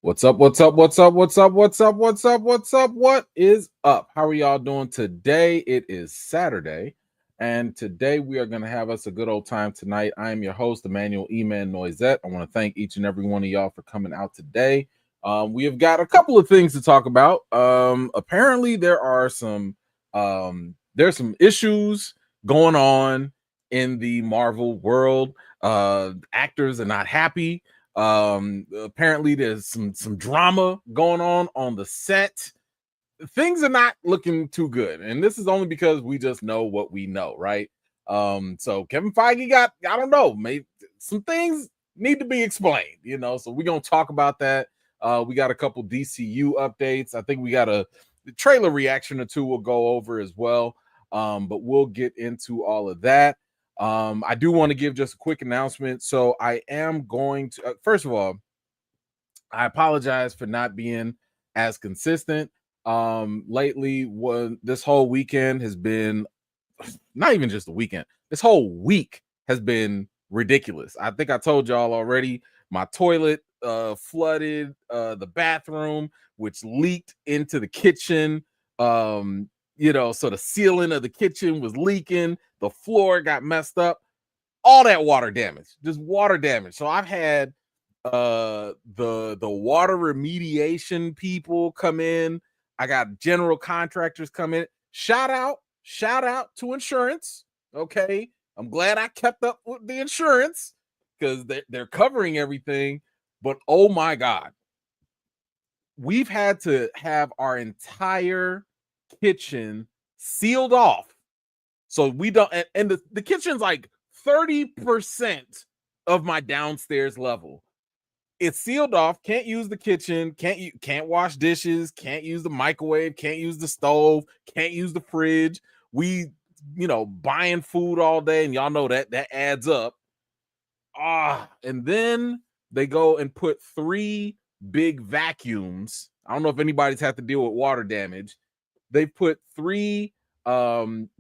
What's up? What's up? What's up? What's up? What's up? What's up? What's up? What is up? How are y'all doing today? It is Saturday, and today we are going to have us a good old time tonight. I am your host, Emmanuel E-Man Noisette. I want to thank each and every one of y'all for coming out today. We have got a couple of things to talk about. Apparently, there are there's some issues going on in the Marvel world. Actors are not happy. Apparently there's some drama going on the set. Things are not looking too good, and this is only because we just know what we know, right? So Kevin Feige got, I don't know, maybe some things need to be explained, so we're gonna talk about that. We got a couple DCU updates. I think we got the trailer reaction or two we'll go over as well, but we'll get into all of that. I do want to give just a quick announcement. So I am going to, first of all, I apologize for not being as consistent. Lately, this whole weekend has been, not even just the weekend, this whole week has been ridiculous. I think I told y'all already, my toilet flooded the bathroom, which leaked into the kitchen. So the ceiling of the kitchen was leaking, the floor got messed up, all that water damage, just water damage. So I've had the water remediation people come in. I got general contractors come in. Shout out to insurance. Okay, I'm glad I kept up with the insurance because they're covering everything. But oh my God, we've had to have our entire kitchen sealed off, so we don't, and the kitchen's like 30% of my downstairs level. It's sealed off, can't use the kitchen, can't wash dishes, can't use the microwave, can't use the stove, can't use the fridge. We buying food all day, and y'all know that adds up. And then they go and put 3 big vacuums. I don't know if anybody's had to deal with water damage. They put 3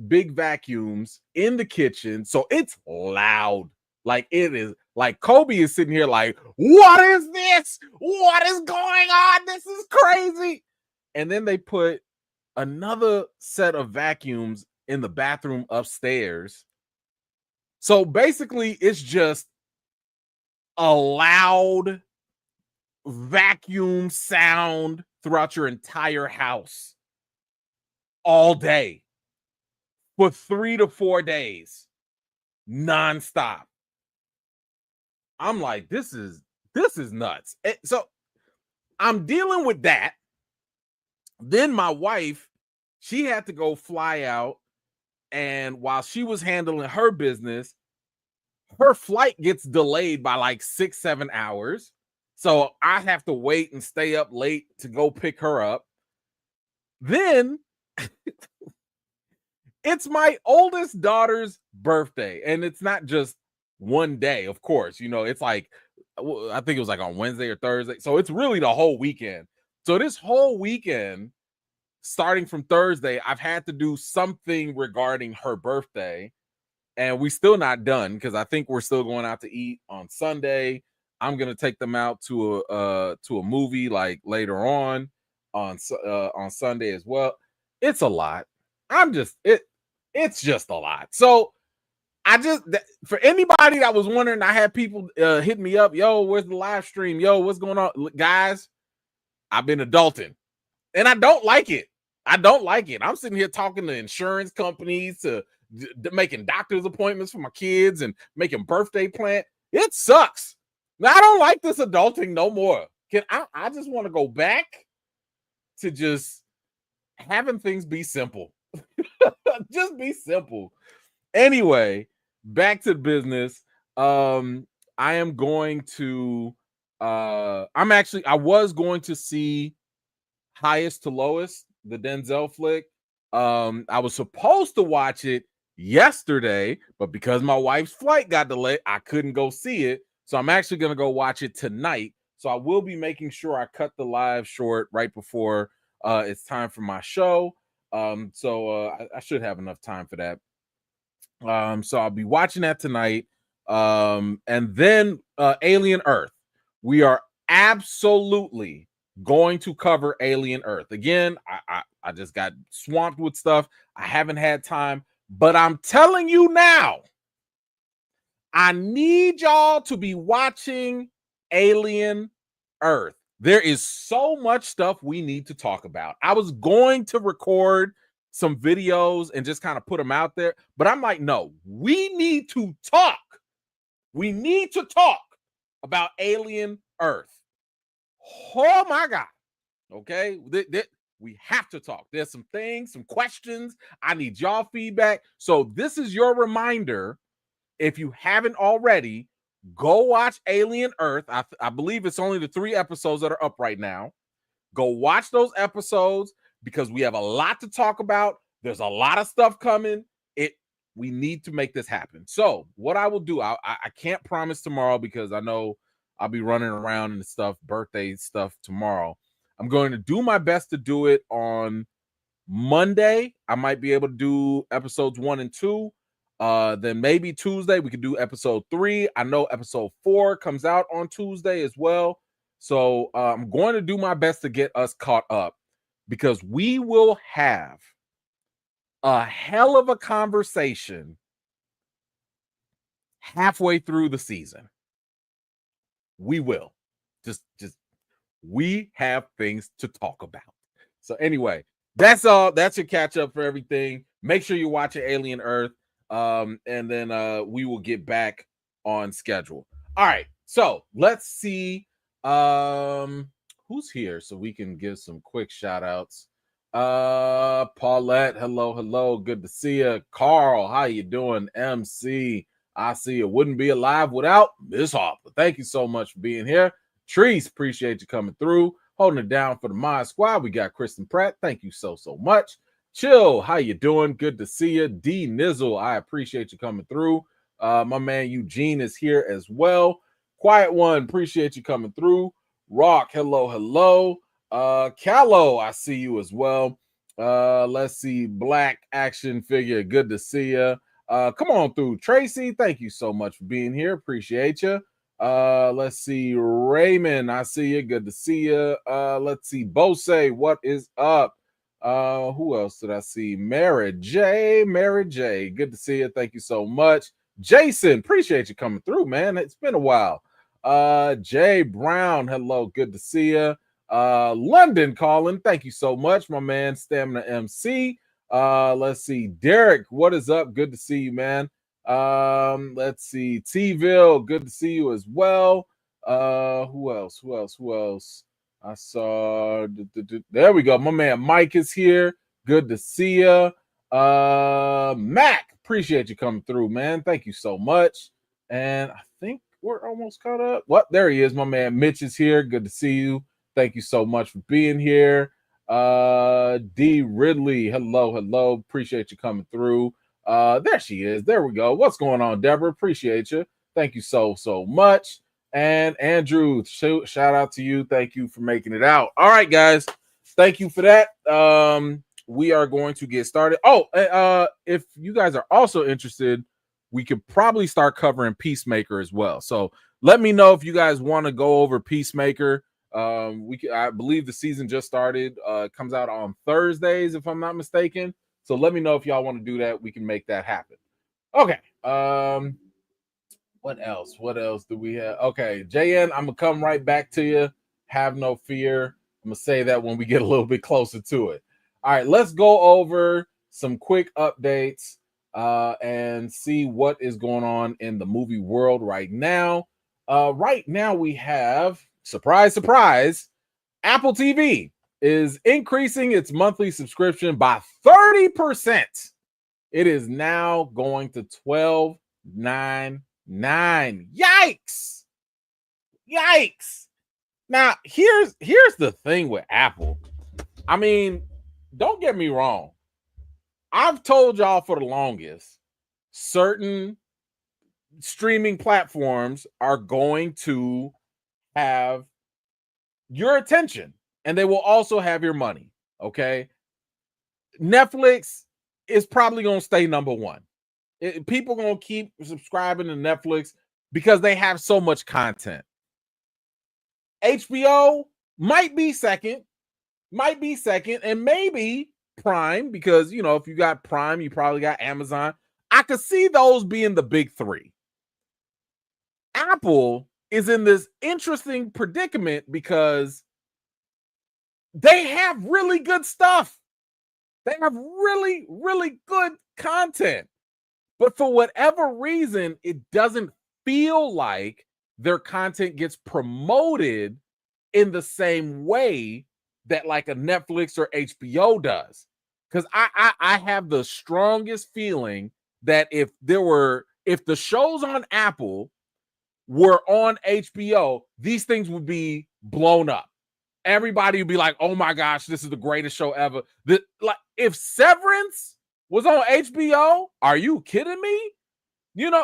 big vacuums in the kitchen, so it's loud. Like, it is like Kobe is sitting here like, what is this? What is going on? This is crazy. And then they put another set of vacuums in the bathroom upstairs. So basically, it's just a loud vacuum sound throughout your entire house all day for 3 to 4 days nonstop. I'm like, this is nuts. So I'm dealing with that. Then my wife, she had to go fly out, and while she was handling her business, her flight gets delayed by like 6-7 hours. So I have to wait and stay up late to go pick her up. Then it's my oldest daughter's birthday, and it's not just one day, of course. It's like, I think it was like on Wednesday or Thursday. So it's really the whole weekend. So this whole weekend, starting from Thursday, I've had to do something regarding her birthday, and we still not done because I think we're still going out to eat on Sunday. I'm gonna take them out to a movie like later on Sunday as well. It's a lot. It's just a lot. So for anybody that was wondering, I had people hit me up, yo, where's the live stream? Yo, what's going on? Guys, I've been adulting, and I don't like it. I'm sitting here talking to insurance companies, to making doctor's appointments for my kids, and making birthday plans. It sucks. Now, I don't like this adulting no more. I just want to go back to just having things be simple. Just be simple. Anyway, back to business. I am going to I was going to see Highest to Lowest, the Denzel flick. I was supposed to watch it yesterday, but because my wife's flight got delayed, I couldn't go see it. So I'm actually going to go watch it tonight. So I will be making sure I cut the live short right before it's time for my show. I should have enough time for that. So I'll be watching that tonight. And then Alien Earth. We are absolutely going to cover Alien Earth. Again, I just got swamped with stuff. I haven't had time, but I'm telling you now, I need y'all to be watching Alien Earth. There is so much stuff we need to talk about. I was going to record some videos and just kind of put them out there, but I'm like, no, we need to talk. We need to talk about Alien Earth. Oh my God. Okay. We have to talk. There's some things, some questions. I need y'all feedback. So this is your reminder. If you haven't already, go watch Alien Earth. I believe it's only the 3 episodes that are up right now. Go watch those episodes because we have a lot to talk about. There's a lot of stuff coming. We need to make this happen. So what I will do, I can't promise tomorrow because I know I'll be running around and stuff, birthday stuff tomorrow. I'm going to do my best to do it on Monday. I might be able to do episodes 1 and 2. Then maybe Tuesday we could do episode 3. I know episode 4 comes out on Tuesday as well. So I'm going to do my best to get us caught up because we will have a hell of a conversation halfway through the season. We will. Just we have things to talk about. So anyway, that's all. That's your catch up for everything. Make sure you're watching Alien Earth. And then we will get back on schedule. All right, so let's see who's here so we can give some quick shout outs. Paulette, hello, good to see you. Carl, how you doing? MC, I see you. Wouldn't be alive without Miss Harper. Thank you so much for being here. Treese, appreciate you coming through, holding it down for the Mod Squad. We got Kristen Pratt. Thank you so much. Chill, how you doing? Good to see you. D Nizzle, I appreciate you coming through. My man Eugene is here as well. Quiet One, appreciate you coming through. Rock, hello. Callow, I see you as well. Let's see. Black Action Figure, good to see you. Come on through. Tracy, thank you so much for being here. Appreciate you. Let's see. Raymond, I see you. Good to see you. Let's see. Bose, what is up? Who else did I see? Mary J. Good to see you. Thank you so much. Jason, appreciate you coming through, man. It's been a while. Jay Brown, hello, good to see you. London calling, thank you so much, my man. Stamina MC. Let's see. Derek, what is up? Good to see you, man. Let's see. T-Ville, good to see you as well. Who else? I saw there we go. My man Mike is here. Good to see you. Mac, appreciate you coming through, man. Thank you so much. And I think we're almost caught up. What? There he is. My man Mitch is here. Good to see you. Thank you so much for being here. D Ridley, hello. Appreciate you coming through. There she is. There we go. What's going on, Deborah? Appreciate you. Thank you so much. And Andrew, shout out to you. Thank you for making it out. All right, guys. Thank you for that. We are going to get started. Oh, if you guys are also interested, we could probably start covering Peacemaker as well. So let me know if you guys want to go over Peacemaker. I believe the season just started. It comes out on Thursdays, if I'm not mistaken. So let me know if y'all want to do that. We can make that happen. Okay. What else? What else do we have? Okay, JN, I'm gonna come right back to you. Have no fear. I'm gonna say that when we get a little bit closer to it. All right, let's go over some quick updates and see what is going on in the movie world right now. Right now we have, surprise, Apple TV is increasing its monthly subscription by 30%. It is now going to $12.99. Yikes! Now, here's the thing with Apple. I mean, don't get me wrong. I've told y'all for the longest, certain streaming platforms are going to have your attention and they will also have your money. Okay. Netflix is probably going to stay number one. People going to keep subscribing to Netflix because they have so much content. HBO might be second, and maybe Prime, because if you got Prime, you probably got Amazon. I could see those being the big three. Apple is in this interesting predicament because they have really good stuff. They have really, really good content. But for whatever reason, it doesn't feel like their content gets promoted in the same way that like a Netflix or HBO does. Because I have the strongest feeling that if the shows on Apple were on HBO, these things would be blown up. Everybody would be like, "Oh my gosh, this is the greatest show ever." Like if Severance was on HBO, are you kidding me?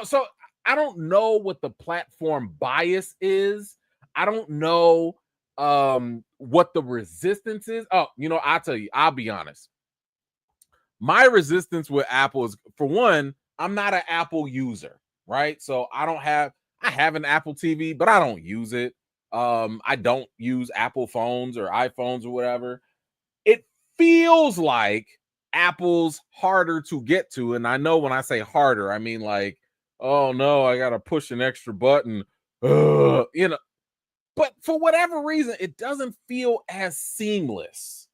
So I don't know what the platform bias is. I don't know what the resistance is. Oh, I'll tell you, I'll be honest. My resistance with Apple is, for one, I'm not an Apple user, right? So I have an Apple TV, but I don't use it. I don't use Apple phones or iPhones or whatever. It feels like Apple's harder to get to. And I know when I say harder, I mean like, oh no, I got to push an extra button. But for whatever reason, it doesn't feel as seamless.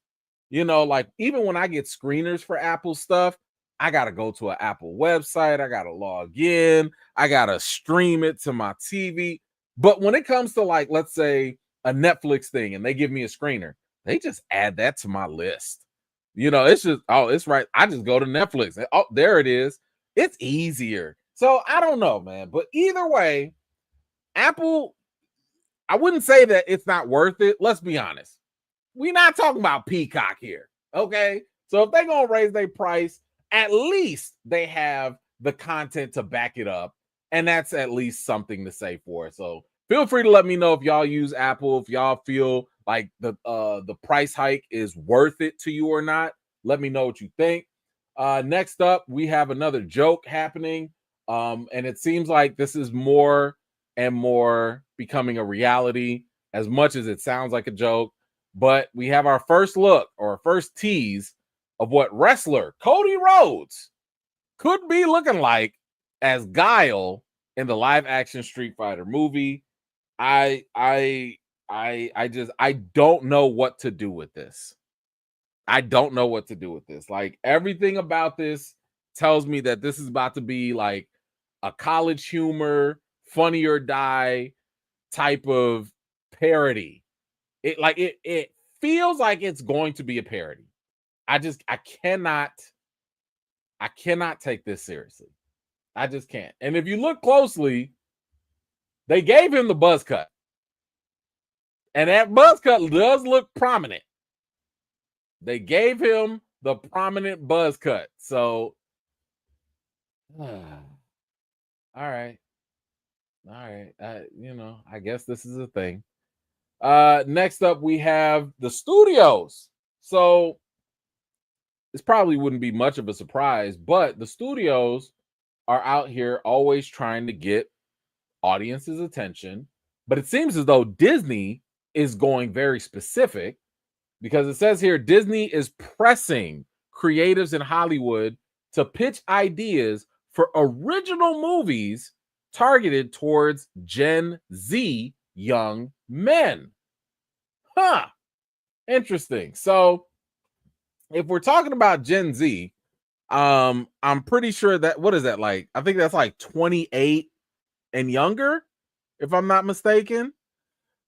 Like even when I get screeners for Apple stuff, I got to go to an Apple website. I got to log in. I got to stream it to my TV. But when it comes to like, let's say a Netflix thing and they give me a screener, they just add that to my list. It's just, oh, it's right. I just go to Netflix. Oh, there it is. It's easier. So I don't know, man. But either way, Apple, I wouldn't say that it's not worth it. Let's be honest. We're not talking about Peacock here. Okay. So if they're going to raise their price, at least they have the content to back it up. And that's at least something to say for it. So feel free to let me know if y'all use Apple, if y'all feel like the price hike is worth it to you or not. Let me know what you think. Next up, we have another joke happening. And it seems like this is more and more becoming a reality, as much as it sounds like a joke. But we have our first look or first tease of what wrestler Cody Rhodes could be looking like as Guile in the live action Street Fighter movie. I don't know what to do with this. I don't know what to do with this. Like everything about this tells me that this is about to be like a college humor, Funny or Die type of parody. It feels like it's going to be a parody. I cannot take this seriously. I just can't. And if you look closely, they gave him the buzz cut. And that buzz cut does look prominent. They gave him the prominent buzz cut. So, all right. I guess this is a thing. Next up, we have the studios. So, this probably wouldn't be much of a surprise, but the studios are out here always trying to get audience's attention. But it seems as though Disney is going very specific, because it says here Disney is pressing creatives in Hollywood to pitch ideas for original movies targeted towards Gen Z young men. Huh. Interesting. So if we're talking about Gen Z, I'm pretty sure that, what is that like? I think that's like 28 and younger, if I'm not mistaken.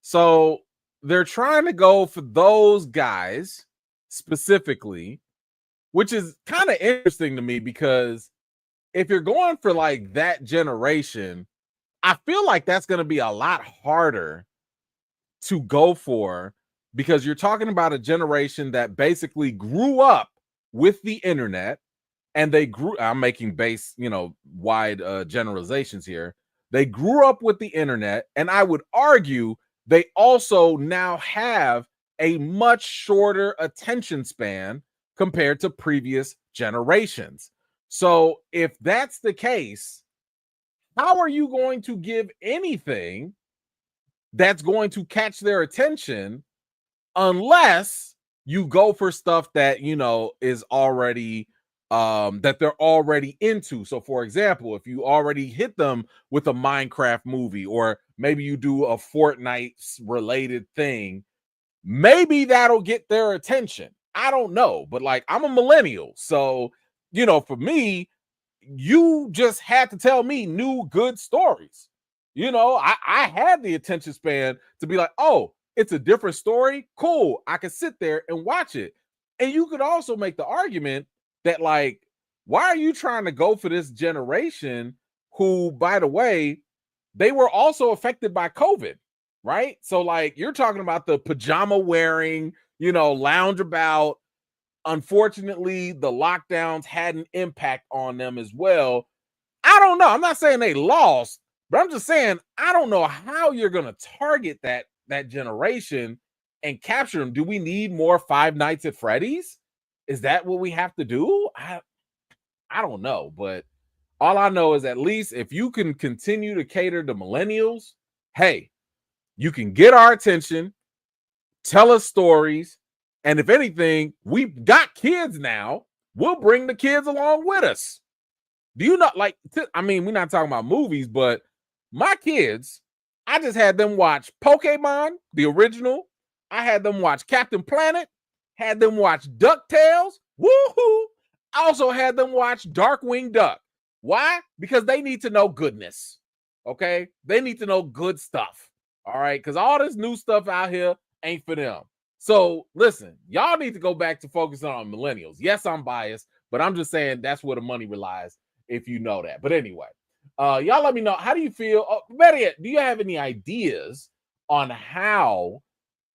So they're trying to go for those guys specifically, which is kind of interesting to me, because if you're going for like that generation, I feel like that's going to be a lot harder to go for, because you're talking about a generation that basically grew up with the internet, and they grew, I'm making wide generalizations here. They grew up with the internet, and I would argue they also now have a much shorter attention span compared to previous generations. So if that's the case, how are you going to give anything that's going to catch their attention unless you go for stuff that, you know, is already that they're already into. So for example, if you already hit them with a Minecraft movie, or maybe you do a Fortnite related thing, maybe that'll get their attention. I don't know, but like, I'm a millennial, so you know, for me, you just had to tell me new good stories. You know, I had the attention span to be like, oh, it's a different story. Cool. I can sit there and watch it. And you could also make the argument that, like, why are you trying to go for this generation who, by the way, they were also affected by COVID, right? So, like, you're talking about the pajama wearing, you know, lounge about. Unfortunately, the lockdowns had an impact on them as well. I don't know. I'm not saying they lost, but I'm just saying I don't know how you're going to target that generation and capture them. Do we need more Five Nights at Freddy's? Is that what we have to do? I don't know, but all I know is at least if you can continue to cater to millennials, hey, you can get our attention, tell us stories, and if anything, we've got kids now. We'll bring the kids along with us. Do you not like? I mean, we're not talking about movies, but my kids, I just had them watch Pokemon, the original. I had them watch Captain Planet, had them watch DuckTales. Woohoo! I also had them watch Darkwing Duck. Why? Because they need to know goodness. Okay? They need to know good stuff. All right? Because all this new stuff out here ain't for them. So listen, y'all need to go back to focusing on millennials. Yes, I'm biased, but I'm just saying that's where the money relies, if you know that. But anyway, y'all let me know, how do you feel? Oh, better yet, do you have any ideas on how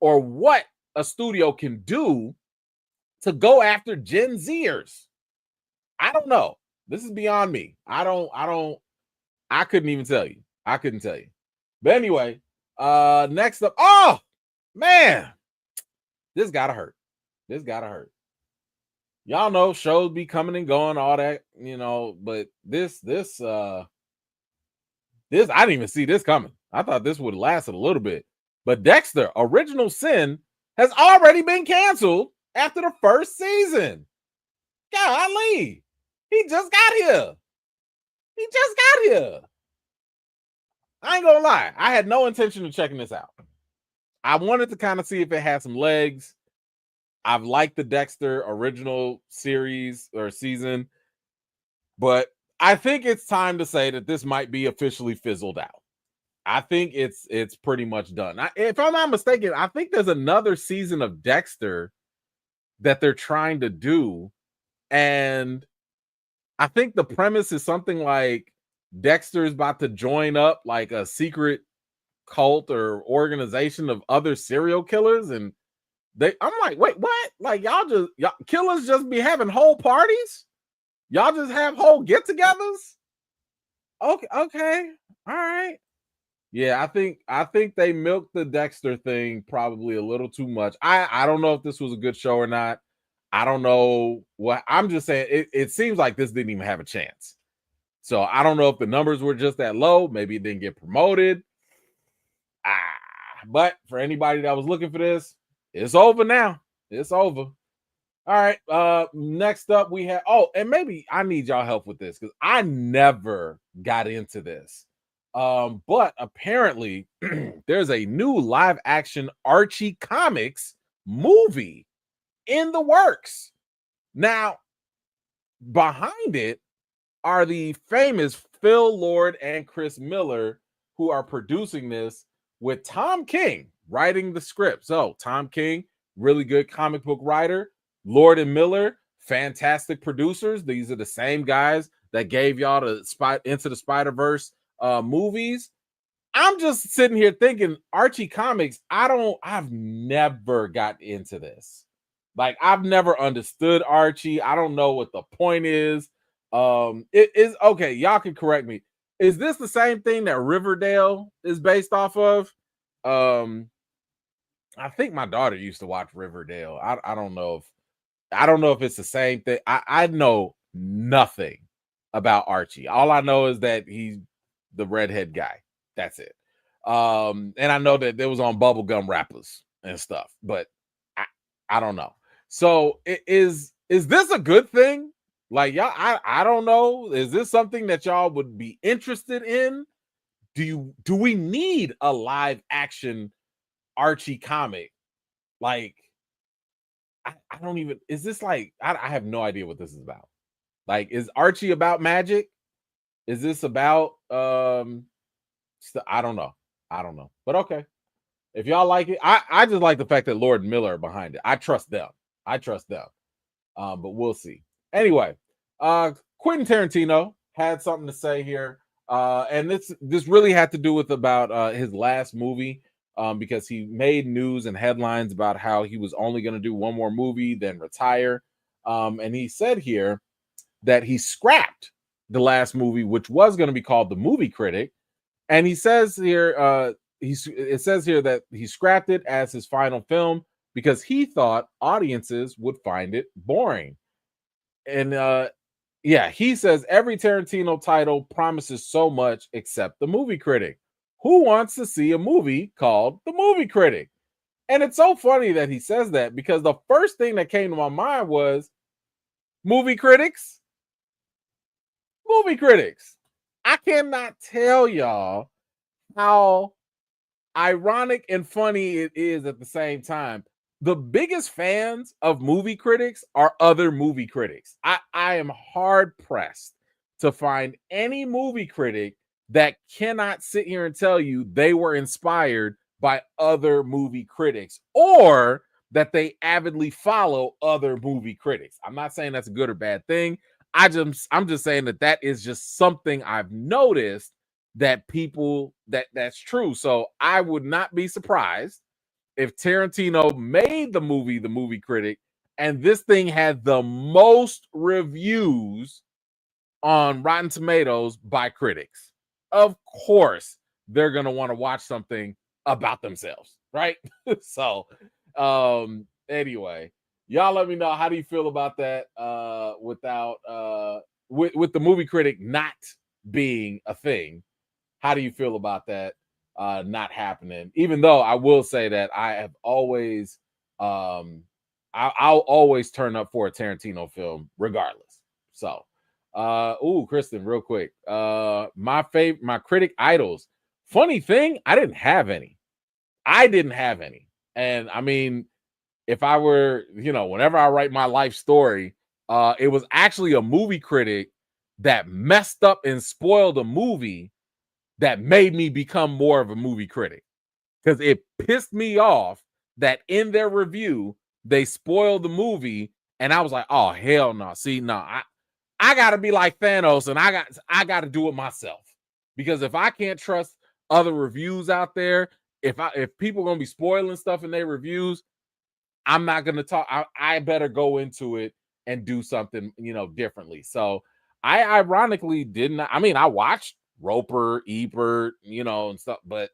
or what a studio can do to go after Gen Zers? I don't know. This is beyond me. I couldn't even tell you. I couldn't tell you. But anyway, next up, oh man, this gotta hurt. This gotta hurt. Y'all know shows be coming and going, all that, you know, but this I didn't even see this coming. I thought this would have lasted a little bit. But Dexter, Original Sin, has already been canceled after the first season. Golly, he just got here. He just got here. I ain't gonna lie, I had no intention of checking this out. I wanted to kind of see if it had some legs. I've liked the Dexter original series or season, but I think it's time to say that this might be officially fizzled out. I think it's pretty much done. If I'm not mistaken, I think there's another season of Dexter that they're trying to do, and I think the premise is something like Dexter is about to join up like a secret cult or organization of other serial killers, and I'm like, wait, what? Like y'all killers just be having whole parties? Y'all just have whole get-togethers? Okay, all right. Yeah, I think they milked the Dexter thing probably a little too much. I don't know if this was a good show or not. I don't know what. I'm just saying it seems like this didn't even have a chance. So I don't know if the numbers were just that low. Maybe it didn't get promoted. But for anybody that was looking for this, it's over now. It's over. All right. Next up we have, and maybe I need y'all help with this because I never got into this. But apparently there's a new live action Archie Comics movie in the works. Now, behind it are the famous Phil Lord and Chris Miller, who are producing this with Tom King writing the script. So Tom King, really good comic book writer. Lord and Miller, fantastic producers. These are the same guys that gave y'all the Into the Spider-Verse movies. I'm just sitting here thinking, Archie Comics, I've never got into this. Like, I've never understood Archie. I don't know what the point is. It is okay. Y'all can correct me. Is this the same thing that Riverdale is based off of? I think my daughter used to watch Riverdale. I don't know if it's the same thing. I know nothing about Archie. All I know is that he's the redhead guy. That's it. And I know that there was on bubblegum wrappers and stuff, but I don't know. So is this a good thing? Like, y'all, I don't know. Is this something that y'all would be interested in? Do we need a live action Archie comic? Like, I don't even, is this like, I have no idea what this is about. Like, is Archie about magic? Is this about I don't know. I don't know. But okay. If y'all like it, I just like the fact that Lord and Miller are behind it. I trust them. I trust them. But we'll see. Anyway, Quentin Tarantino had something to say here. And this really had to do with about his last movie. Because he made news and headlines about how he was only going to do one more movie, then retire. And he said here that he scrapped the last movie, which was going to be called The Movie Critic. And he says here, it says here that he scrapped it as his final film because he thought audiences would find it boring. And yeah, he says every Tarantino title promises so much except The Movie Critic. Who wants to see a movie called The Movie Critic? And it's so funny that he says that because the first thing that came to my mind was movie critics. Movie critics. I cannot tell y'all how ironic and funny it is at the same time. The biggest fans of movie critics are other movie critics. I am hard pressed to find any movie critic that cannot sit here and tell you they were inspired by other movie critics or that they avidly follow other movie critics. I'm not saying that's a good or bad thing. I'm just saying that is just something I've noticed that people that's true. So I would not be surprised if Tarantino made the movie critic, and this thing had the most reviews on Rotten Tomatoes by critics. Of course, they're going to want to watch something about themselves, right? So, anyway, y'all let me know, how do you feel about that without with the movie critic not being a thing? How do you feel about that not happening? Even though I will say that I have always I'll always turn up for a Tarantino film regardless. So Kristen, real quick. My critic idols. Funny thing, I didn't have any. And I mean, if I were, whenever I write my life story, it was actually a movie critic that messed up and spoiled a movie that made me become more of a movie critic, because it pissed me off that in their review they spoiled the movie, and I was like, oh hell no. See, no, I gotta be like Thanos, and I gotta do it myself, because if I can't trust other reviews out there, if people are gonna be spoiling stuff in their reviews, I'm not gonna talk. I better go into it and do something differently. So I ironically didn't. I mean, I watched Roper, Ebert, and stuff, but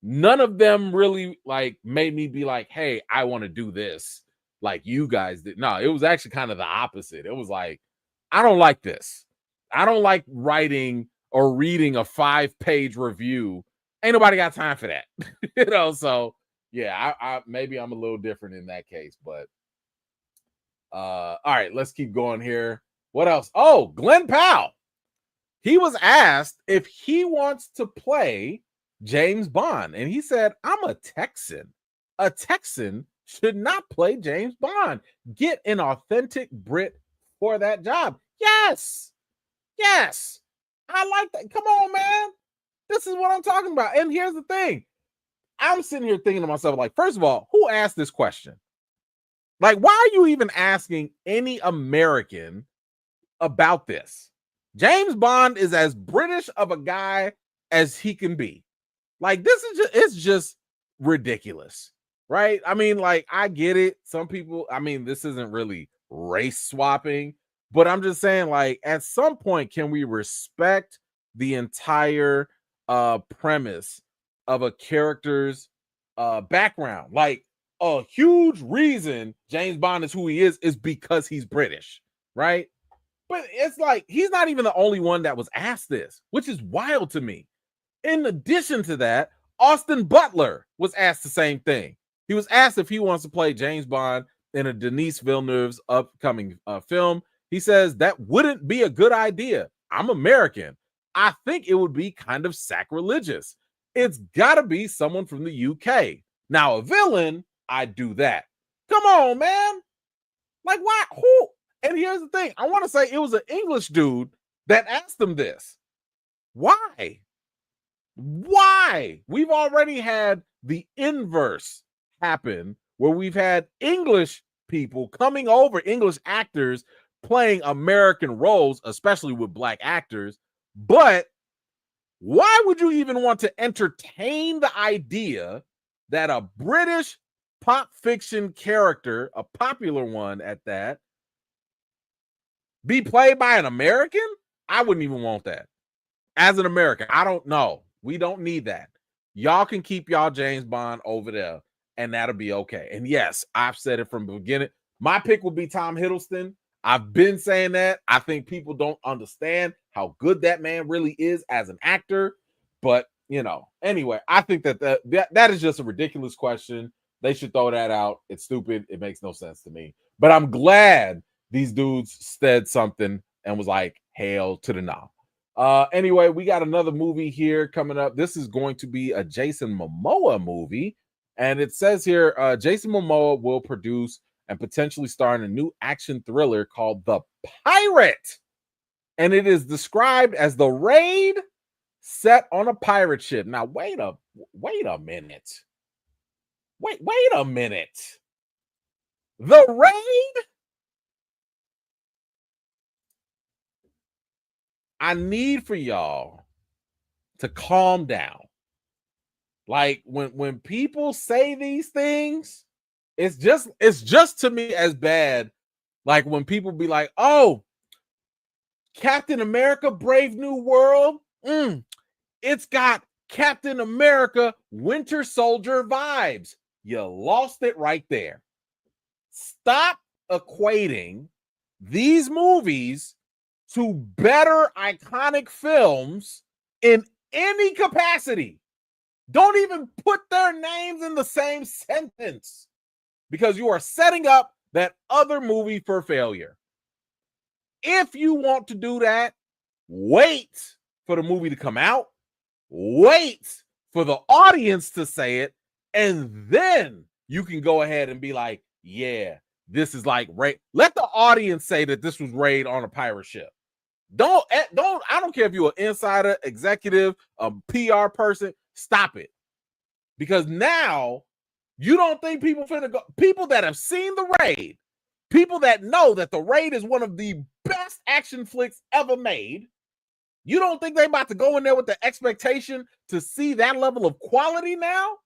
none of them really like made me be like, hey, I want to do this like you guys did. No, it was actually kind of the opposite. It was like, I don't like this. I don't like writing or reading a 5-page review. Ain't nobody got time for that. So yeah, I maybe I'm a little different in that case, but all right, let's keep going here. What else? Oh, Glenn Powell. He was asked if he wants to play James Bond, and he said, I'm a Texan. A Texan should not play James Bond. Get an authentic Brit for that job. Yes. I like that. Come on, man. This is what I'm talking about. And here's the thing. I'm sitting here thinking to myself, like, first of all, who asked this question? Like, why are you even asking any American about this? James Bond is as British of a guy as he can be. Like, this is it's just ridiculous, right? I mean, like, I get it. Some people, I mean, this isn't really race swapping, but I'm just saying, like, at some point, can we respect the entire premise of a character's background? Like, a huge reason James Bond is who he is because he's British, right? But it's like, he's not even the only one that was asked this, which is wild to me. In addition to that, Austin Butler was asked the same thing. He was asked if he wants to play James Bond in a Denis Villeneuve's upcoming film. He says that wouldn't be a good idea. I'm American. I think it would be kind of sacrilegious. It's got to be someone from the UK. Now, a villain, I'd do that. Come on, man. Like, why? Who? And here's the thing. I want to say it was an English dude that asked him this. Why? Why? We've already had the inverse happen where we've had English people coming over, English actors playing American roles, especially with black actors. But why would you even want to entertain the idea that a British pop fiction character, a popular one at that, be played by an American? I wouldn't even want that. As an American, I don't know. We don't need that. Y'all can keep y'all James Bond over there, and that'll be okay. And yes, I've said it from the beginning. My pick would be Tom Hiddleston. I've been saying that. I think people don't understand how good that man really is as an actor. But, you know, anyway, I think that is just a ridiculous question. They should throw that out. It's stupid. It makes no sense to me. But I'm glad these dudes said something and was like, hail to the no. Anyway, we got another movie here coming up. This is going to be a Jason Momoa movie. And it says here, Jason Momoa will produce and potentially star in a new action thriller called The Pirate. And it is described as the raid set on a pirate ship. Now, wait a minute. Wait a minute. The raid? I need for y'all to calm down. Like when people say these things, it's just to me as bad. Like when people be like, "Oh, Captain America: Brave New World, it's got Captain America: Winter Soldier vibes." You lost it right there. Stop equating these movies to better iconic films in any capacity. Don't even put their names in the same sentence because you are setting up that other movie for failure. If you want to do that, wait for the movie to come out, wait for the audience to say it, and then you can go ahead and be like, yeah, this is like raid. Let the audience say that this was raid on a pirate ship. I don't care if you're an insider, executive, a PR person, stop it. Because now you don't think people that have seen the raid, people that know that the raid is one of the best action flicks ever made, you don't think they about to go in there with the expectation to see that level of quality now?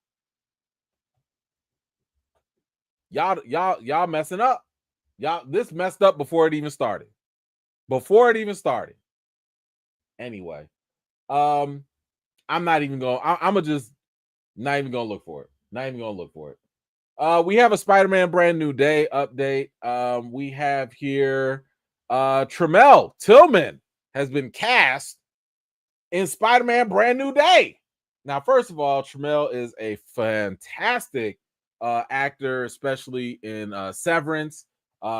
Y'all messing up. This messed up before it even started. Anyway, I'm not even going. I'm just not even going to look for it. We have a Spider-Man Brand New Day update. We have here Tremel Tillman has been cast in Spider-Man Brand New Day. Now, first of all, Tremel is a fantastic actor, especially in Severance.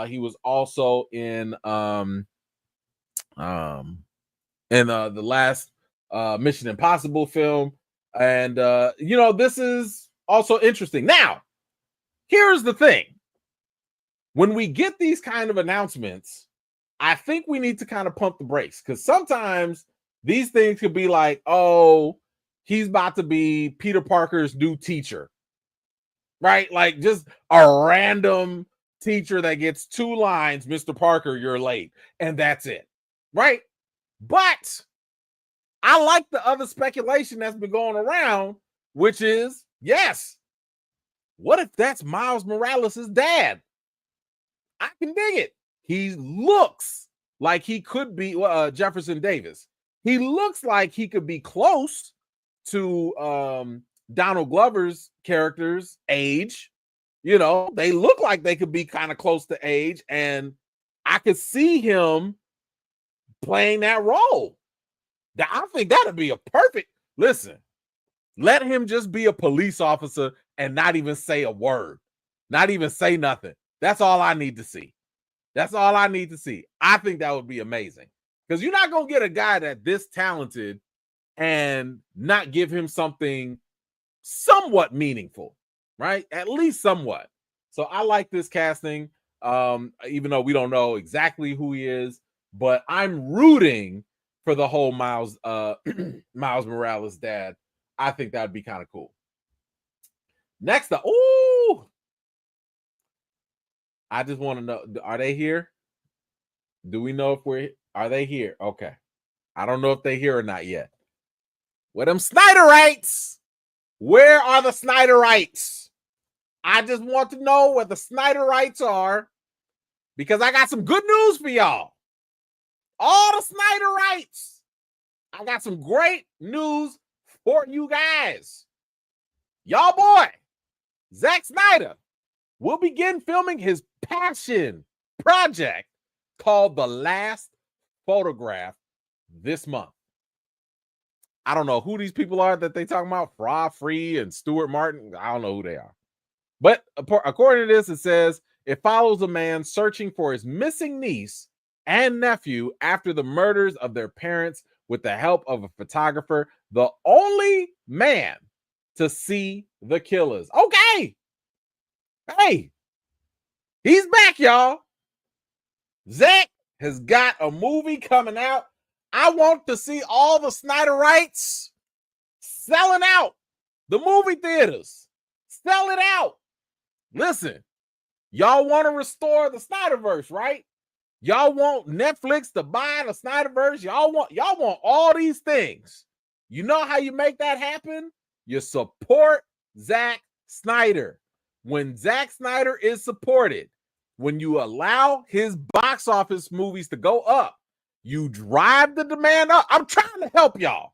He was also in the last Mission Impossible film. And, this is also interesting. Now, here's the thing. When we get these kind of announcements, I think we need to kind of pump the brakes because sometimes these things could be like, oh, he's about to be Peter Parker's new teacher, right? Like just a random teacher that gets 2 lines, Mr. Parker, you're late, and that's it, right? But I like the other speculation that's been going around, which is, yes, what if that's Miles Morales' dad? I can dig it. He looks like he could be Jefferson Davis. He looks like he could be close to Donald Glover's character's age. You know, they look like they could be kind of close to age, and I could see him playing that role. I think that'd be a perfect. Listen, Let him just be a police officer and not even say a word, not even say nothing. That's all I need to see. That's all I need to see. I think that would be amazing, because you're not going to get a guy that this talented and not give him something somewhat meaningful, right? At least somewhat. So I like this casting, even though we don't know exactly who he is, but I'm rooting for the whole Miles Miles Morales dad. I think that'd be kind of cool. Next up, ooh, I just want to know, are they here? Do we know if are they here? Okay. I don't know if they're here or not yet. Where them Snyderites? Where are the Snyderites? I just want to know where the Snyderites are, because I got some good news for y'all. All the Snyderites. I got some great news for you guys. Y'all boy, Zack Snyder, will begin filming his passion project called The Last Photograph this month. I don't know who these people are that they talking about, Free and Stuart Martin. I don't know who they are. But according to this, it says it follows a man searching for his missing niece and nephew after the murders of their parents with the help of a photographer, the only man to see the killers. Okay. Hey, he's back, y'all. Zack has got a movie coming out. I want to see all the Snyderites selling out the movie theaters. Sell it out. Listen, y'all want to restore the Snyderverse, right? Y'all want Netflix to buy the Snyderverse. Y'all want all these things. You know how you make that happen? You support Zack Snyder. When Zack Snyder is supported, when you allow his box office movies to go up, you drive the demand up. I'm trying to help y'all.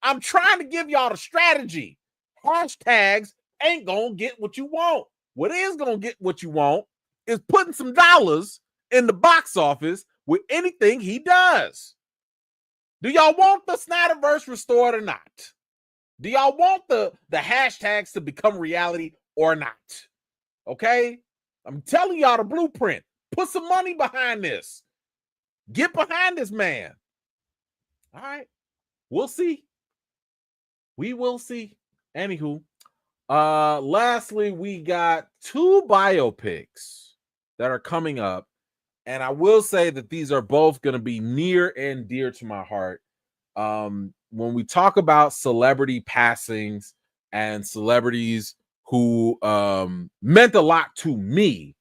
I'm trying to give y'all the strategy. Hashtags ain't gonna get what you want. What is gonna get what you want is putting some dollars in the box office with anything he does. Do y'all want the Snyderverse restored or not? Do y'all want the hashtags to become reality or not? Okay? I'm telling y'all the blueprint. Put some money behind this. Get behind this man. All right. We'll see. We will see. Anywho, lastly, we got 2 biopics that are coming up. And I will say that these are both going to be near and dear to my heart. When we talk about celebrity passings and celebrities who meant a lot to me,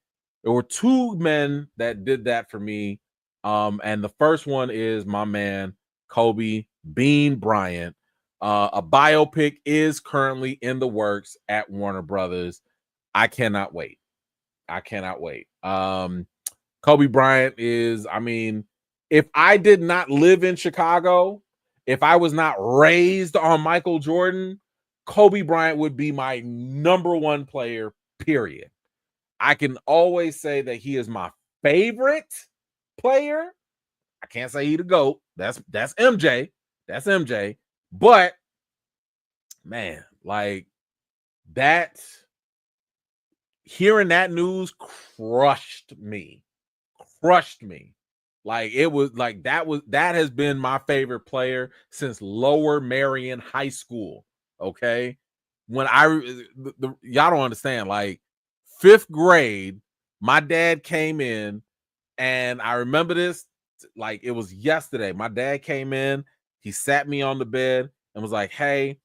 there were 2 men that did that for me. And the first one is my man, Kobe Bean Bryant. A biopic is currently in the works at Warner Brothers. I cannot wait. Kobe Bryant is, I mean, if I did not live in Chicago, if I was not raised on Michael Jordan, Kobe Bryant would be my number 1 player, period. I can always say that he is my favorite player. I can't say he the GOAT. That's MJ. That's MJ. But man, like that, hearing that news crushed me. Like it was like that has been my favorite player since Lower Marion High School. Okay. When y'all don't understand, like 5th grade, my dad came in, and I remember this like it was yesterday. My dad came in, he sat me on the bed and was like, "Hey,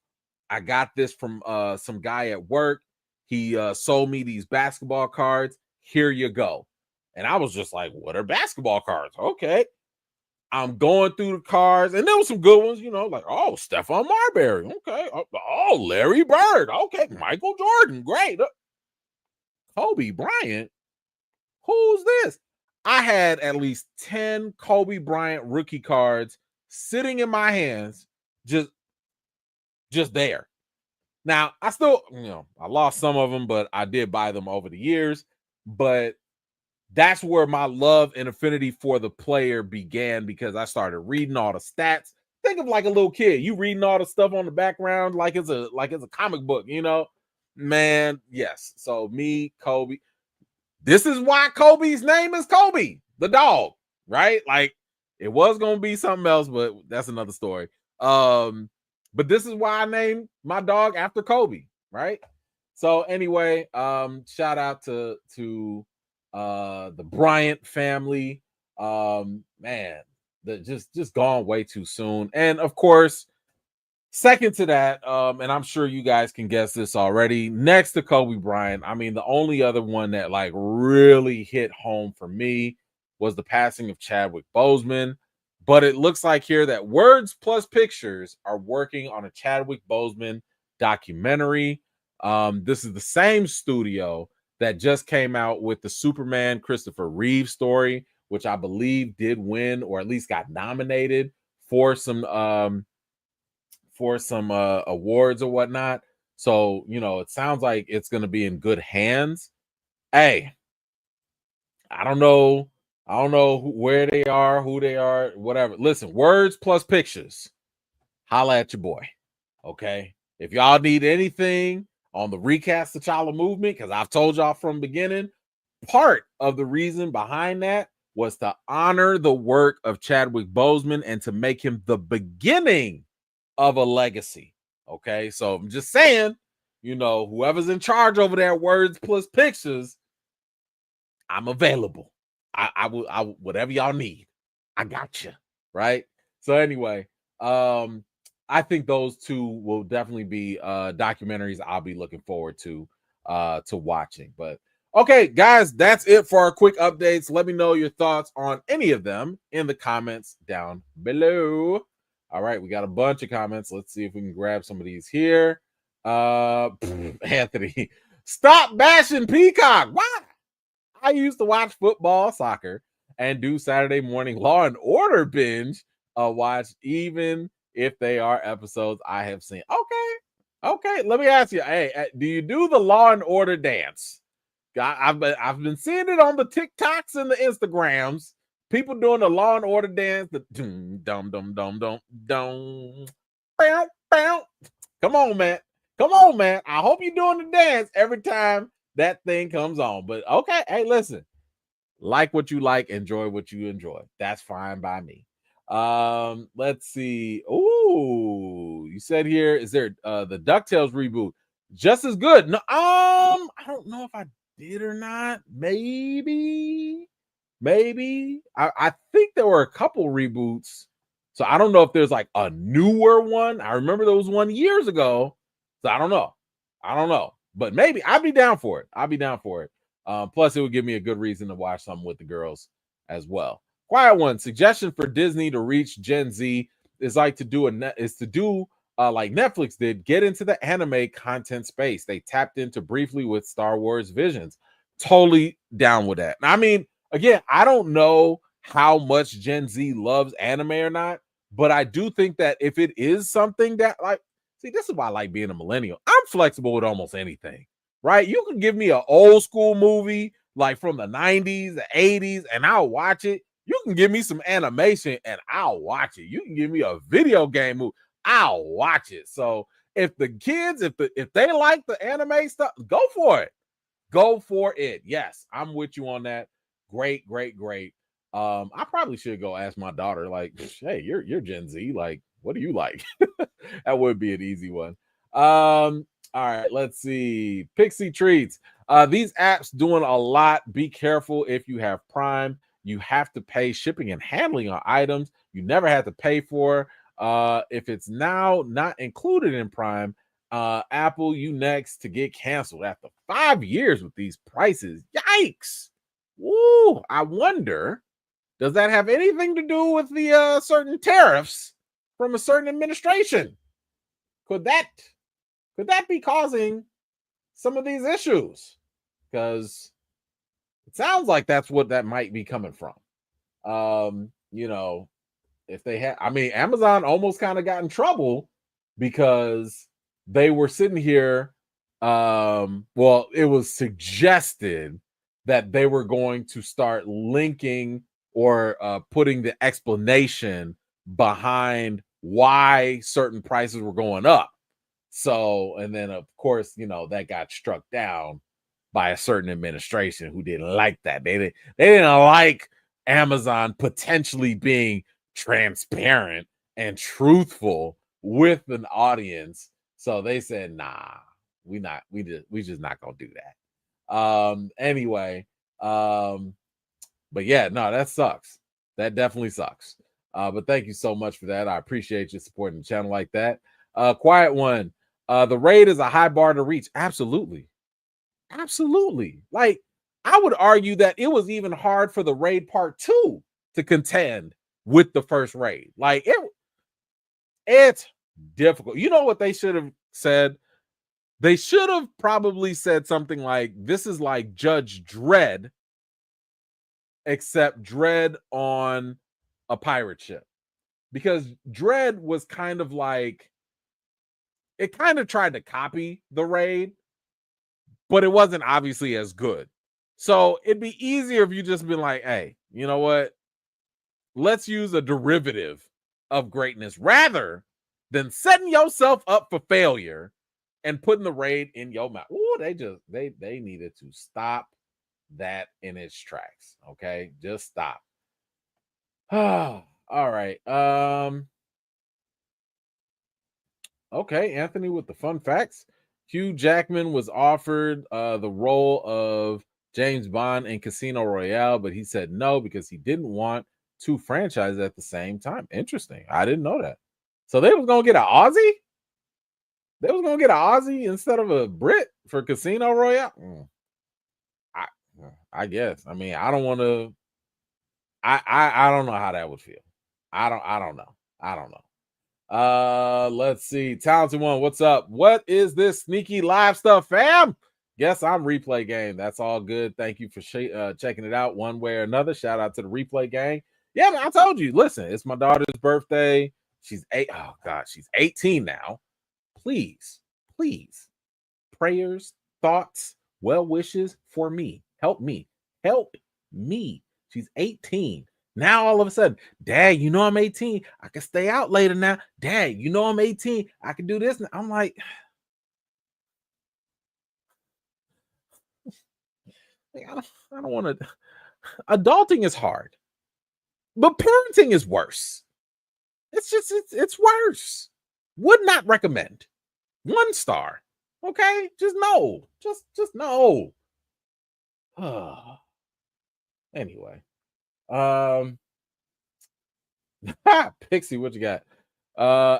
I got this from some guy at work. He sold me these basketball cards. Here you go." And I was just like, "What are basketball cards?" Okay. I'm going through the cards, and there were some good ones, like, oh, Stephon Marbury. Okay. Oh, Larry Bird. Okay. Michael Jordan. Great. Kobe Bryant. Who's this? I had at least 10 Kobe Bryant rookie cards sitting in my hands, just there. Now, I still, I lost some of them, but I did buy them over the years. But that's where my love and affinity for the player began, because I started reading all the stats, think of like a little kid. You reading all the stuff on the background like it's a comic book, you know? Man, yes. So me, Kobe. This is why Kobe's name is Kobe, the dog, right? Like it was gonna be something else, but that's another story. But this is why I named my dog after Kobe, right? So anyway, shout out to the Bryant family. Man, just gone way too soon. And of course, second to that, and I'm sure you guys can guess this already. Next to Kobe Bryant, I mean, the only other one that like really hit home for me was the passing of Chadwick Boseman. But it looks like here that Words Plus Pictures are working on a Chadwick Boseman documentary. This is the same studio that just came out with the Superman Christopher Reeve story, which I believe did win or at least got nominated for some awards or whatnot. So, you know, it sounds like it's going to be in good hands. Hey, I don't know where they are, who they are, whatever. Listen, Words Plus Pictures. Holla at your boy. Okay. If y'all need anything on the recast T'Challa movement, because I've told y'all from the beginning, part of the reason behind that was to honor the work of Chadwick Boseman and to make him the beginning of a legacy. Okay, so I'm just saying, you know, whoever's in charge over there, Words Plus Pictures, I'm available. I will whatever y'all need, I got you. Right. So anyway, I think those two will definitely be documentaries I'll be looking forward to watching. But okay, guys, that's it for our quick updates. Let me know your thoughts on any of them in the comments down below. All right, we got a bunch of comments. Let's see if we can grab some of these here. Anthony, stop bashing Peacock. Why? I used to watch football, soccer, and do Saturday morning Law and Order binge watch, even if they are episodes I have seen. Okay. Let me ask you, hey, do you do the Law and Order dance? I've been seeing it on the TikToks and the Instagrams. People doing the Law and Order dance. The dum dum dum dum dum dum. Bow, bow. Come on, man. I hope you're doing the dance every time that thing comes on. But okay, hey, listen. Like what you like, enjoy what you enjoy. That's fine by me. Let's see. Ooh, you said here, is there the DuckTales reboot just as good? No, I don't know if I did or not. Maybe. I think there were a couple reboots. So I don't know if there's like a newer one. I remember there was one years ago. So I don't know. But maybe I'd be down for it. Plus, it would give me a good reason to watch something with the girls as well. Quiet one suggestion for Disney to reach Gen Z is like to do like Netflix did, get into the anime content space. They tapped into briefly with Star Wars Visions. Totally down with that. I mean, again, I don't know how much Gen Z loves anime or not, but I do think that if it is something that like, see, this is why I like being a millennial. I'm flexible with almost anything, right? You can give me an old school movie like from the 90s, the 80s, and I'll watch it. You can give me some animation and I'll watch it. You can give me a video game movie, I'll watch it. So if the kids, if they like the anime stuff, go for it. Yes, I'm with you on that. Great. I probably should go ask my daughter, like, hey, you're Gen Z, like, what do you like? That would be an easy one. All right, let's see. Pixie Treats. These apps doing a lot. Be careful if you have Prime. You have to pay shipping and handling on items you never had to pay for. If it's now not included in Prime, Apple, you next to get canceled after 5 years with these prices. Yikes. Woo. I wonder, does that have anything to do with the certain tariffs from a certain administration? Could that be causing some of these issues? Because it sounds like that's what that might be coming from. You know, if they had, I mean, Amazon almost kind of got in trouble because they were sitting here. Well, it was suggested that they were going to start linking or putting the explanation behind why certain prices were going up. So, and then of course, that got struck down by a certain administration who didn't like that. They didn't like Amazon potentially being transparent and truthful with an audience. So they said, nah, we just not gonna do that. Anyway, but yeah, no, that sucks. That definitely sucks. But thank you so much for that. I appreciate you supporting the channel like that. Quiet one. The raid is a high bar to reach. Absolutely. Like, I would argue that it was even hard for the raid part 2 to contend with the first raid. Like, it's difficult. You know what they should have said? They should have probably said something like, this is like Judge Dredd, except Dredd on a pirate ship. Because Dredd was kind of like, it kind of tried to copy the raid, but it wasn't obviously as good. So it'd be easier if you just been like, hey, you know what? Let's use a derivative of greatness rather than setting yourself up for failure and putting the raid in your mouth. Ooh, they needed to stop that in its tracks. Okay, just stop. All right. Okay, Anthony with the fun facts. Hugh Jackman was offered the role of James Bond in Casino Royale, but he said no because he didn't want 2 franchises at the same time. Interesting. I didn't know that. So they was gonna get an Aussie? They was gonna get an Aussie instead of a Brit for Casino Royale? I guess. I mean, I don't want to. I don't know how that would feel. I don't know. Let's see. Talented one, what's up? What is this sneaky live stuff, fam? Guess I'm Replay Gang. That's all good. Thank you for checking it out one way or another. Shout out to the Replay Gang. Yeah, man, I told you. Listen, it's my daughter's birthday. She's 8. Oh God, she's 18 now. Please, prayers, thoughts, well wishes for me. Help me. She's 18. Now all of a sudden, Dad, you know I'm 18. I can stay out later now. Dad, you know I'm 18. I can do this. Now. I'm like, I don't want to. Adulting is hard, but parenting is worse. It's worse. Would not recommend. 1 star. Okay, just no. Just no. Anyway. Pixie, what you got?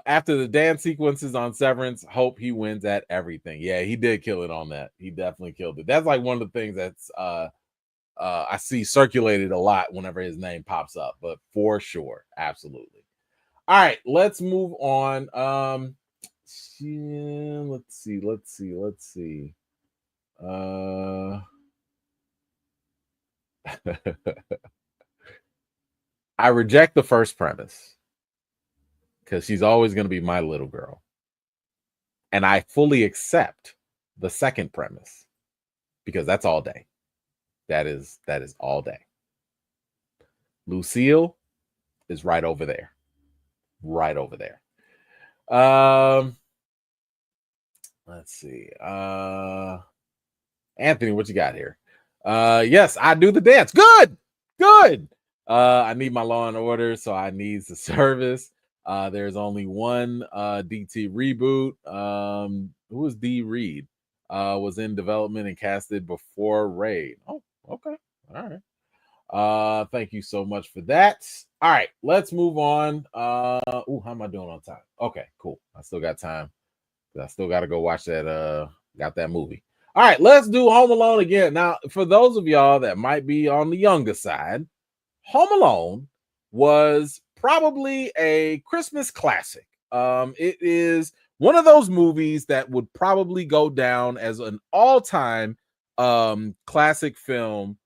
After the dance sequences on Severance, hope he wins at everything. Yeah, he did kill it on that. He definitely killed it. That's like one of the things that's I see circulated a lot whenever his name pops up, but for sure, absolutely. All right, let's move on. Let's see. I reject the first premise because she's always going to be my little girl. And I fully accept the second premise because that's all day. That is all day. Lucille is right over there. Right over there. Let's see. Anthony, what you got here? Yes, I do the dance. Good. I need my Law and Order, so I need the service. There's only one DT reboot. Who was D Reed? Was in development and casted before Raid. Oh, okay. All right. Thank you so much for that. All right, let's move on. How am I doing on time? Okay, cool. I still got time. I still got to go watch that. Got that movie. All right, let's do Home Alone again. Now, for those of y'all that might be on the younger side, Home Alone was probably a Christmas classic. It is one of those movies that would probably go down as an all-time classic film,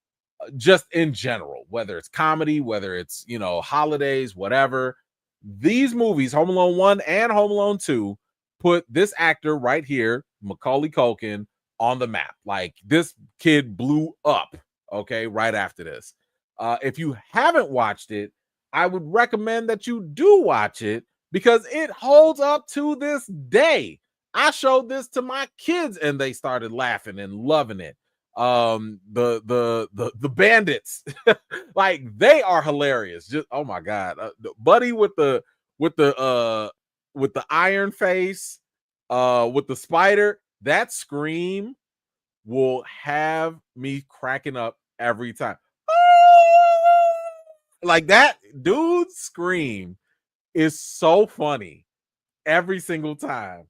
just in general, whether it's comedy, whether it's, holidays, whatever. These movies, Home Alone 1 and Home Alone 2, put this actor right here, Macaulay Culkin, on the map. Like, this kid blew up, okay, right after this. If you haven't watched it, I would recommend that you do watch it because it holds up to this day. I showed this to my kids and they started laughing and loving it. The bandits, like they are hilarious. Just oh my god, the buddy with the with the iron face, with the spider, that scream will have me cracking up every time. Like that dude's scream is so funny every single time.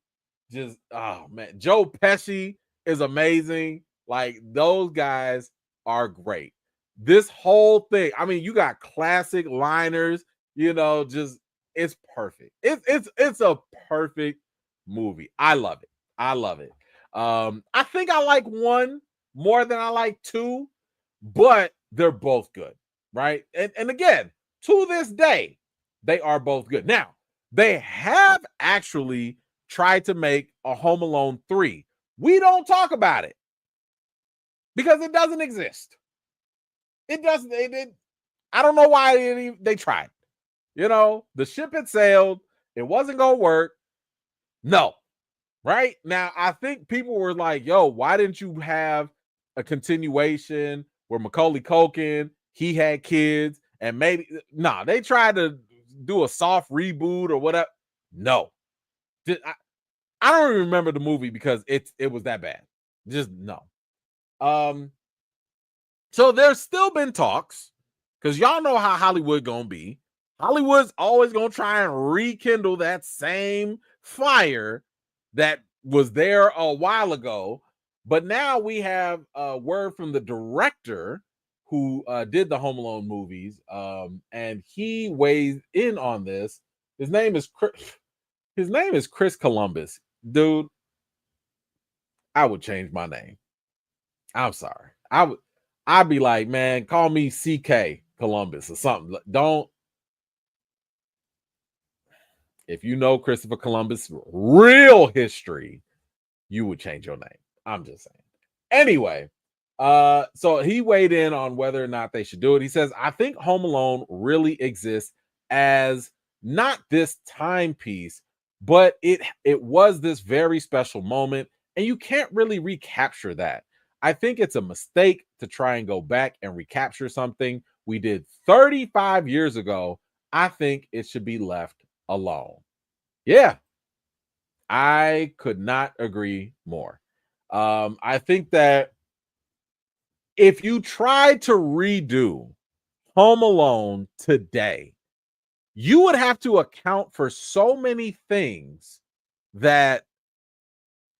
Just oh man, Joe Pesci is amazing. Like those guys are great. This whole thing, I mean, you got classic liners, just it's perfect. It's a perfect movie. I love it. I love it. I think I like one more than I like two, but they're both good, right? And again, to this day, they are both good. Now, they have actually tried to make a Home Alone 3. We don't talk about it because it doesn't exist. It doesn't. I don't know why they tried. The ship had sailed. It wasn't going to work. No. Right? Now, I think people were like, yo, why didn't you have a continuation where Macaulay Culkin, he had kids, and maybe, they tried to do a soft reboot or whatever. No. I don't even remember the movie because it was that bad. Just no. So there's still been talks because y'all know how Hollywood gonna be. Hollywood's always gonna try and rekindle that same fire that was there a while ago. But now we have a word from the director who did the Home Alone movies, and he weighs in on this. His name is Chris Columbus. Dude, I would change my name. I'm sorry. I'd be like, man, call me CK Columbus or something. Don't. If you know Christopher Columbus real history, you would change your name. I'm just saying. Anyway, so he weighed in on whether or not they should do it. He says, I think Home Alone really exists as not this timepiece, but it was this very special moment, and you can't really recapture that. I think it's a mistake to try and go back and recapture something we did 35 years ago. I think it should be left alone. Yeah, I could not agree more. I think that if you tried to redo Home Alone today, you would have to account for so many things that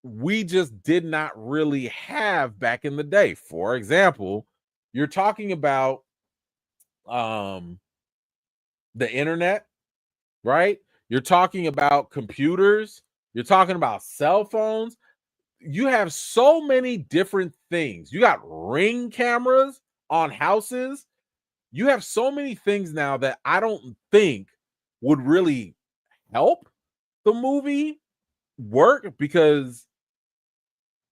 we just did not really have back in the day. For example, you're talking about the internet, right? You're talking about computers, you're talking about cell phones. You have so many different things. You got Ring cameras on houses. You have so many things now that I don't think would really help the movie work, because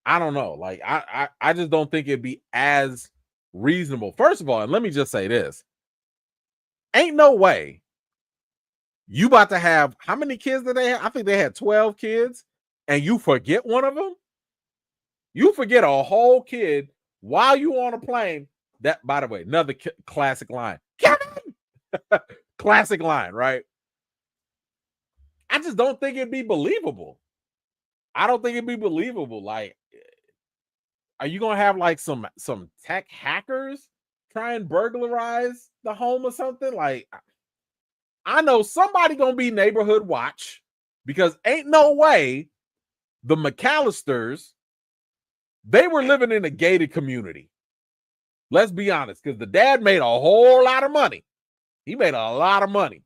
I don't know. Like I just don't think it'd be as reasonable. First of all, and let me just say this. Ain't no way you about to have, how many kids did they have? I think they had 12 kids, and you forget one of them. You forget a whole kid while you on a plane. That, by the way, another classic line. Kevin! Classic line, right? I just don't think it'd be believable. I don't think it'd be believable. Like, are you gonna have like some tech hackers try and burglarize the home or something? Like, I know somebody gonna be neighborhood watch, because ain't no way the McAllisters, they were living in a gated community. Let's be honest, because the dad made a whole lot of money. He made a lot of money.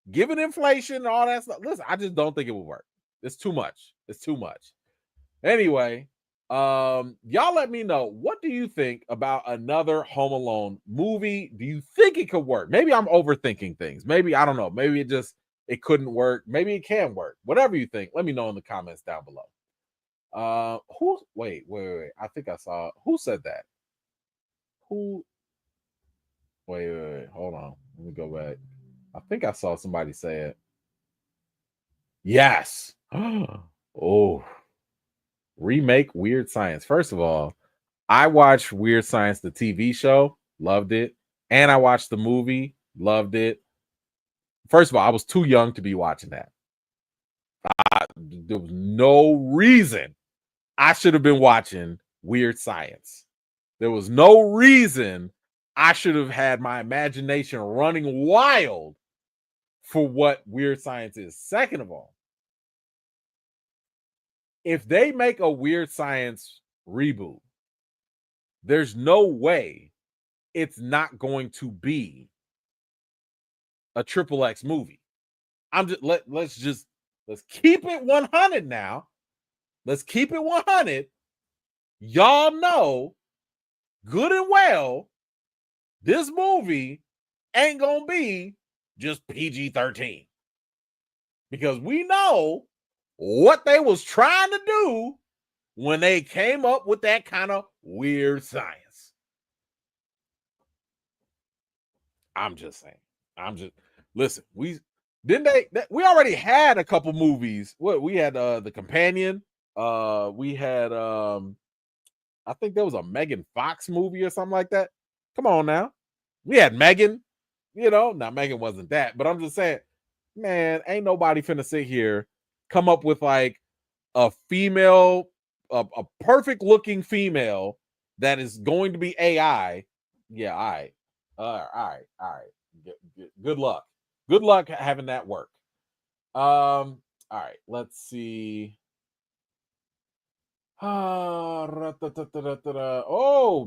Given inflation and all that stuff, listen, I just don't think it will work. It's too much. It's too much. Anyway, y'all let me know, what do you think about another Home Alone movie? Do you think it could work? Maybe I'm overthinking things. Maybe, I don't know. Maybe it couldn't work. Maybe it can work. Whatever you think, let me know in the comments down below. Wait. I think I saw, who said that? Wait. Hold on. Let me go back. I think I saw somebody say it. Yes. Oh, remake Weird Science. First of all, I watched Weird Science, the TV show, loved it. And I watched the movie, loved it. First of all, I was too young to be watching that. There was no reason I should have been watching Weird Science. There was no reason I should have had my imagination running wild for what Weird Science is. Second of all, if they make a Weird Science reboot, there's no way it's not going to be a triple X movie. Let's keep it 100 now. Let's keep it 100. Y'all know good and well this movie ain't gonna be just PG-13. Because we know what they was trying to do when they came up with that kind of weird science. I'm just saying. Listen, we already had a couple movies. What we had The Companion. We had I think there was a Megan Fox movie or something like that. Come on now. We had Megan, now Megan wasn't that, but I'm just saying, man, ain't nobody finna sit here, come up with like a female, a perfect looking female that is going to be AI. Yeah, all right. Good luck. Good luck having that work. All right, let's see. Oh,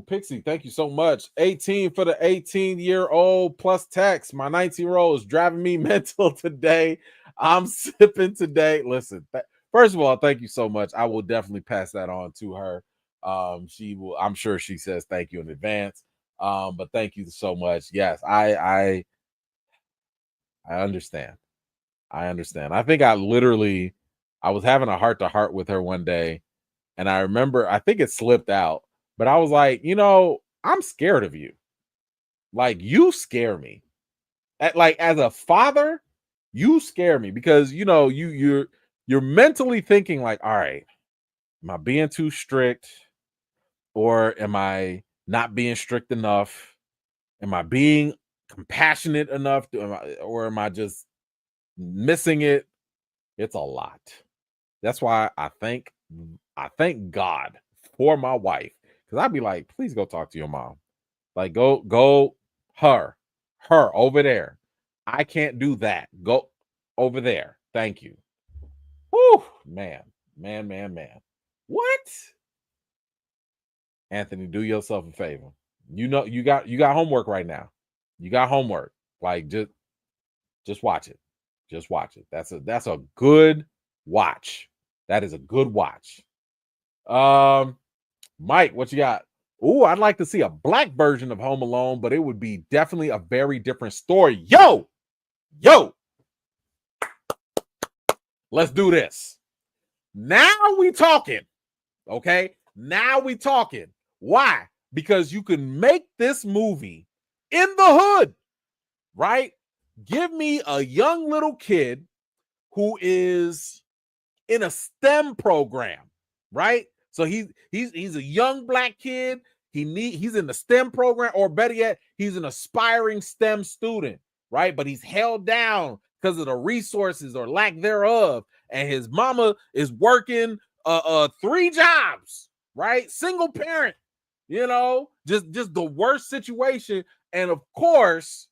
Pixie, thank you so much. 18 for the 18-year-old plus tax. My 19-year-old is driving me mental today. I'm sipping today. Listen, first of all, thank you so much. I will definitely pass that on to her. She will, I'm sure she says thank you in advance. But thank you so much. Yes, I understand. I understand. I think I was having a heart to heart with her one day. And I remember, I think it slipped out, but I was like, I'm scared of you. Like, you scare me. As a father, you scare me because you're mentally thinking like, all right, am I being too strict? Or am I not being strict enough? Am I being compassionate enough? Or am I just missing it? It's a lot. That's why I thank God for my wife, because I'd be like, please go talk to your mom. Like, go her over there. I can't do that. Go over there. Thank you. Whew, man. What? Anthony, do yourself a favor. You got homework right now. You got homework. Like, just watch it. Just watch it. That's a good watch. That is a good watch. Mike, what you got? Oh, I'd like to see a black version of Home Alone, but it would be definitely a very different story. Yo, let's do this. Now we talking. Okay, now we talking. Why? Because you can make this movie in the hood, right? Give me a young little kid who is in a STEM program, right? So he's a young black kid. He's in the STEM program, or better yet, he's an aspiring STEM student, right? But he's held down because of the resources or lack thereof, and his mama is working 3 jobs, right? Single parent, just the worst situation. And of course,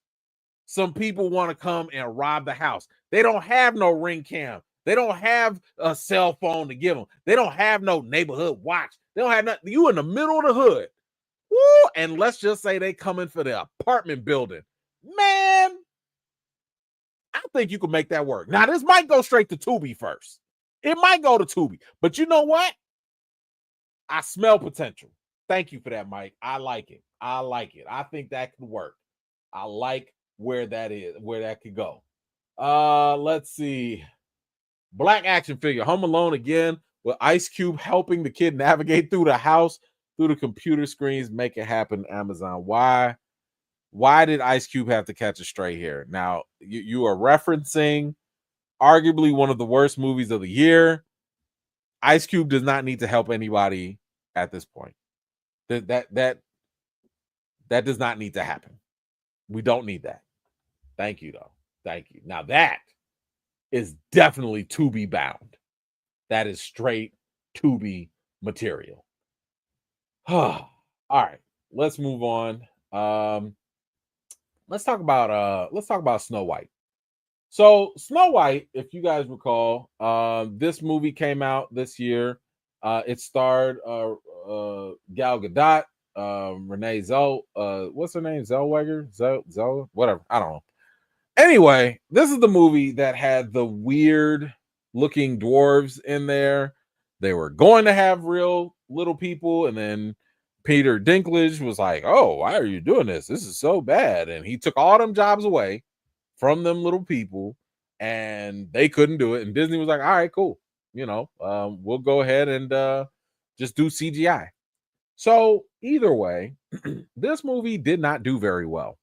some people want to come and rob the house. They don't have no ring cam. They don't have a cell phone to give them. They don't have no neighborhood watch. They don't have nothing. You in the middle of the hood. Woo! And let's just say they coming for the apartment building. Man, I think you can make that work. Now, this might go straight to Tubi first. It might go to Tubi. But you know what? I smell potential. Thank you for that, Mike. I like it. I think that could work. I like where that could go. Let's see. Black action figure, Home Alone again, with Ice Cube helping the kid navigate through the house, through the computer screens, make it happen. Amazon. Why did Ice Cube have to catch a stray here? Now, you are referencing arguably one of the worst movies of the year. Ice Cube does not need to help anybody at this point. That does not need to happen. We don't need that. Thank you, though. Thank you. Now that is definitely to be bound. That is straight to be material. All right, let's move on. Let's talk about Snow White. So Snow White, if you guys recall, this movie came out this year. It starred Gal Gadot, Renee what's her name? Zellweger, whatever. I don't know. Anyway, this is the movie that had the weird looking dwarves in there. They were going to have real little people, and then Peter Dinklage was like, "Oh, why are you doing this? This is so bad." And he took all them jobs away from them little people, and they couldn't do it. And Disney was like, "All right, cool. We'll go ahead and just do CGI." So either way, this movie did not do very well.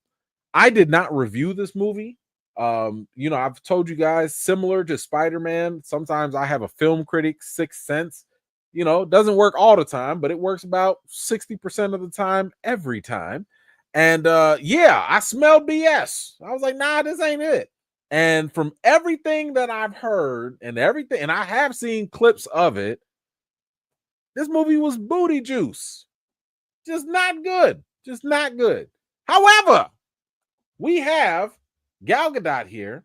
I did not review this movie. I've told you guys, similar to Spider-Man, sometimes I have a film critic sixth sense. It doesn't work all the time, but it works about 60% of the time, every time. And I smelled BS. I was like, nah, this ain't it. And from everything that I've heard and everything, and I have seen clips of it, this movie was booty juice. Just not good. Just not good. However, we have Gal Gadot here,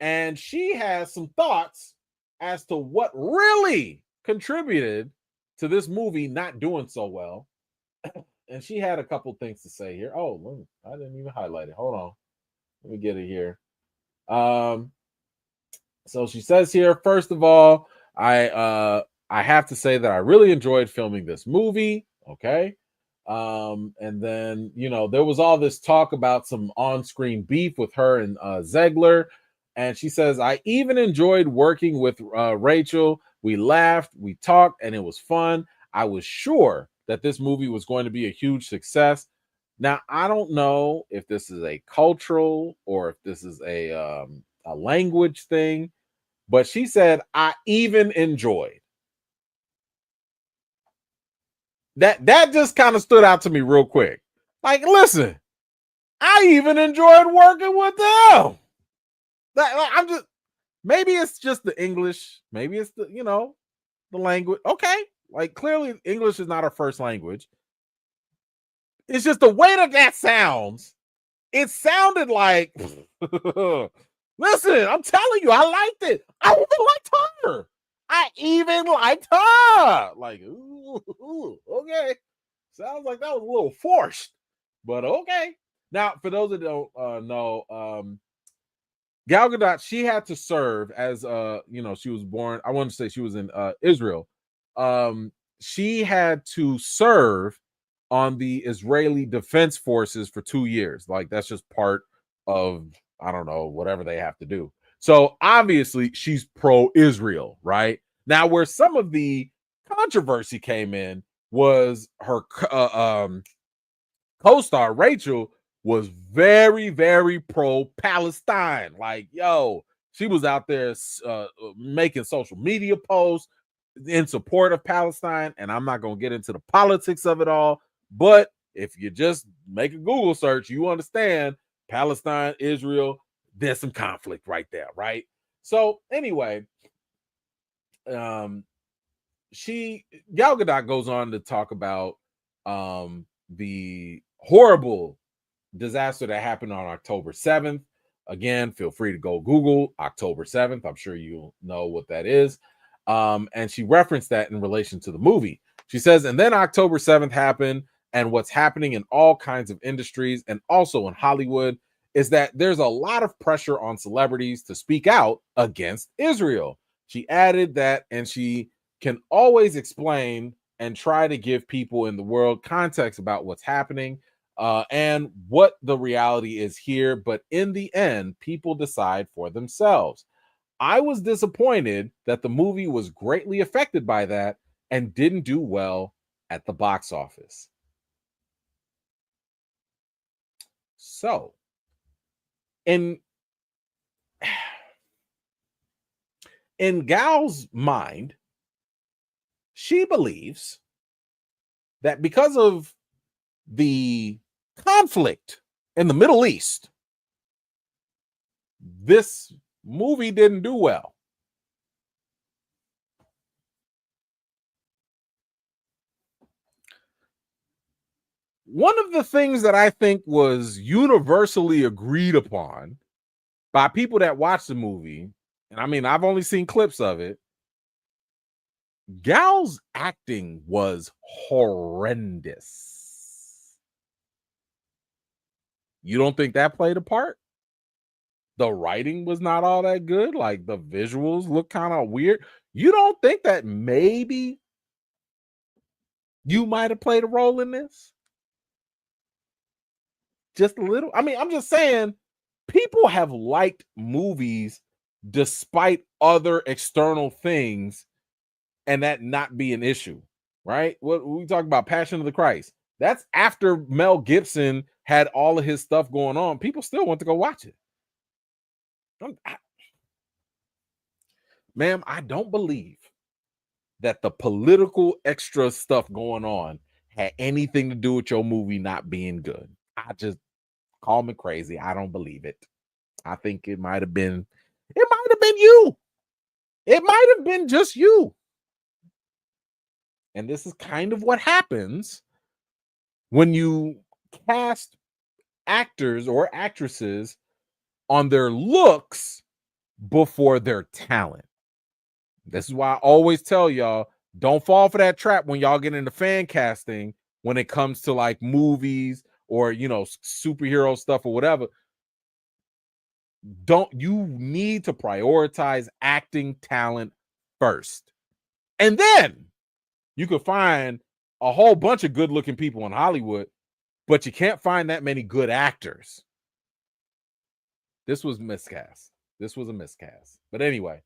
and she has some thoughts as to what really contributed to this movie not doing so well. And she had a couple things to say here. Oh, I didn't even highlight it. Hold on. Let me get it here. So she says here, first of all, I have to say that I really enjoyed filming this movie. Okay. And then, there was all this talk about some on-screen beef with her and Zegler. And she says, I even enjoyed working with Rachel. We laughed, we talked, and it was fun. I was sure that this movie was going to be a huge success. Now, I don't know if this is a cultural or if this is a language thing, but she said, I even enjoyed. That just kind of stood out to me real quick. Like, listen, I even enjoyed working with them. I'm just, maybe it's just the English, maybe it's the language. Okay, like clearly English is not our first language. It's just the way that sounds. It sounded like, listen, I'm telling you, I liked it. I even liked her. Like, ooh, okay. Sounds like that was a little forced, but okay. Now, for those that don't know, Gal Gadot, she had to serve as she was born. I want to say she was in Israel. She had to serve on the Israeli Defense Forces for 2 years. Like that's just part of, I don't know, whatever they have to do. So obviously she's pro-Israel, right? Now, where some of the controversy came in was her co-star Rachel was very, very pro-Palestine. Like, yo, she was out there making social media posts in support of Palestine. And I'm not going to get into the politics of it all, but if you just make a Google search, you understand Palestine, Israel, there's some conflict right there, right? So anyway, Gal Gadot goes on to talk about the horrible disaster that happened on October 7th. Again, feel free to go Google October 7th. I'm sure you'll know what that is. And she referenced that in relation to the movie. She says, and then October 7th happened, and what's happening in all kinds of industries and also in Hollywood is that there's a lot of pressure on celebrities to speak out against Israel. She added that, and she can always explain and try to give people in the world context about what's happening and what the reality is here. But in the end, people decide for themselves. I was disappointed that the movie was greatly affected by that and didn't do well at the box office. So, and In Gal's mind, she believes that because of the conflict in the Middle East, this movie didn't do well. One of the things that I think was universally agreed upon by people that watched the movie, and I mean, I've only seen clips of it, Gal's acting was horrendous. You don't think that played a part? The writing was not all that good. Like the visuals look kind of weird. You don't think that maybe you might have played a role in this? Just a little. I mean, I'm just saying, people have liked movies despite other external things and that not be an issue, right? What we talk about, Passion of the Christ. That's after Mel Gibson had all of his stuff going on. People still want to go watch it. Ma'am, I don't believe that the political extra stuff going on had anything to do with your movie not being good. I just call me crazy. I don't believe it. I think it might have been you. It might have been just you. And this is kind of what happens when you cast actors or actresses on their looks before their talent. This is why I always tell y'all, don't fall for that trap when y'all get into fan casting when it comes to like movies or, you know, superhero stuff or whatever. You need to prioritize acting talent first. And then you could find a whole bunch of good looking people in Hollywood, but you can't find that many good actors. This was miscast. This was a miscast. But anyway,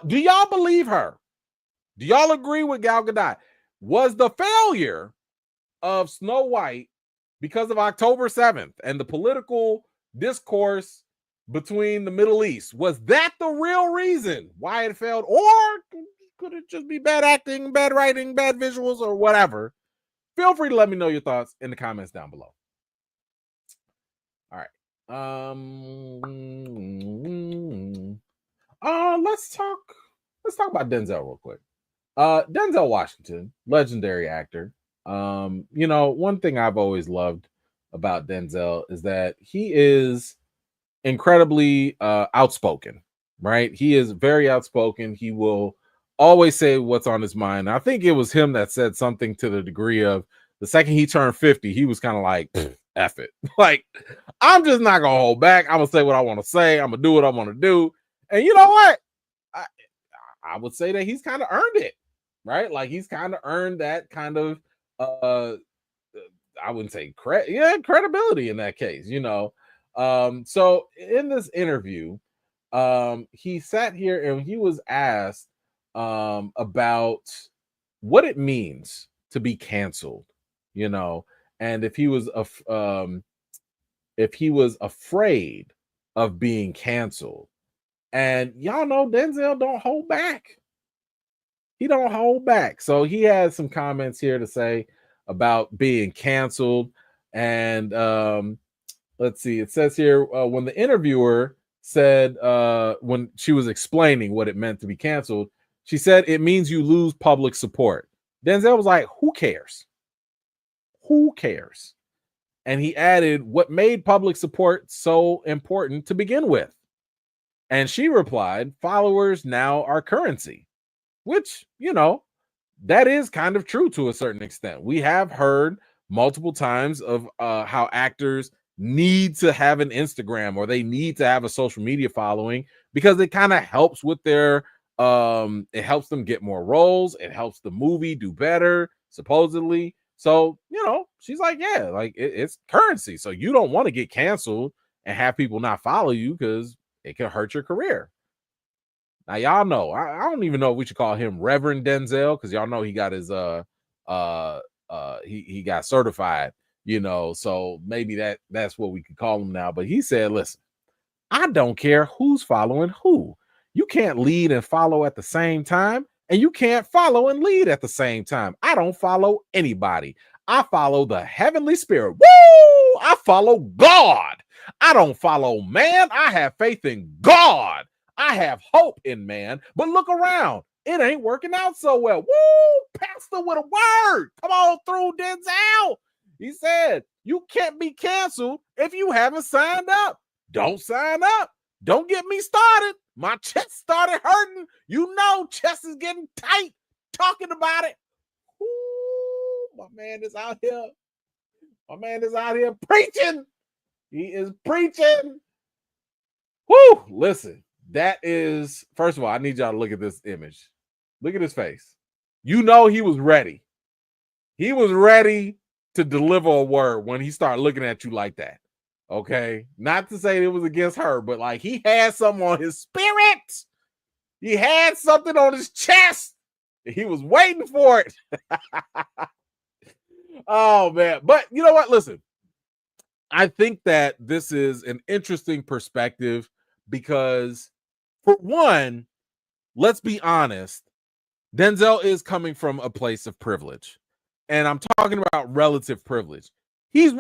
do y'all believe her? Do y'all agree with Gal Gadot? Was the failure of Snow White because of October 7th and the political discourse between the Middle East, was that the real reason why it failed? Or could it just be bad acting, bad writing, bad visuals, or whatever? Feel free to let me know your thoughts in the comments down below. All right. Let's talk about Denzel real quick. Denzel Washington, legendary actor. You know, one thing I've always loved about Denzel is that he is incredibly outspoken, right? He is very outspoken. He will always say what's on his mind. I think it was him that said something to the degree of the second he turned 50, he was kind of like, F it. Like, I'm just not gonna hold back. I'm gonna say what I want to say. I'm gonna do what I want to do. And you know what? I would say that he's kind of earned it, right? Like he's kind of earned that kind of I wouldn't say credibility in that case, you know. So in this interview, he sat here and he was asked about what it means to be canceled, you know, and if he was afraid of being canceled. And y'all know Denzel don't hold back. He don't hold back. So he has some comments here to say about being canceled. And let's see. It says here when the interviewer said when she was explaining what it meant to be canceled, she said it means you lose public support. Denzel was like, who cares? Who cares? And he added, what made public support so important to begin with? And she replied, followers now are currency, which, you know, that is kind of true to a certain extent. We have heard multiple times of how actors need to have an Instagram or they need to have a social media following because it kind of helps with their it helps them get more roles. It helps the movie do better, supposedly. So, you know, she's like, yeah, like it's currency. So you don't want to get canceled and have people not follow you because it can hurt your career. Now, y'all know, I don't even know if we should call him Reverend Denzel because y'all know he got his he got certified, you know, so maybe that's what we could call him now. But he said, listen, I don't care who's following who. You can't lead and follow at the same time, and you can't follow and lead at the same time. I don't follow anybody. I follow the heavenly spirit. Woo! I follow God. I don't follow man. I have faith in God. I have hope in man. But look around. It ain't working out so well. Woo! Pastor with a word. Come on through, Denzel. He said, you can't be canceled if you haven't signed up. Don't sign up. Don't get me started. My chest started hurting. You know, chest is getting tight talking about it. Ooh, my man is out here. My man is out here preaching. He is preaching. Whoo! Listen, that is, first of all, I need y'all to look at this image. Look at his face. You know he was ready. He was ready to deliver a word when he started looking at you like that. Okay? Not to say it was against her, but like he had something on his spirit. He had something on his chest. He was waiting for it. Oh, man. But you know what? Listen, I think that this is an interesting perspective because, for one, let's be honest, Denzel is coming from a place of privilege. And I'm talking about relative privilege. He's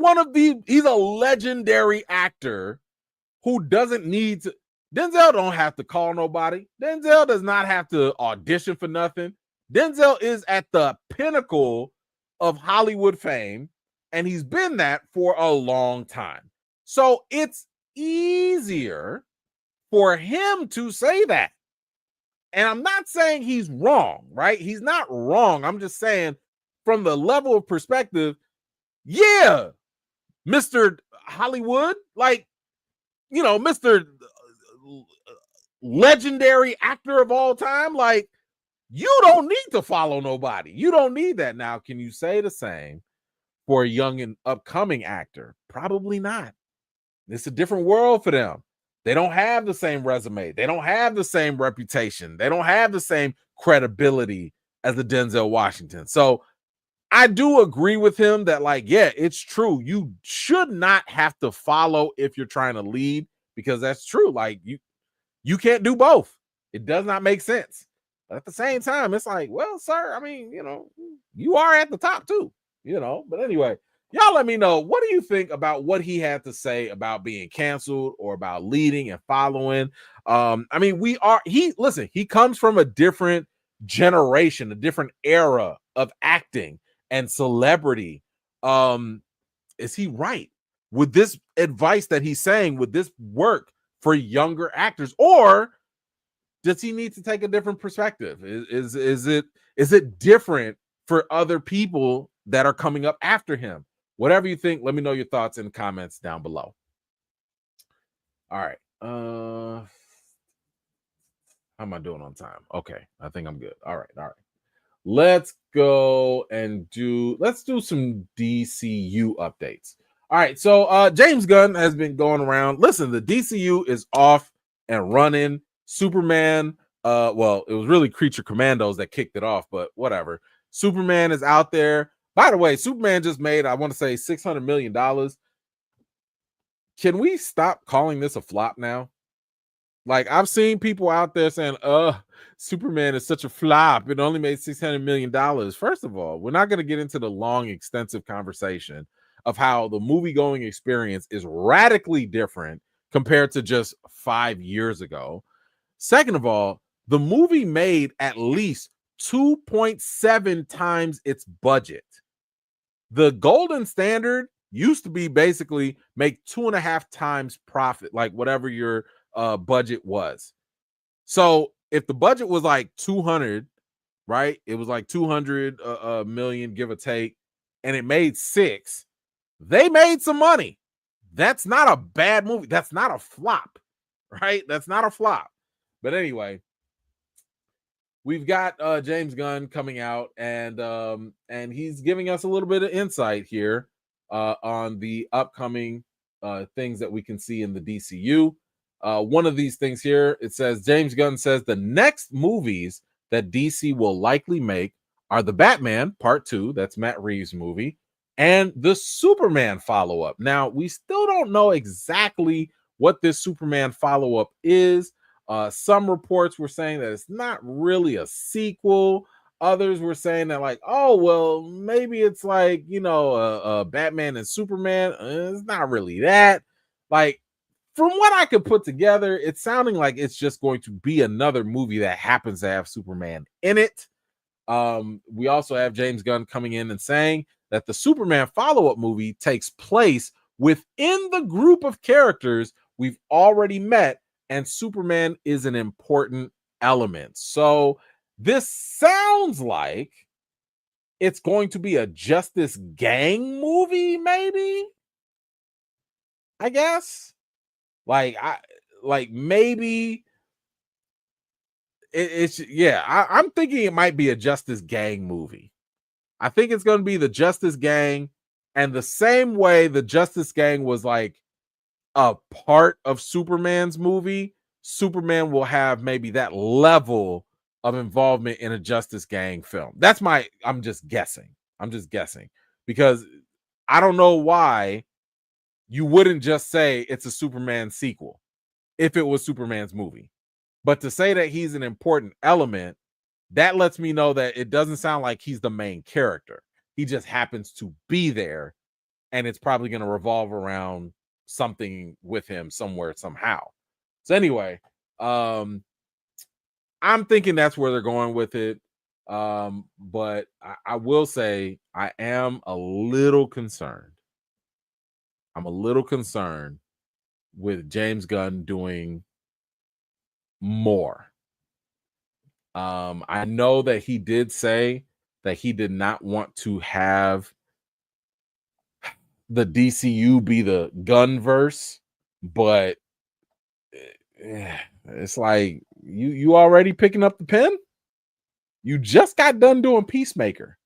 he's a legendary actor who doesn't need to. Denzel don't have to call nobody. Denzel does not have to audition for nothing. Denzel is at the pinnacle of Hollywood fame, and he's been that for a long time. So it's easier for him to say that. And I'm not saying he's wrong, right? He's not wrong. I'm just saying from the level of perspective, yeah, Mr. Hollywood, like, you know, Mr. Legendary actor of all time, like, you don't need to follow nobody. You don't need that. Now, can you say the same for a young and upcoming actor? Probably not. It's a different world for them. They don't have the same resume. They don't have the same reputation. They don't have the same credibility as the Denzel Washington. So I do agree with him that, like, yeah, it's true. You should not have to follow if you're trying to lead, because that's true. Like, you can't do both. It does not make sense. But at the same time, it's like, well, sir, I mean, you know, you are at the top too, you know. But anyway, y'all let me know, what do you think about what he had to say about being canceled or about leading and following? I mean, he comes from a different generation, a different era of acting and celebrity. Is he right? Would this advice that he's saying, would this work for younger actors, or does he need to take a different perspective? Is it different for other people that are coming up after him? Whatever you think, let me know your thoughts in the comments down below. All right. How am I doing on time? Okay, I think I'm good. All right. Let's go and let's do some DCU updates. All right, so James Gunn has been going around. Listen, the DCU is off and running. Superman, well, it was really Creature Commandos that kicked it off, but whatever. Superman is out there. By the way, Superman just made, I want to say, $600 million. Can we stop calling this a flop now? Like, I've seen people out there saying, Superman is such a flop. It only made $600 million. First of all, we're not going to get into the long, extensive conversation of how the movie-going experience is radically different compared to just 5 years ago. Second of all, the movie made at least 2.7 times its budget. The golden standard used to be basically make 2.5 times profit, like whatever your budget was. So if the budget was like 200, right? It was like 200 million, give or take, and it made 6. They made some money. That's not a bad movie. That's not a flop, right? That's not a flop. But anyway, we've got James Gunn coming out, and he's giving us a little bit of insight here on the upcoming things that we can see in the DCU. One of these things here, it says, James Gunn says the next movies that DC will likely make are the Batman Part 2, that's Matt Reeves' movie, and the Superman follow-up. Now, we still don't know exactly what this Superman follow-up is. Some reports were saying that it's not really a sequel. Others were saying that, like, oh, well, maybe it's like, Batman and Superman. It's not really that. Like, from what I could put together, it's sounding like it's just going to be another movie that happens to have Superman in it. We also have James Gunn coming in and saying that the Superman follow-up movie takes place within the group of characters we've already met, and Superman is an important element. So this sounds like it's going to be a Justice Gang movie, maybe. I guess. Maybe I'm thinking it might be a Justice Gang movie. I think it's going to be the Justice Gang, and the same way the Justice Gang was like a part of Superman's movie, Superman will have maybe that level of involvement in a Justice Gang film. I'm just guessing. Because I don't know why you wouldn't just say it's a Superman sequel if it was Superman's movie. But to say that he's an important element, that lets me know that it doesn't sound like he's the main character. He just happens to be there, and it's probably going to revolve around something with him somewhere, somehow. So anyway, I'm thinking that's where they're going with it. But I will say I am a little concerned. I'm a little concerned with James Gunn doing more. I know that he did say that he did not want to have the DCU be the Gunn verse, but it's like you already picking up the pen. You just got done doing Peacemaker.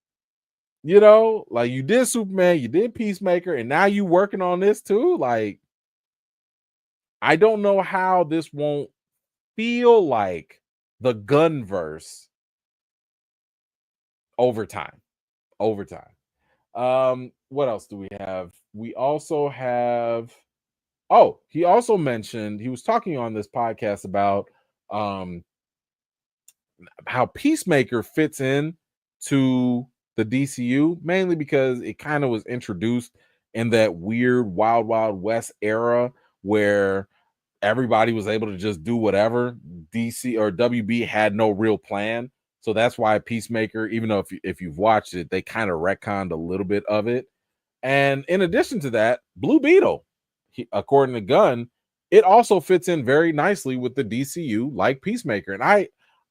Like you did Superman, you did Peacemaker, and now you working on this too. Like, I don't know how this won't feel like the Gunn verse over time. What else do we have? We also have he also mentioned, he was talking on this podcast about how Peacemaker fits in to the DCU, mainly because it kind of was introduced in that weird Wild Wild West era where everybody was able to just do whatever. DC or WB had no real plan. So that's why Peacemaker, even though if you've watched it, they kind of retconned a little bit of it. And in addition to that, Blue Beetle, according to Gunn, it also fits in very nicely with the DCU like Peacemaker. And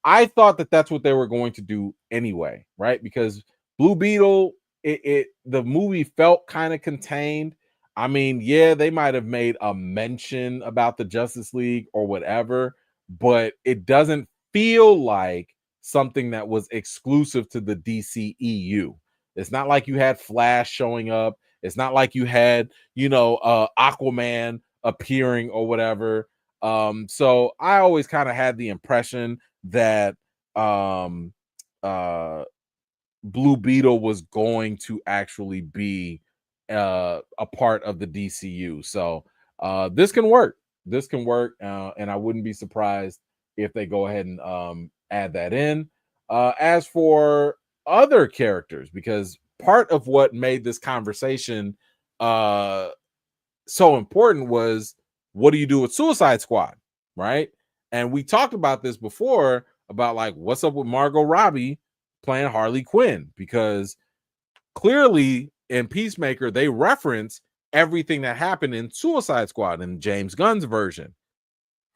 I thought that that's what they were going to do anyway, right? Because Blue Beetle, the movie felt kind of contained. I mean, yeah, they might have made a mention about the Justice League or whatever, but it doesn't feel like something that was exclusive to the DCEU. It's not like you had Flash showing up. It's not like you had, Aquaman appearing or whatever. So I always kind of had the impression that Blue Beetle was going to actually be a part of the DCU. So this can work. And I wouldn't be surprised if they go ahead and add that in. As for other characters, because part of what made this conversation so important was, what do you do with Suicide Squad, right? And we talked about this before about like what's up with Margot Robbie playing Harley Quinn, because clearly in Peacemaker they reference everything that happened in Suicide Squad in James Gunn's version.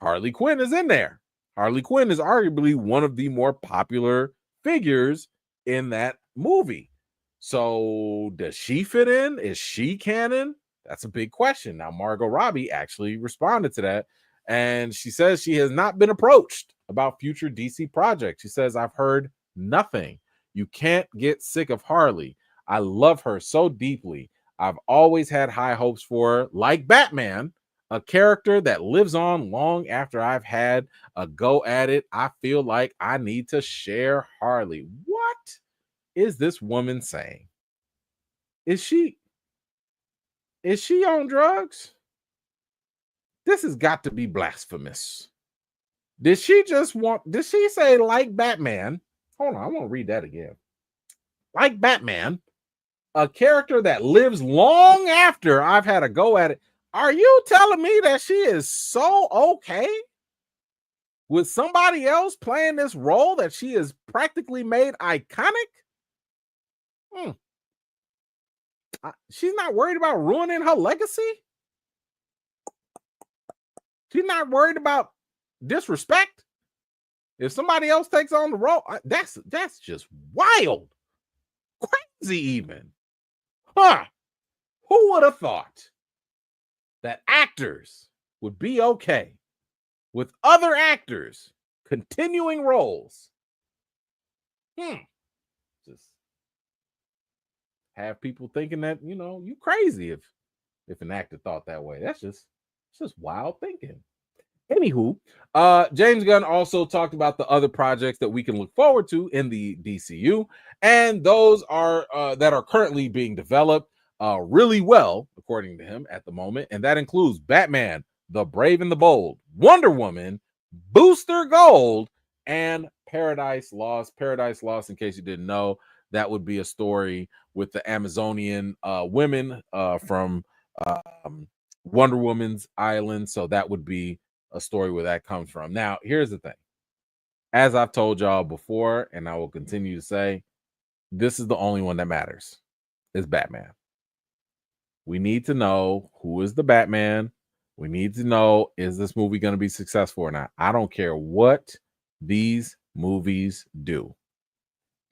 Harley Quinn is in there. Harley Quinn is arguably one of the more popular figures in that movie. So does she fit in? Is she canon? That's a big question. Now, Margot Robbie actually responded to that, and she says she has not been approached about future DC projects. She says, I've heard nothing. You can't get sick of Harley. I love her so deeply. I've always had high hopes for her, like Batman, a character that lives on long after I've had a go at it. I feel like I need to share Harley. What is this woman saying? Is she on drugs? This has got to be blasphemous. Did she say like Batman? Hold on, I want to read that again. Like Batman, a character that lives long after I've had a go at it. Are you telling me that she is so okay with somebody else playing this role that she is practically made iconic? She's not worried about ruining her legacy. She's not worried about disrespect. If somebody else takes on the role, that's just wild, crazy even. Huh? Who would have thought that actors would be okay with other actors continuing roles? Just have people thinking that, you crazy if an actor thought that way. That's just wild thinking. Anywho, James Gunn also talked about the other projects that we can look forward to in the DCU, and those are that are currently being developed really well, according to him, at the moment, and that includes Batman, The Brave and the Bold, Wonder Woman, Booster Gold, and Paradise Lost. Paradise Lost, in case you didn't know, that would be a story with the Amazonian women from Wonder Woman's island, so that would be a story where that comes from. Now, here's the thing. As I've told y'all before, and I will continue to say, this is the only one that matters. Is Batman. We need to know who is the Batman. We need to know, is this movie going to be successful or not? I don't care what these movies do.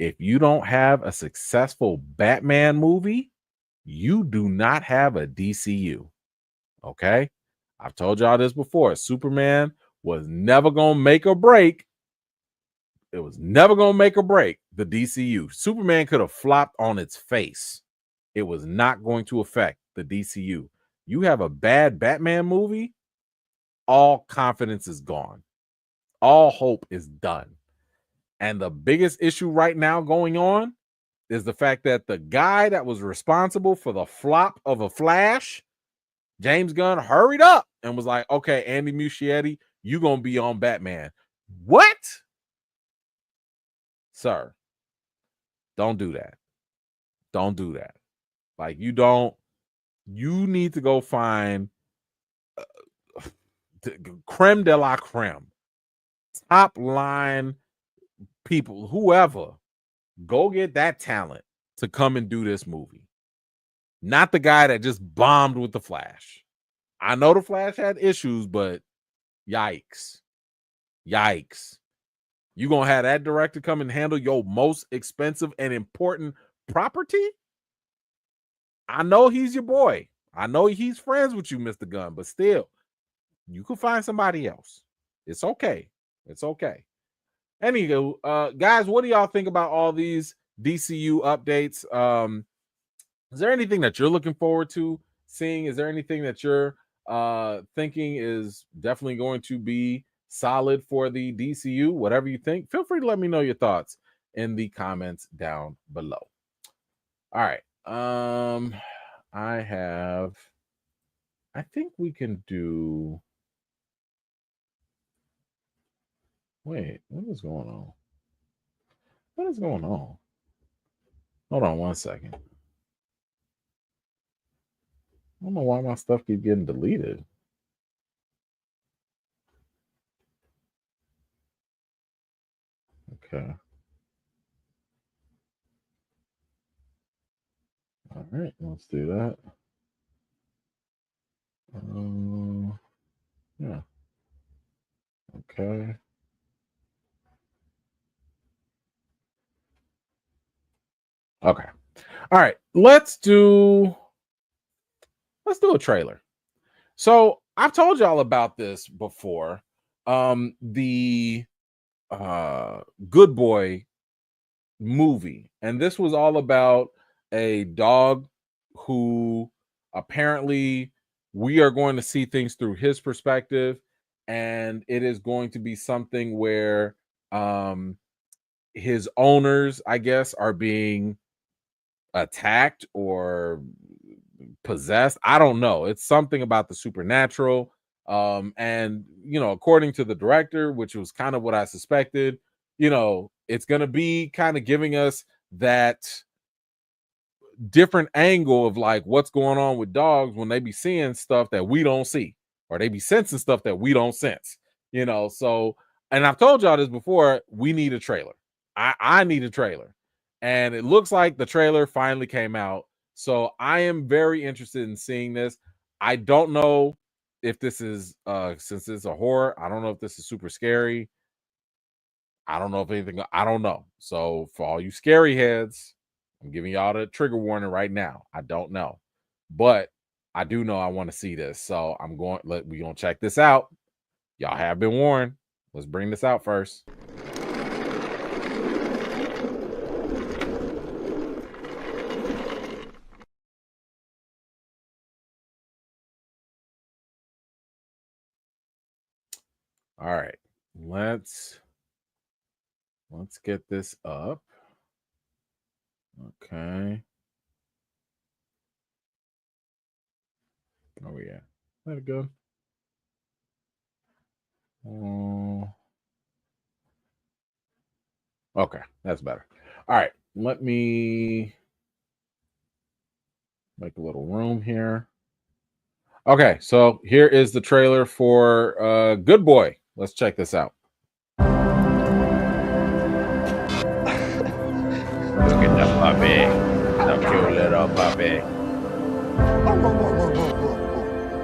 If you don't have a successful Batman movie, you do not have a DCU. Okay? I've told y'all this before. Superman was never going to make or break. It was never going to make or break the DCU. Superman could have flopped on its face. It was not going to affect the DCU. You have a bad Batman movie, all confidence is gone. All hope is done. And the biggest issue right now going on is the fact that the guy that was responsible for the flop of a Flash, James Gunn, hurried up and was like, okay, Andy Muschietti, you're going to be on Batman. What? Sir, don't do that. Don't do that. Like, you need to go find creme de la creme, top line people, whoever. Go get that talent to come and do this movie. Not the guy that just bombed with the Flash. I know the Flash had issues, but yikes. Yikes. You gonna have that director come and handle your most expensive and important property? I know he's your boy. I know he's friends with you, Mr. Gunn, but still, you can find somebody else. It's okay. It's okay. Anywho, guys, what do y'all think about all these DCU updates? Is there anything that you're looking forward to seeing? Is there anything that you're thinking is definitely going to be solid for the DCU? Whatever you think, feel free to let me know your thoughts in the comments down below. All right. I think we can do. Wait, what is going on? What is going on? Hold on one second. I don't know why my stuff keeps getting deleted. Okay. All right, let's do that. Yeah. Okay. Okay. All right. Let's do a trailer. So I've told y'all about this before. The Good Boy movie, and this was all about a dog who apparently we are going to see things through his perspective, and it is going to be something where his owners, I guess, are being attacked or possessed. I don't know. It's something about the supernatural. And according to the director, which was kind of what I suspected, it's going to be kind of giving us that different angle of like what's going on with dogs when they be seeing stuff that we don't see, or they be sensing stuff that we don't sense. So, and I've told y'all this before, we need a trailer. I need a trailer, and it looks like the trailer finally came out. So I am very interested in seeing this. I don't know if this is since it's a horror, I don't know if this is super scary. I don't know if anything, I don't know. So for all you scary heads, I'm giving y'all the trigger warning right now. I don't know, but I do know I want to see this. So we're gonna check this out. Y'all have been warned. Let's bring this out first. All right, let's get this up. Okay. Oh yeah, let it go. Okay, that's better. All right, let me make a little room here. Okay, so here is the trailer for Good Boy. Let's check this out. Look at the puppy. The cute little puppy.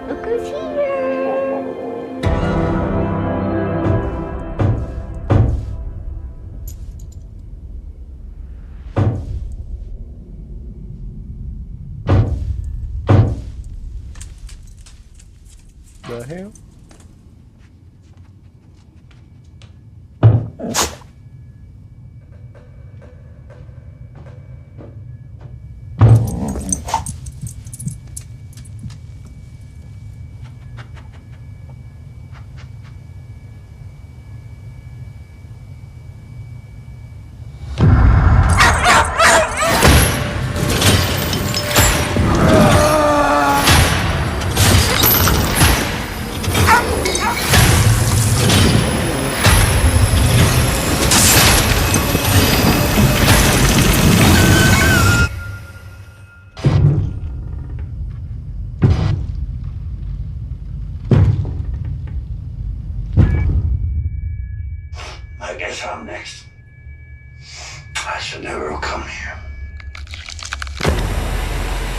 Look who's here. The hell? I guess I'm next. I should never have come here.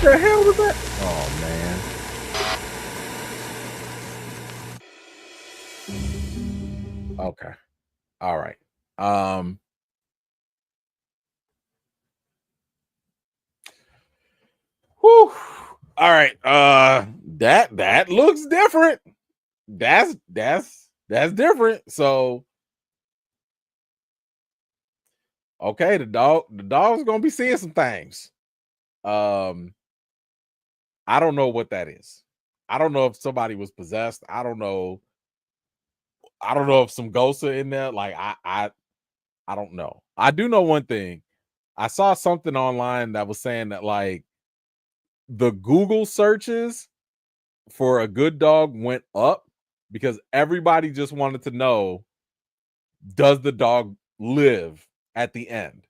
The hell was that? Oh man. Okay. All right. Whew. All right. That looks different. That's different. So okay, the dog's gonna be seeing some things. I don't know what that is. I don't know if somebody was possessed. I don't know if some ghosts are in there. Like I don't know. I do know one thing. I saw something online that was saying that like the Google searches for a good dog went up because everybody just wanted to know, does the dog live at the end?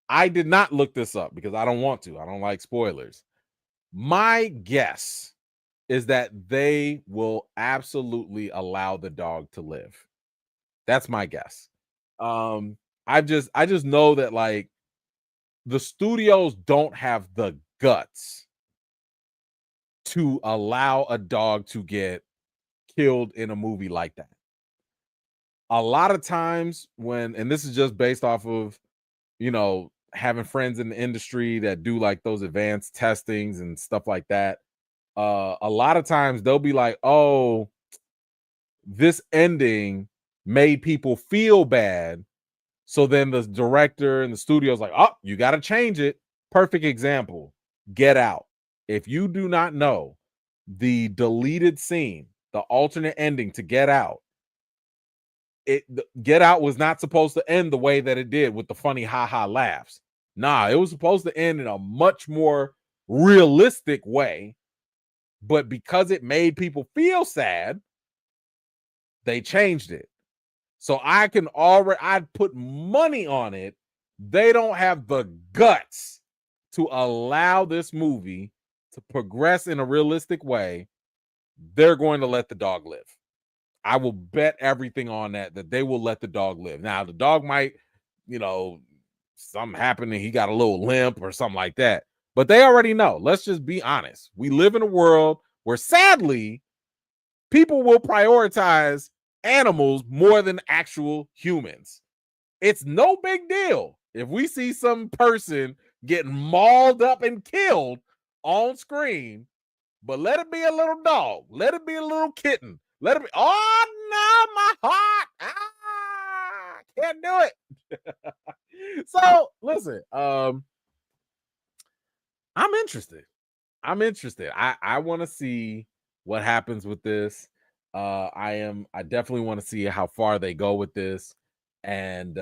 I did not look this up because I don't want to. I don't like spoilers. My guess is that they will absolutely allow the dog to live. That's my guess. I just know that like the studios don't have the guts to allow a dog to get killed in a movie like that. A lot of times and this is just based off of, having friends in the industry that do like those advanced testings and stuff like that. A lot of times they'll be like, oh, this ending made people feel bad. So then the director and the studio's like, oh, you got to change it. Perfect example. Get Out. If you do not know the deleted scene, the alternate ending to Get Out, Get Out was not supposed to end the way that it did with the funny ha-ha laughs. Nah, it was supposed to end in a much more realistic way. but because it made people feel sad, they changed it. So I'd put money on it. They don't have the guts to allow this movie to progress in a realistic way. They're going to let the dog live. I will bet everything on that they will let the dog live. Now, the dog might, something happened and he got a little limp or something like that. But they already know. Let's just be honest. We live in a world where, sadly, people will prioritize animals more than actual humans. It's no big deal if we see some person getting mauled up and killed on screen, but let it be a little dog. Let it be a little kitten. Let it be, oh no, my heart. Can't do it. So listen, I'm interested. I want to see what happens with this. I definitely want to see how far they go with this. And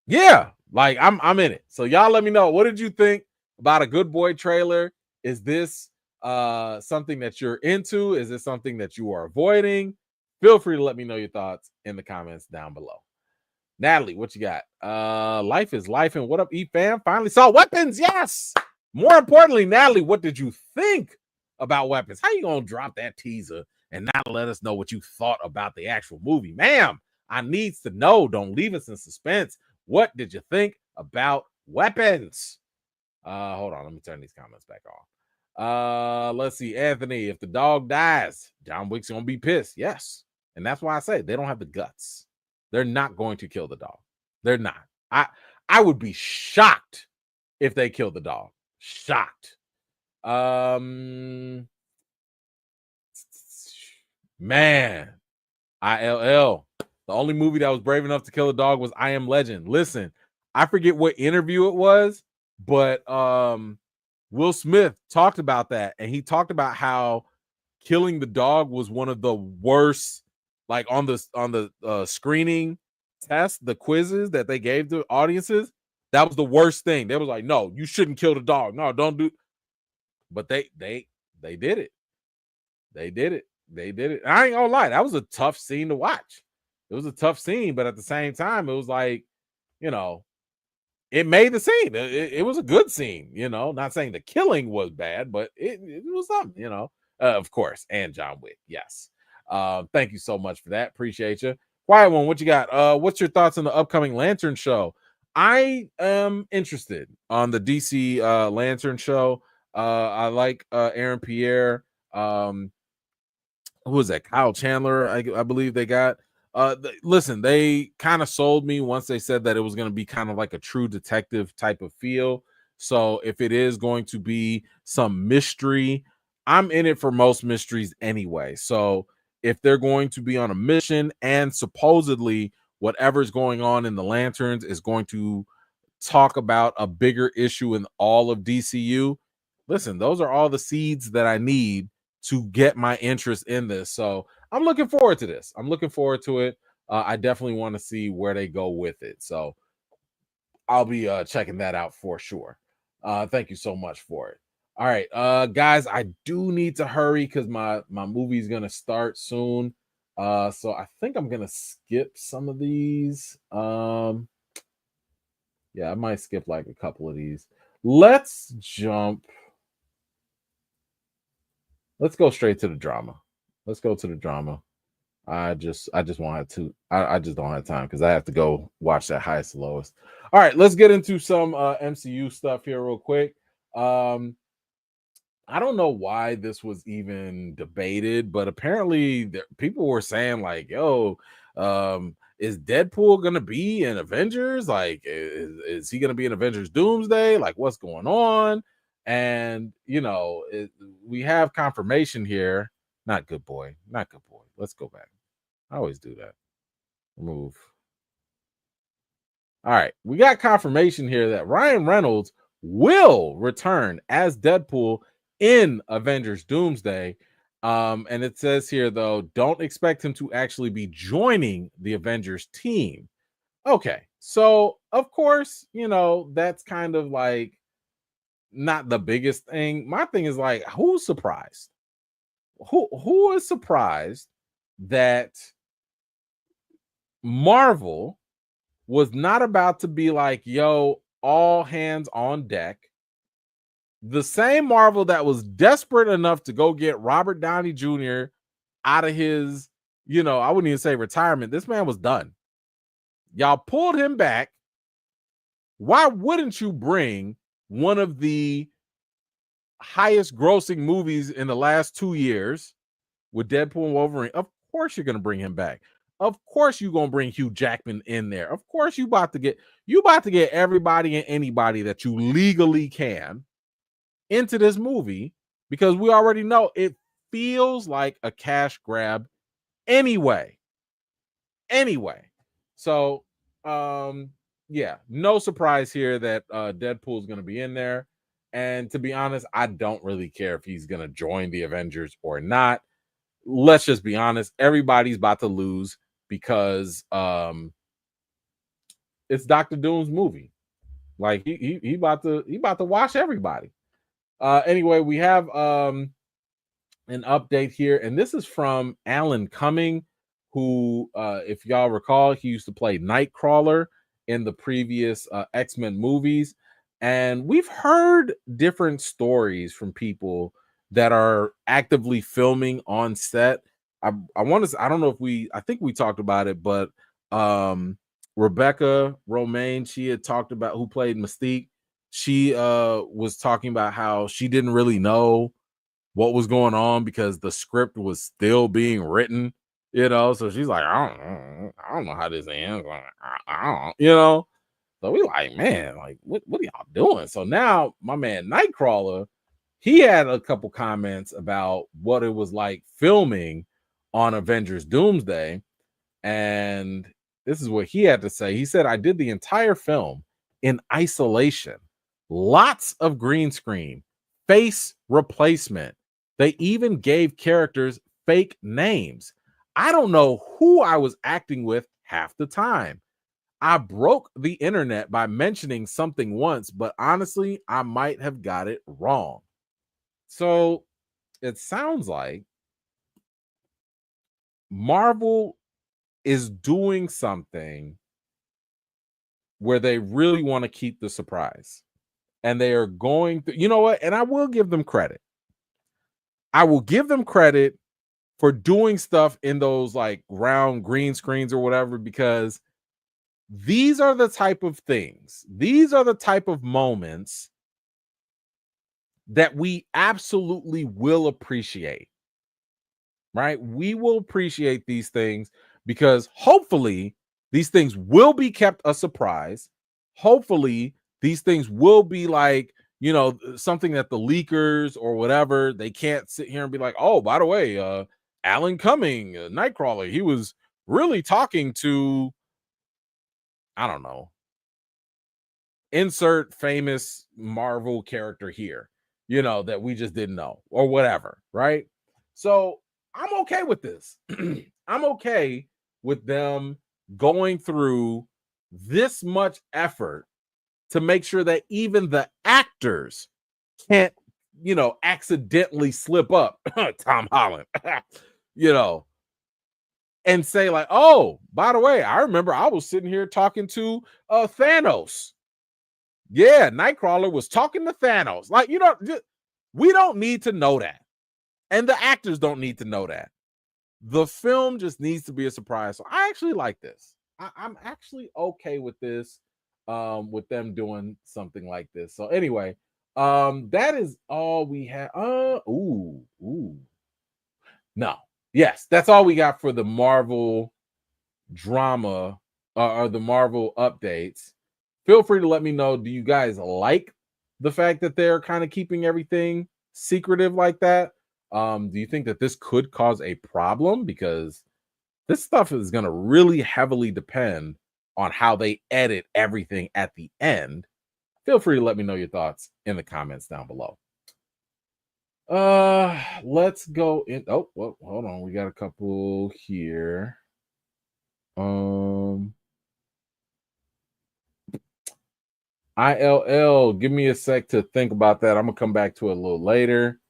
yeah, like I'm in it. So y'all let me know, what did you think about a Good Boy trailer? Is this something that you're into? Is this something that you are avoiding? Feel free to let me know your thoughts in the comments down below. Natalie, what you got? Life is life. And what up, E-Fam? Finally saw Weapons. Yes. More importantly, Natalie, what did you think about Weapons? How you gonna drop that teaser and not let us know what you thought about the actual movie? Ma'am, I needs to know. Don't leave us in suspense. What did you think about Weapons? Hold on, let me turn these comments back on. Let's see, Anthony. If the dog dies, John Wick's gonna be pissed. Yes, and that's why I say they don't have the guts. They're not going to kill the dog. They're not. I would be shocked if they killed the dog. Shocked. Man, ILL. The only movie that was brave enough to kill a dog was I Am Legend. Listen, I forget what interview it was, but Will Smith talked about that, and he talked about how killing the dog was one of the worst, like on the screening test, the quizzes that they gave to audiences. That was the worst thing. They was like, no, you shouldn't kill the dog. No, don't do. But they did it. They did it. They did it. I ain't gonna lie, that was a tough scene to watch. It was a tough scene, but at the same time, it was like, it made the scene. It was a good scene, Not saying the killing was bad, but it was something, Of course, and John Wick, yes. Thank you so much for that. Appreciate you. Quiet One, what you got? What's your thoughts on the upcoming Lantern show? I am interested on the DC Lantern show. I like Aaron Pierre. Who was that? Kyle Chandler, I believe they got. Listen, they kind of sold me once they said that it was going to be kind of like a true detective type of feel. So if it is going to be some mystery, I'm in it for most mysteries anyway. So if they're going to be on a mission and supposedly whatever's going on in the Lanterns is going to talk about a bigger issue in all of DCU, listen, those are all the seeds that I need to get my interest in this. So I'm looking forward to this. I'm looking forward to it. I definitely want to see where they go with it. So I'll be checking that out for sure. Thank you so much for it. All right, guys, I do need to hurry because my movie is gonna start soon. So I think I'm gonna skip some of these. Yeah, I might skip like a couple of these. Let's go straight to the drama. Let's go to the drama. I just wanted to. I just don't have time because I have to go watch that Highest to Lowest. All right, let's get into some MCU stuff here real quick. I don't know why this was even debated, but apparently people were saying like, "Yo, is Deadpool gonna be in Avengers? Like, is he gonna be in Avengers Doomsday? Like, what's going on?" And we have confirmation here. Not Good Boy. Let's go back. I always do that. Move. All right, we got confirmation here that Ryan Reynolds will return as Deadpool in Avengers Doomsday. And it says here, though, don't expect him to actually be joining the Avengers team. Okay, so of course, that's kind of like not the biggest thing. My thing is like, who's surprised? who is surprised that Marvel was not about to be like, yo, all hands on deck? The same Marvel that was desperate enough to go get Robert Downey Jr. out of his, I wouldn't even say retirement. This man was done. Y'all pulled him back. Why wouldn't you bring one of the highest grossing movies in the last 2 years with Deadpool and Wolverine? Of course you're going to bring him back. Of course you're going to bring Hugh Jackman in there. Of course you about to get everybody and anybody that you legally can into this movie, because we already know it feels like a cash grab anyway. So yeah, no surprise here that Deadpool is going to be in there. And to be honest, I don't really care if he's going to join the Avengers or not. Let's just be honest, everybody's about to lose because it's Dr. Doom's movie. Like he about to wash everybody. Anyway, we have an update here, and this is from Alan Cumming, who, if y'all recall, he used to play Nightcrawler in the previous X-Men movies. And we've heard different stories from people that are actively filming on set. I don't know if I think we talked about it, but Rebecca Romaine, she had talked about, who played Mystique. She was talking about how she didn't really know what was going on because the script was still being written, so she's like, I don't know how this ends. I don't, so we like, man, like what are y'all doing? So now my man Nightcrawler, he had a couple comments about what it was like filming on Avengers Doomsday, and this is what he had to say. He said, I did the entire film in isolation, lots of green screen, face replacement. They even gave characters fake names. I don't know who I was acting with half the time. I broke the internet by mentioning something once, but honestly, I might have got it wrong. So it sounds like Marvel is doing something where they really want to keep the surprise. And they are going through, you know what? And I will give them credit. I will give them credit for doing stuff in those like round green screens or whatever, because these are the type of things, these are the type of moments that we absolutely will appreciate, right? We will appreciate these things because hopefully these things will be kept a surprise. Hopefully these things will be like, something that the leakers or whatever, they can't sit here and be like, oh, by the way, Alan Cumming, Nightcrawler, he was really talking to, I don't know, insert famous Marvel character here, that we just didn't know or whatever, right? So I'm okay with this. I'm okay with them going through this much effort to make sure that even the actors can't, accidentally slip up Tom Holland, and say like, oh, by the way, I remember I was sitting here talking to Thanos. Yeah, Nightcrawler was talking to Thanos. Like, we don't need to know that. And the actors don't need to know that. The film just needs to be a surprise. So I actually like this. I'm actually okay with this, with them doing something like this. So anyway, that is all we have. No. Yes, that's all we got for the Marvel drama or the Marvel updates. Feel free to let me know. Do you guys like the fact that they're kind of keeping everything secretive like that? Do you think that this could cause a problem? Because this stuff is going to really heavily depend on how they edit everything at the end. Feel free to let me know your thoughts in the comments down below. Let's go in. Oh, well, hold on. We got a couple here. ILL, give me a sec to think about that. I'm gonna come back to it a little later.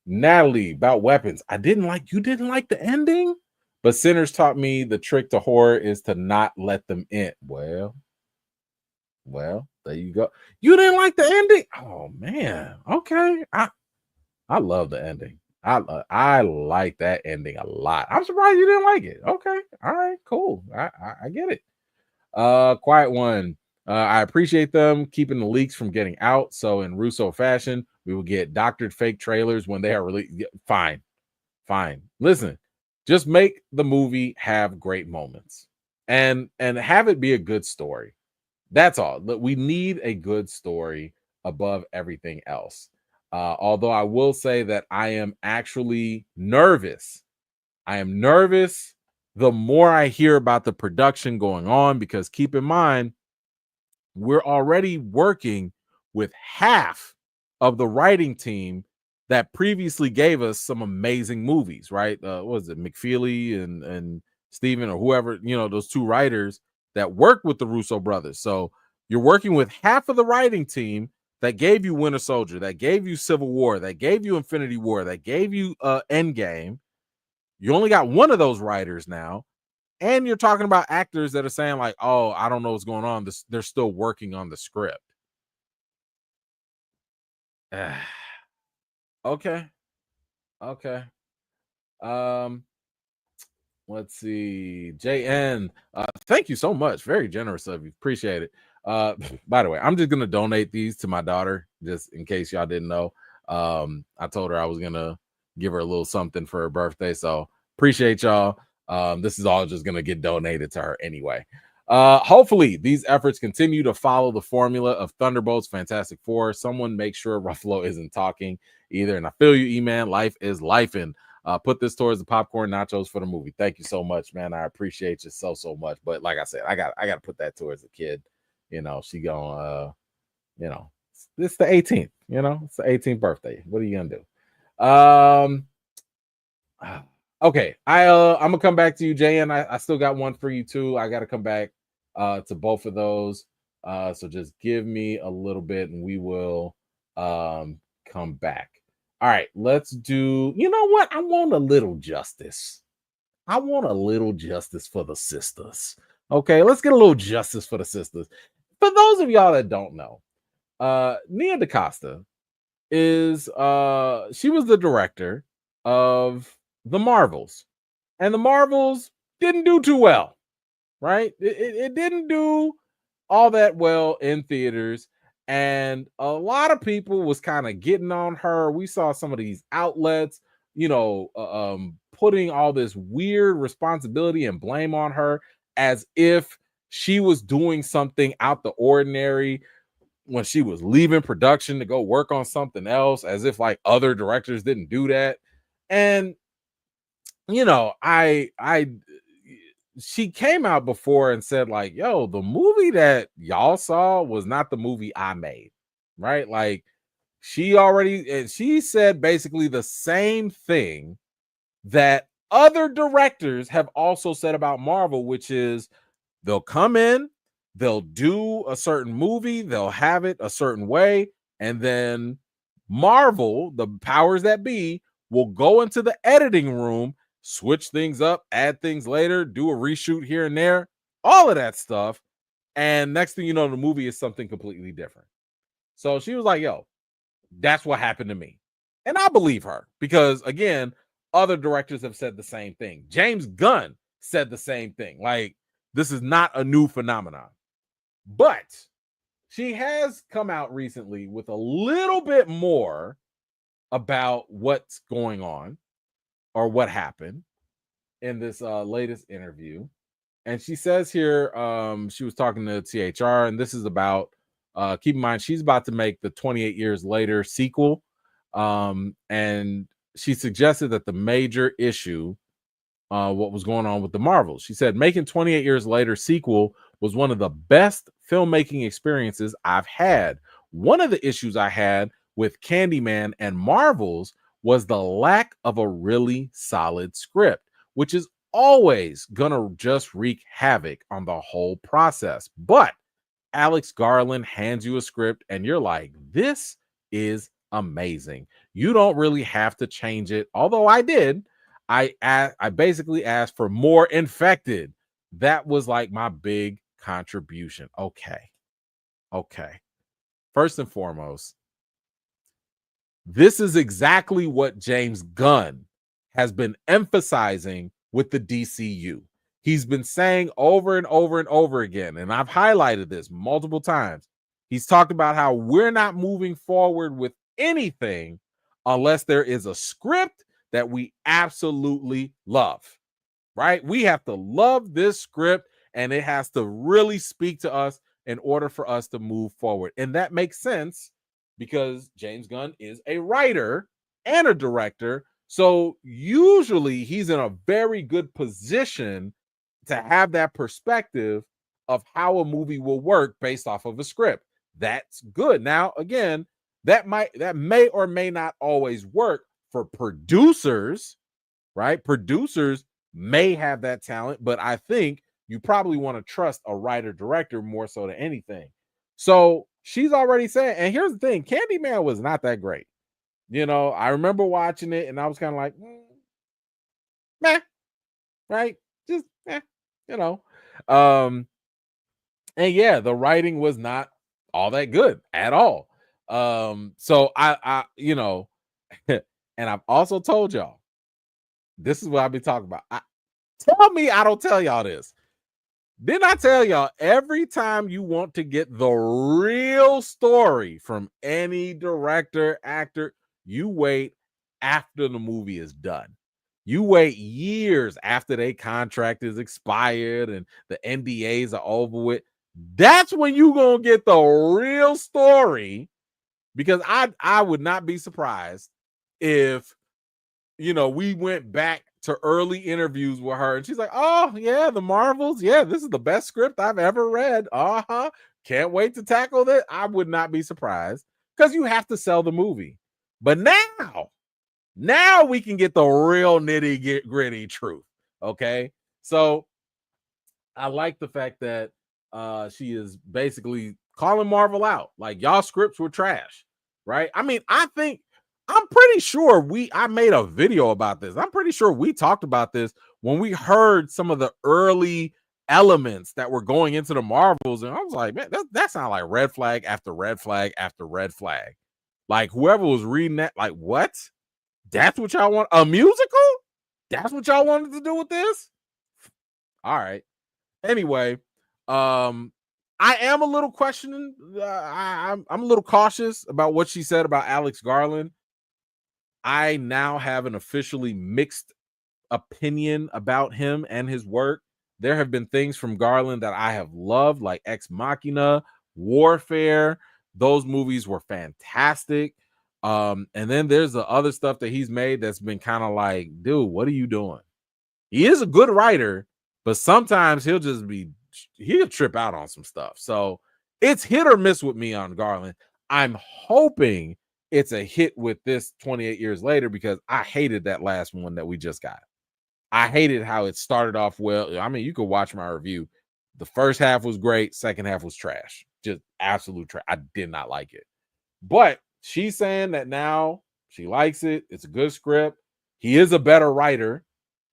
Natalie, about weapons. You didn't like the ending, but Sinners taught me the trick to horror is to not let them in. Well, there you go. You didn't like the ending? Oh man. Okay. I love the ending. I like that ending a lot. I'm surprised you didn't like it. Okay. All right, cool. I get it. Quiet one. I appreciate them keeping the leaks from getting out. So in Russo fashion, we will get doctored fake trailers when they are released. Fine. Listen, just make the movie have great moments and have it be a good story. That's all. We need a good story above everything else. Although I will say that I am actually nervous. I am nervous the more I hear about the production going on, because keep in mind, we're already working with half of the writing team that previously gave us some amazing movies, right? What was it, McFeely and Steven or whoever, those two writers that worked with the Russo brothers. So you're working with half of the writing team that gave you Winter Soldier, that gave you Civil War, that gave you Infinity War, that gave you Endgame. You only got one of those writers now. And you're talking about actors that are saying like, oh, I don't know what's going on. They're still working on the script. Okay. Let's see. JN, thank you so much. Very generous of you. Appreciate it. By the way, I'm just gonna donate these to my daughter, just in case y'all didn't know. I told her I was gonna give her a little something for her birthday. So appreciate y'all. This is all just gonna get donated to her anyway. Hopefully these efforts continue to follow the formula of Thunderbolts, Fantastic Four. Someone make sure Ruffalo isn't talking either. And I feel you, E-Man. Life is lifing. Put this towards the popcorn nachos for the movie. Thank you so much, man. I appreciate you so much. But like I said, I got to put that towards the kid. She going it's the 18th, it's the 18th birthday. What are you gonna do? Okay, I'm gonna come back to you, JN. I still got one for you too. I gotta come back to both of those. So just give me a little bit and we will come back. All right, let's do, you know what? I want a little justice. I want a little justice for the sisters. Okay, let's get a little justice for the sisters. For those of y'all that don't know, Nia DaCosta is she was the director of the Marvels, and the Marvels didn't do too well, right? It didn't do all that well in theaters, and a lot of people was kind of getting on her. We saw some of these outlets, putting all this weird responsibility and blame on her as if she was doing something out the ordinary when she was leaving production to go work on something else, as if like other directors didn't do that. And she came out before and said like, yo, the movie that y'all saw was not the movie I made, right? Like she said basically the same thing that other directors have also said about Marvel, which is they'll come in, they'll do a certain movie, they'll have it a certain way, and then Marvel, the powers that be, will go into the editing room, switch things up, add things later, do a reshoot here and there, all of that stuff. And next thing you know, the movie is something completely different. So she was like, yo, that's what happened to me. And I believe her because, again, other directors have said the same thing. James Gunn said the same thing. Like, this is not a new phenomenon. But she has come out recently with a little bit more about what's going on or what happened in this latest interview. And she says here, she was talking to THR, and this is about, keep in mind, she's about to make the 28 Years Later sequel. And she suggested that the major issue, what was going on with the Marvels. She said, making 28 Years Later sequel was one of the best filmmaking experiences I've had. One of the issues I had with Candyman and Marvels was the lack of a really solid script, which is always gonna just wreak havoc on the whole process. But Alex Garland hands you a script and you're like, this is amazing. You don't really have to change it. Although I did. I basically asked for more infected. That was like my big contribution. Okay. First and foremost, this is exactly what James Gunn has been emphasizing with the DCU. He's been saying over and over and over again, and I've highlighted this multiple times. He's talked about how we're not moving forward with anything unless there is a script that we absolutely love, right? We have to love this script, and it has to really speak to us in order for us to move forward. And that makes sense because James Gunn is a writer and a director. So usually he's in a very good position to have that perspective of how a movie will work based off of a script. That's good. Now, again, that may or may not always work for producers, right? Producers may have that talent, but I think you probably want to trust a writer director more so than anything. So she's already saying, and here's the thing, Candyman was not that great. You know, I remember watching it and I was kind of like, meh, right? Just you know. And yeah, the writing was not all that good at all. So I you know, and I've also told y'all, this is what I've been talking about. Tell me I don't tell y'all this. Didn't I tell y'all every time you want to get the real story from any director, actor, you wait after the movie is done. You wait years after their contract is expired and the NDAs are over with. That's when you gonna get the real story, because I would not be surprised if, you know, we went back to early interviews with her and she's like, oh yeah, the Marvels, yeah, this is the best script I've ever read. Can't wait to tackle that. I would not be surprised, because you have to sell the movie. But now we can get the real nitty gritty truth. Okay, so I like the fact that she is basically calling Marvel out, like, y'all scripts were trash, right? I mean, I'm pretty sure I made a video about this. I'm pretty sure we talked about this when we heard some of the early elements that were going into the Marvels, and I was like, man, that sounds like red flag after red flag after red flag. Like, whoever was reading that, like, what? That's what y'all want? A musical? That's what y'all wanted to do with this? All right. Anyway, I am a little questioning. I'm a little cautious about what she said about Alex Garland. I now have an officially mixed opinion about him and his work. There have been things from Garland that I have loved, like Ex Machina, Warfare. Those movies were fantastic. And then there's the other stuff that he's made that's been kind of like, dude, what are you doing? He is a good writer, but sometimes he'll trip out on some stuff. So it's hit or miss with me on Garland. I'm hoping it's a hit with this 28 years later, because I hated that last one that we just got. I hated how it started off well. I mean, you could watch my review. The first half was great. Second half was trash. Just absolute trash. I did not like it. But she's saying that now she likes it. It's a good script. He is a better writer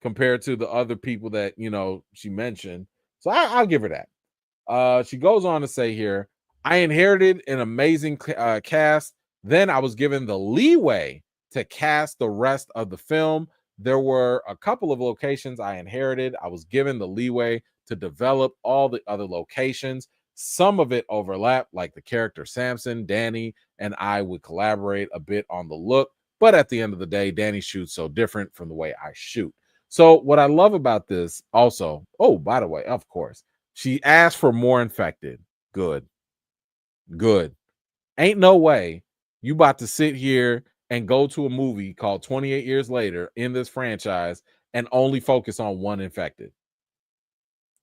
compared to the other people that, you know, she mentioned. So I'll give her that. She goes on to say here, I inherited an amazing cast. Then I was given the leeway to cast the rest of the film. There were a couple of locations I inherited. I was given the leeway to develop all the other locations. Some of it overlapped, like the character Samson. Danny and I would collaborate a bit on the look, but at the end of the day, Danny shoots so different from the way I shoot. So what I love about this also, oh, by the way, of course, she asked for more infected. Good. Ain't no way you about to sit here and go to a movie called 28 Years Later in this franchise and only focus on one infected.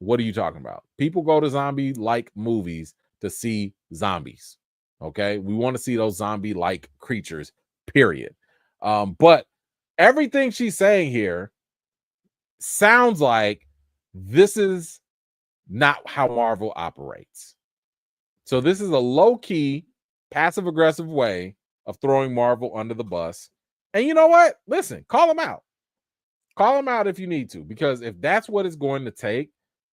What are you talking about? People go to zombie-like movies to see zombies. Okay, we want to see those zombie-like creatures, period. But everything she's saying here sounds like this is not how Marvel operates. So this is a low-key, passive-aggressive way of throwing Marvel under the bus. And you know what? Listen, call them out. Call them out if you need to, because if that's what it's going to take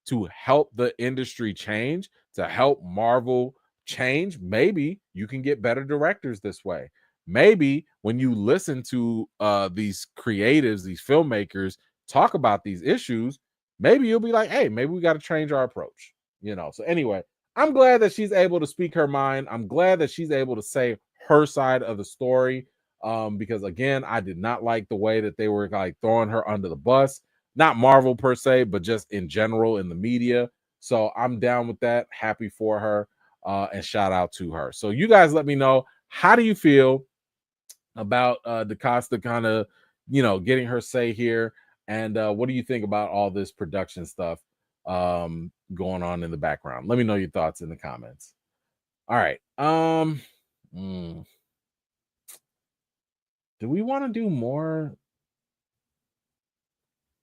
to help the industry change, to help Marvel change, maybe you can get better directors this way. Maybe when you listen to these creatives, these filmmakers talk about these issues, maybe you'll be like, hey, maybe we got to change our approach. So anyway, I'm glad that she's able to speak her mind. I'm glad that she's able to say her side of the story. Because again, I did not like the way that they were like throwing her under the bus, not Marvel per se, but just in general in the media. So I'm down with that. Happy for her, and shout out to her. So you guys let me know, how do you feel about DaCosta kind of, getting her say here, and what do you think about all this production stuff going on in the background? Let me know your thoughts in the comments. All right. Do we want to do more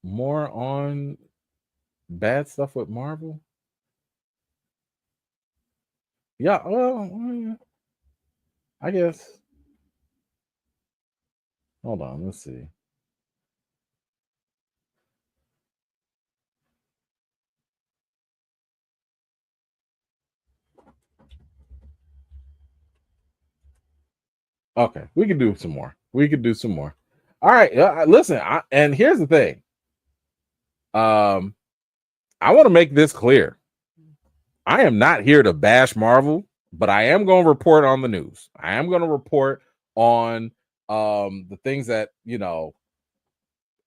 on bad stuff with Marvel? Yeah, well, I guess. Hold on, let's see. Okay, we can do some more. All right, listen, and here's the thing. I want to make this clear. I am not here to bash Marvel, but I am going to report on the news. I am going to report on the things that,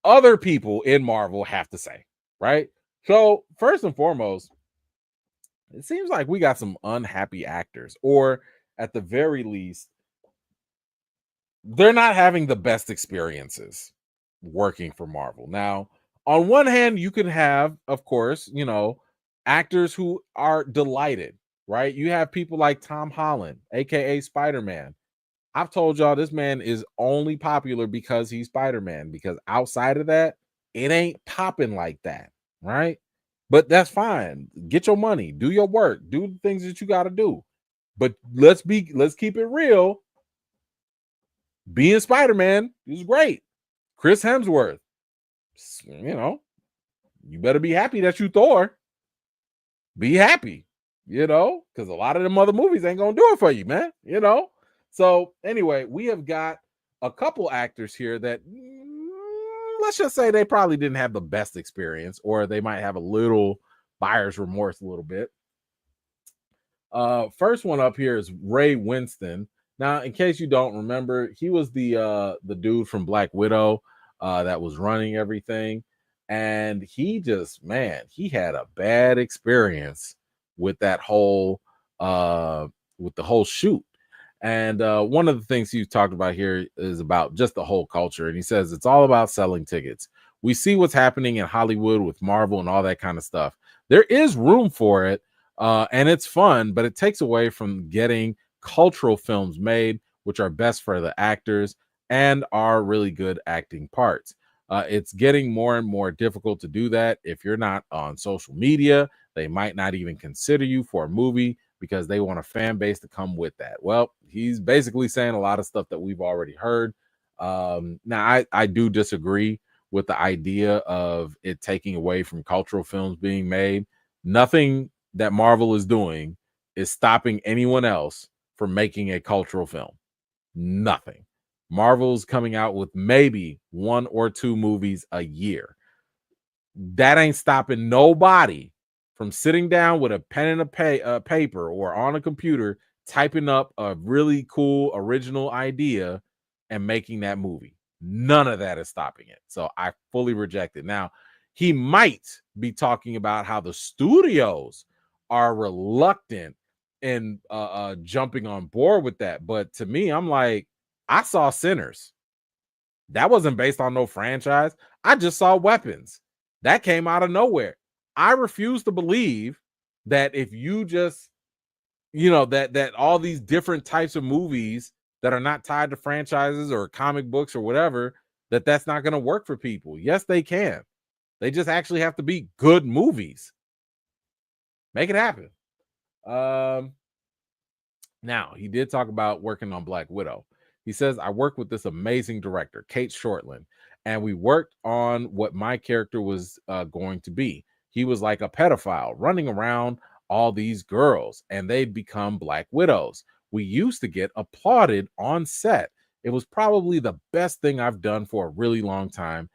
other people in Marvel have to say, right? So first and foremost, it seems like we got some unhappy actors, or at the very least, they're not having the best experiences working for Marvel. Now, on one hand, you can have, of course, actors who are delighted, right? You have people like Tom Holland, aka Spider-Man. I've told y'all this man is only popular because he's Spider-Man, because outside of that, it ain't popping like that, right? But that's fine. Get your money, do your work, do the things that you got to do. But let's keep it real. Being Spider-Man is great. Chris Hemsworth, you better be happy that you Thor. Be happy, because a lot of them other movies ain't gonna do it for you, man. So anyway, we have got a couple actors here that, let's just say, they probably didn't have the best experience, or they might have a little buyer's remorse a little bit. First one up here is Ray Winston. Now, in case you don't remember, he was the dude from Black Widow that was running everything. And he had a bad experience with that whole shoot. And one of the things he talked about here is about just the whole culture. And he says it's all about selling tickets. We see what's happening in Hollywood with Marvel and all that kind of stuff. There is room for it, and it's fun, but it takes away from getting cultural films made, which are best for the actors and are really good acting parts. It's getting more and more difficult to do that. If you're not on social media, they might not even consider you for a movie because they want a fan base to come with that. Well, he's basically saying a lot of stuff that we've already heard. Now, I do disagree with the idea of it taking away from cultural films being made. Nothing that Marvel is doing is stopping anyone else from making a cultural film. Nothing. Marvel's coming out with maybe 1 or 2 movies a year. That ain't stopping nobody from sitting down with a pen and a paper or on a computer, typing up a really cool original idea and making that movie. None of that is stopping it. So I fully reject it. Now, he might be talking about how the studios are reluctant in jumping on board with that. But to me, I'm like, I saw Sinners. That wasn't based on no franchise. I just saw Weapons. That came out of nowhere. I refuse to believe that if you just, that all these different types of movies that are not tied to franchises or comic books or whatever, that's not going to work for people. Yes, they can. They just actually have to be good movies. Make it happen. Now, he did talk about working on Black Widow. He says, I worked with this amazing director, Kate Shortland, and we worked on what my character was going to be. He was like a pedophile running around all these girls, and they'd become Black Widows. We used to get applauded on set. It was probably the best thing I've done for a really long time.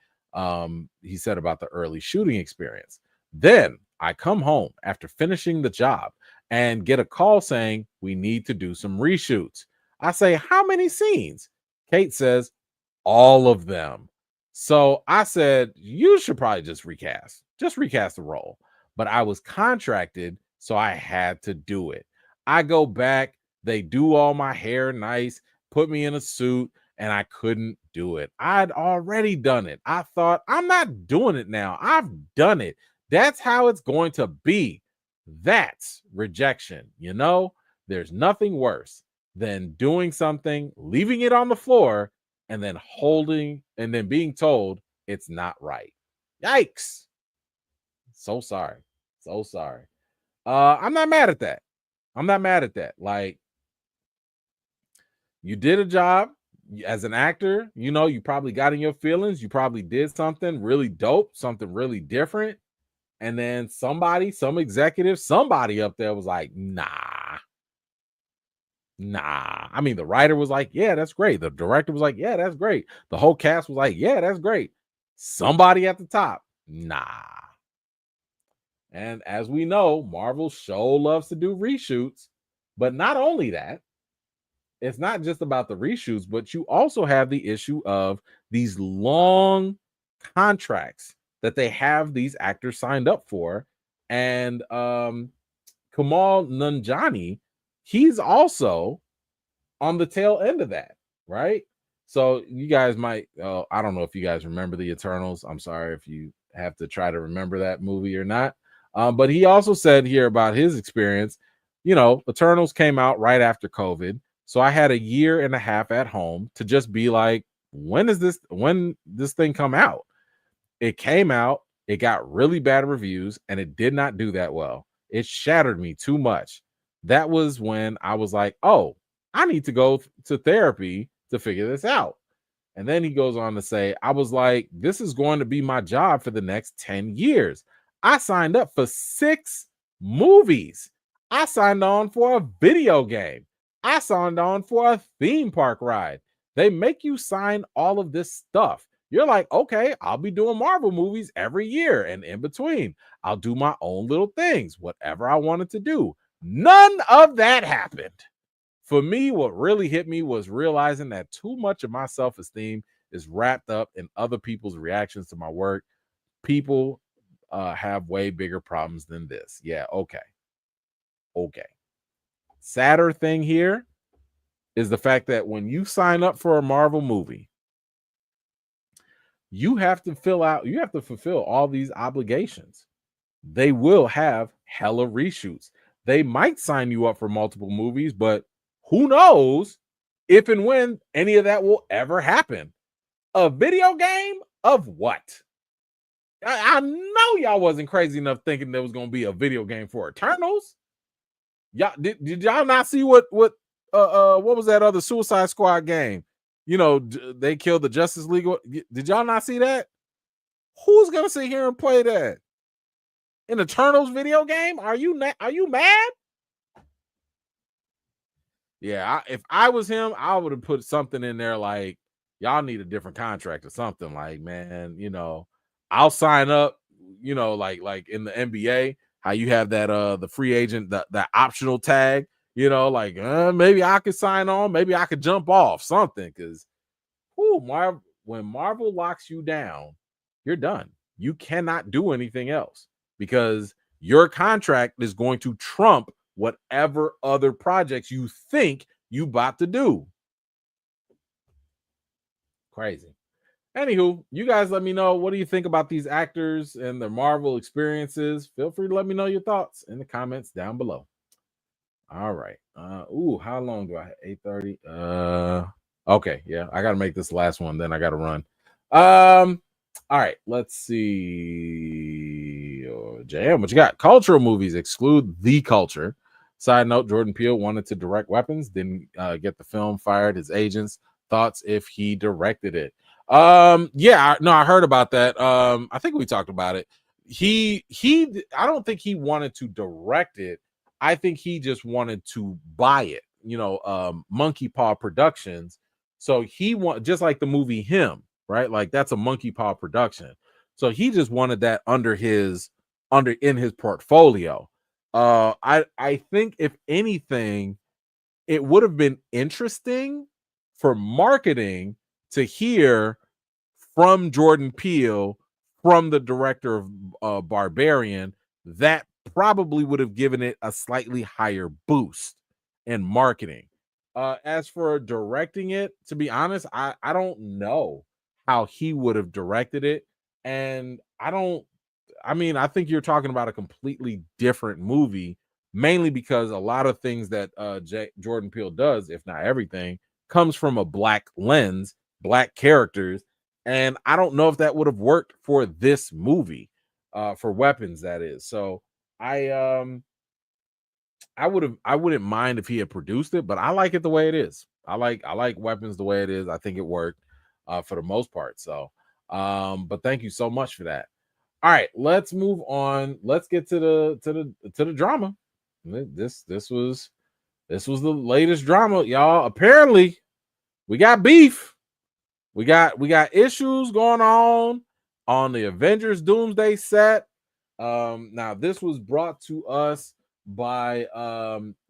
He said about the early shooting experience. Then I come home after finishing the job and get a call saying we need to do some reshoots. I say, how many scenes? Kate says, all of them. So I said, you should probably just recast the role. But I was contracted, so I had to do it. I go back, they do all my hair nice, put me in a suit, and I couldn't do it. I'd already done it. I thought, I'm not doing it now. I've done it. That's how it's going to be. That's rejection. You know, there's nothing worse than doing something, leaving it on the floor, and then being told it's not right. Yikes. So sorry. So sorry. I'm not mad at that. Like, you did a job as an actor, you know, you probably got in your feelings. You probably did something really dope, something really different. And then some executive, somebody up there was like, nah. I mean, the writer was like, yeah, that's great. The director was like, yeah, that's great. The whole cast was like, yeah, that's great. Somebody at the top, nah. And as we know, Marvel loves to do reshoots. But not only that, it's not just about the reshoots, but you also have the issue of these long contracts that they have these actors signed up for. And Kamal Nanjiani, he's also on the tail end of that, right? So you guys might, I don't know if you guys remember the Eternals. I'm sorry if you have to try to remember that movie or not. But he also said here about his experience, you know, Eternals came out right after COVID. So I had a year and a half at home to just be like, when this thing come out? It came out, it got really bad reviews, and it did not do that well. It shattered me too much. That was when I was like, oh, I need to go to therapy to figure this out. And then he goes on to say, I was like, this is going to be my job for the next 10 years. I signed up for 6 movies. I signed on for a video game. I signed on for a theme park ride. They make you sign all of this stuff. You're like, okay, I'll be doing Marvel movies every year. And in between, I'll do my own little things, whatever I wanted to do. None of that happened. For me, what really hit me was realizing that too much of my self-esteem is wrapped up in other people's reactions to my work. People have way bigger problems than this. Yeah, okay. Sadder thing here is the fact that when you sign up for a Marvel movie, you have to fulfill all these obligations. They will have hella reshoots. They might sign you up for multiple movies, but who knows if and when any of that will ever happen. A video game of what? I know y'all wasn't crazy enough thinking there was going to be a video game for Eternals. Y'all did y'all not see what was that other Suicide Squad game? You know, they killed the Justice League. Did y'all not see that? Who's gonna sit here and play that? An Eternals video game? Are you mad? Yeah, if I was him, I would have put something in there like, y'all need a different contract or something. Like, man, you know, I'll sign up. You know, like in the NBA, how you have that the free agent, that optional tag. You know, like maybe I could sign on, maybe I could jump off something, because when Marvel locks you down, you're done. You cannot do anything else because your contract is going to trump whatever other projects you think you about to do. Crazy. Anywho, you guys let me know, what do you think about these actors and their Marvel experiences? Feel free to let me know your thoughts in the comments down below. All right. How long do I have? 8:30. Okay, yeah, I gotta make this last one, then I gotta run. All right, let's see. JM, what you got? Cultural movies exclude the culture. Side note, Jordan Peele wanted to direct Weapons, didn't get the film, fired his agents, thoughts if he directed it. I heard about that. I think we talked about it. I don't think he wanted to direct it. I think he just wanted to buy it, Monkey Paw Productions. So he just like the movie Him, right? Like that's a Monkey Paw production. So he just wanted that in his portfolio. I think if anything, it would have been interesting for marketing to hear from Jordan Peele, from the director of Barbarian. That probably would have given it a slightly higher boost in marketing. As for directing it, to be honest, I don't know how he would have directed it. And I think you're talking about a completely different movie, mainly because a lot of things that Jordan Peele does, if not everything, comes from a black lens, black characters. And I don't know if that would have worked for this movie, for Weapons, that is. So I wouldn't mind if he had produced it, but I like it the way it is. I like Weapons the way it is. I think it worked for the most part. So but thank you so much for that. All right, let's move on. Let's get to the drama. This was the latest drama, y'all. Apparently, we got beef. We got issues going on the Avengers Doomsday set. Now this was brought to us by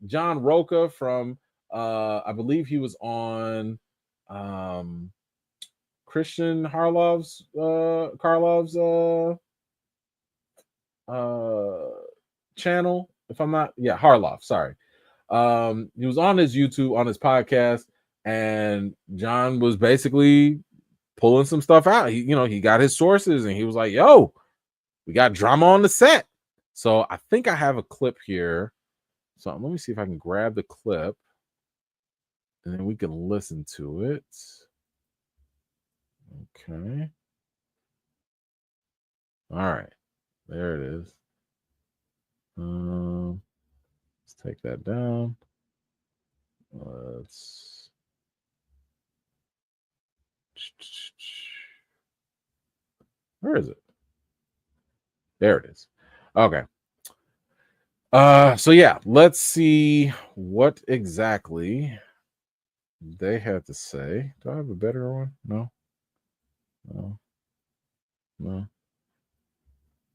John Roca from I believe he was on Christian Karlov's channel, if I'm not, Harloff, sorry. He was on his YouTube, on his podcast, and John was basically pulling some stuff out. He got his sources, and he was like, yo, we got drama on the set. So I think I have a clip here. So let me see if I can grab the clip, and then we can listen to it. Okay. All right. There it is. Let's take that down. Where is it? There it is. Okay. So yeah, let's see what exactly they had to say. Do I have a better one? No.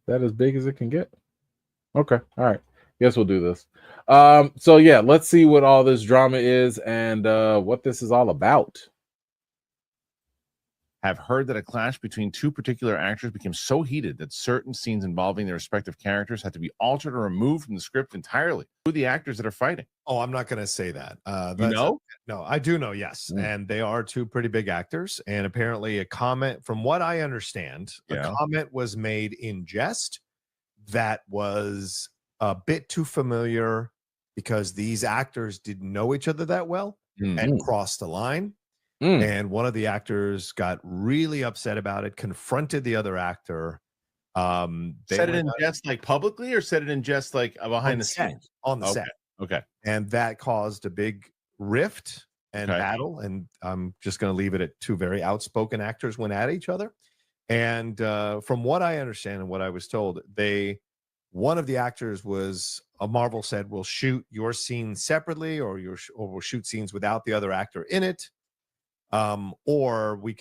That as big as it can get. Okay. All right. Guess we'll do this. So yeah, let's see what all this drama is and what this is all about. Have heard that a clash between two particular actors became so heated that certain scenes involving their respective characters had to be altered or removed from the script entirely. Who are the actors that are fighting? Oh, I'm not going to say that. No, I do know, yes. And they are two pretty big actors. And apparently a comment, from what I understand, a comment was made in jest that was a bit too familiar because these actors didn't know each other that well and crossed the line. And one of the actors got really upset about it, confronted the other actor. Said it in jest, like publicly, or said it in jest, like behind the scenes? On the set. Okay. And that caused a big rift and battle. And I'm just going to leave it at two very outspoken actors went at each other. And from what I understand and what I was told, one of the actors Marvel said, we'll shoot your scene separately, or we'll shoot scenes without the other actor in it. Or we'll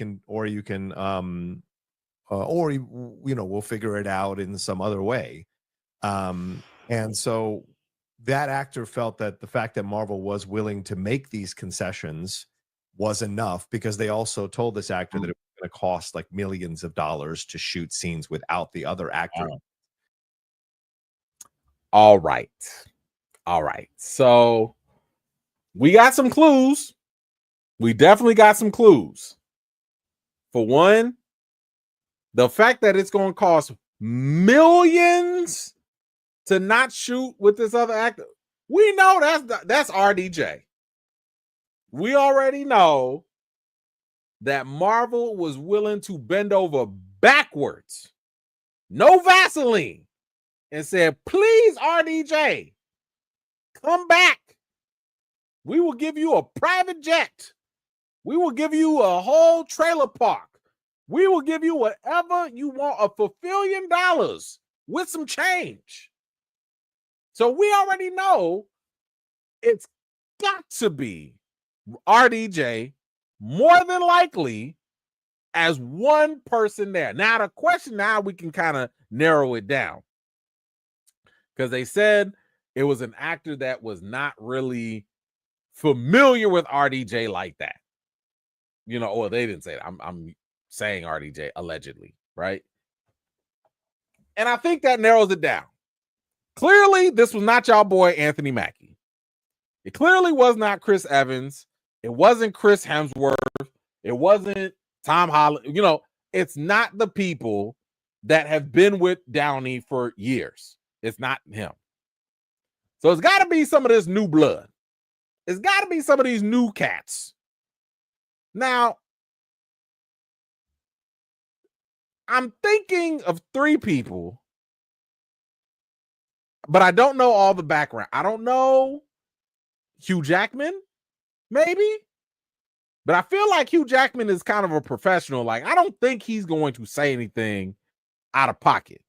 figure it out in some other way. And so that actor felt that the fact that Marvel was willing to make these concessions was enough, because they also told this actor that it was going to cost like millions of dollars to shoot scenes without the other actor. All right. So we got some clues. We definitely got some clues. For one, the fact that it's going to cost millions to not shoot with this other actor, we know that's RDJ. We already know that Marvel was willing to bend over backwards, no Vaseline, and said, please, RDJ, come back. We will give you a private jet We will give you a whole trailer park. We will give you whatever you want for $1 billion with some change. So we already know it's got to be RDJ, more than likely, as one person there. Now, the question now we can kind of narrow it down, because they said it was an actor that was not really familiar with RDJ like that. You know, or they didn't say that. I'm saying RDJ allegedly, right? And I think that narrows it down. Clearly, this was not y'all boy Anthony Mackie. It clearly was not Chris Evans. It wasn't Chris Hemsworth. It wasn't Tom Holland. You know, it's not the people that have been with Downey for years. It's not him. So it's got to be some of this new blood. It's got to be some of these new cats. Now, I'm thinking of 3 people, but I don't know all the background. I don't know Hugh Jackman, maybe, but I feel like Hugh Jackman is kind of a professional. Like, I don't think he's going to say anything out of pocket.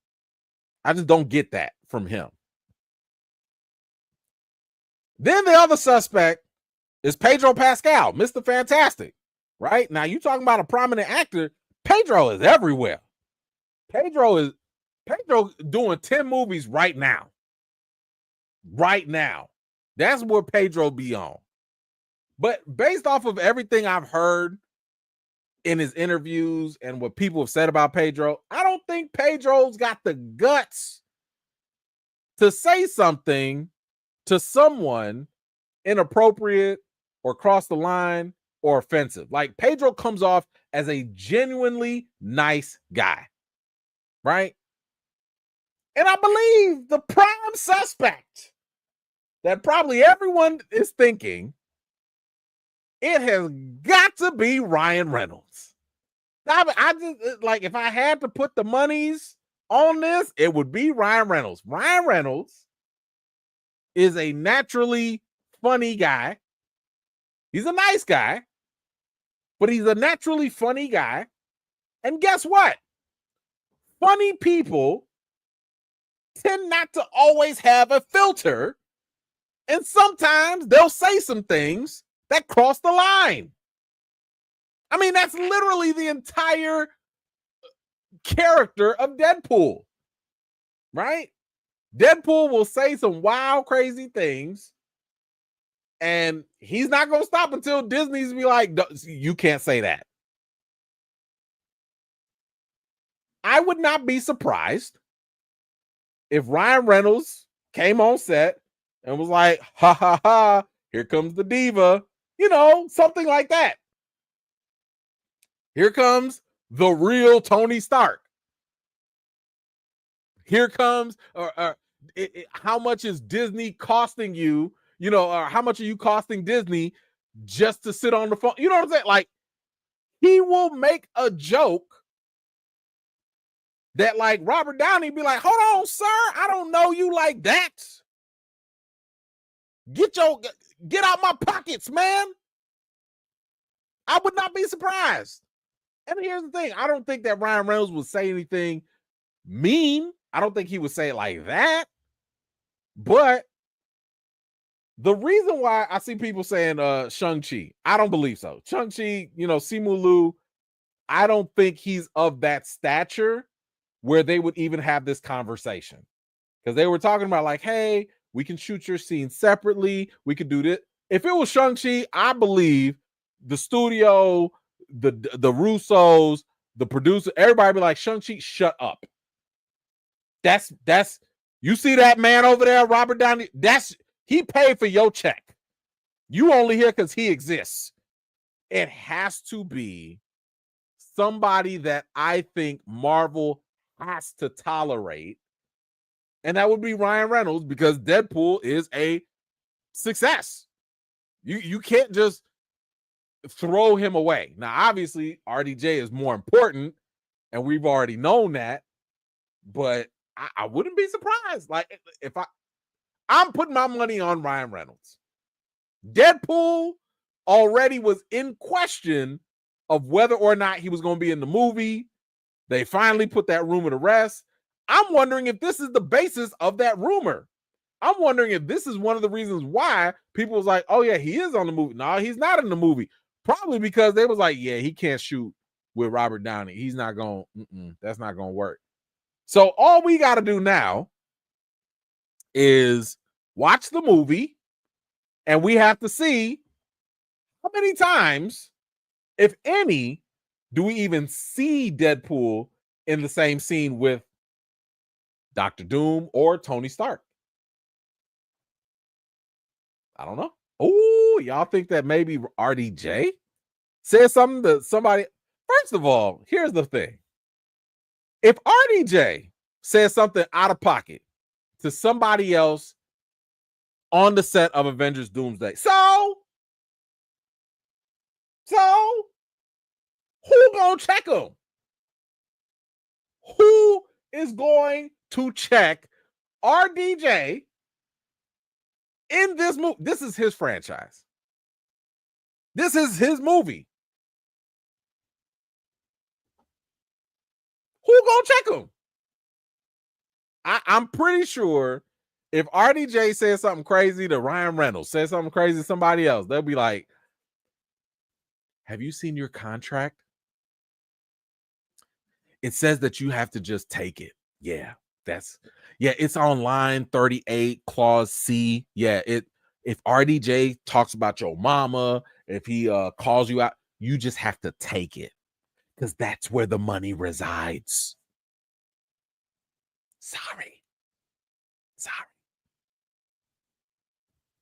I just don't get that from him. Then the other suspect is Pedro Pascal, Mr. Fantastic, right? Now, you talking about a prominent actor. Pedro is everywhere. Pedro doing 10 movies right now. Right now. That's where Pedro be on. But based off of everything I've heard in his interviews and what people have said about Pedro, I don't think Pedro's got the guts to say something to someone inappropriate or cross the line or offensive. Like, Pedro comes off as a genuinely nice guy, right? And I believe the prime suspect that probably everyone is thinking, it has got to be Ryan Reynolds. I just, like, if I had to put the monies on this, it would be Ryan Reynolds. Ryan Reynolds is a naturally funny guy. He's a nice guy, but he's a naturally funny guy. And guess what? Funny people tend not to always have a filter. And sometimes they'll say some things that cross the line. I mean, that's literally the entire character of Deadpool, right? Deadpool will say some wild, crazy things, and he's not going to stop until Disney's be like, you can't say that. I would not be surprised if Ryan Reynolds came on set and was like, ha, ha, ha, here comes the diva. You know, something like that. Here comes the real Tony Stark. Here comes, how much is Disney costing you? You know, or how much are you costing Disney just to sit on the phone? You know what I'm saying? Like, he will make a joke that, like, Robert Downey be like, hold on, sir, I don't know you like that. Get out my pockets, man. I would not be surprised. And here's the thing. I don't think that Ryan Reynolds would say anything mean. I don't think he would say it like that. But the reason why I see people saying Shang-Chi, I don't believe so. Shang-Chi, you know, Simu Liu, I don't think he's of that stature where they would even have this conversation. Because they were talking about, like, hey, we can shoot your scene separately. We could do this. If it was Shang-Chi, I believe the studio, the Russos, the producer, everybody be like, Shang-Chi, shut up. That's you see that man over there, Robert Downey, he paid for your check. You only here because he exists. It has to be somebody that I think Marvel has to tolerate. And that would be Ryan Reynolds, because Deadpool is a success. You can't just throw him away. Now, obviously, RDJ is more important, and we've already known that, but I wouldn't be surprised. Like, if I'm putting my money on Ryan Reynolds. Deadpool, already was in question of whether or not he was going to be in the movie. They finally put that rumor to rest. I'm wondering if this is the basis of that rumor. I'm wondering if this is one of the reasons why people was like, oh yeah, he is on the movie. No, he's not in the movie. Probably because they was like, yeah, he can't shoot with Robert Downey. He's not going, that's not going to work. So all we got to do now is watch the movie, and we have to see how many times, if any, do we even see Deadpool in the same scene with Dr. Doom or Tony Stark. I don't know. Oh, y'all think that maybe RDJ said something to somebody? First of all, here's the thing. If RDJ says something out of pocket to somebody else on the set of Avengers Doomsday, so who gonna check him? Who is going to check RDJ in this movie? This is his franchise. This is his movie. Who gonna check him? I'm pretty sure if RDJ says something crazy to Ryan Reynolds, says something crazy to somebody else, they'll be like, have you seen your contract? It says that you have to just take it. Yeah, it's on line 38, clause C. Yeah, if RDJ talks about your mama, if he calls you out, you just have to take it because that's where the money resides. Sorry.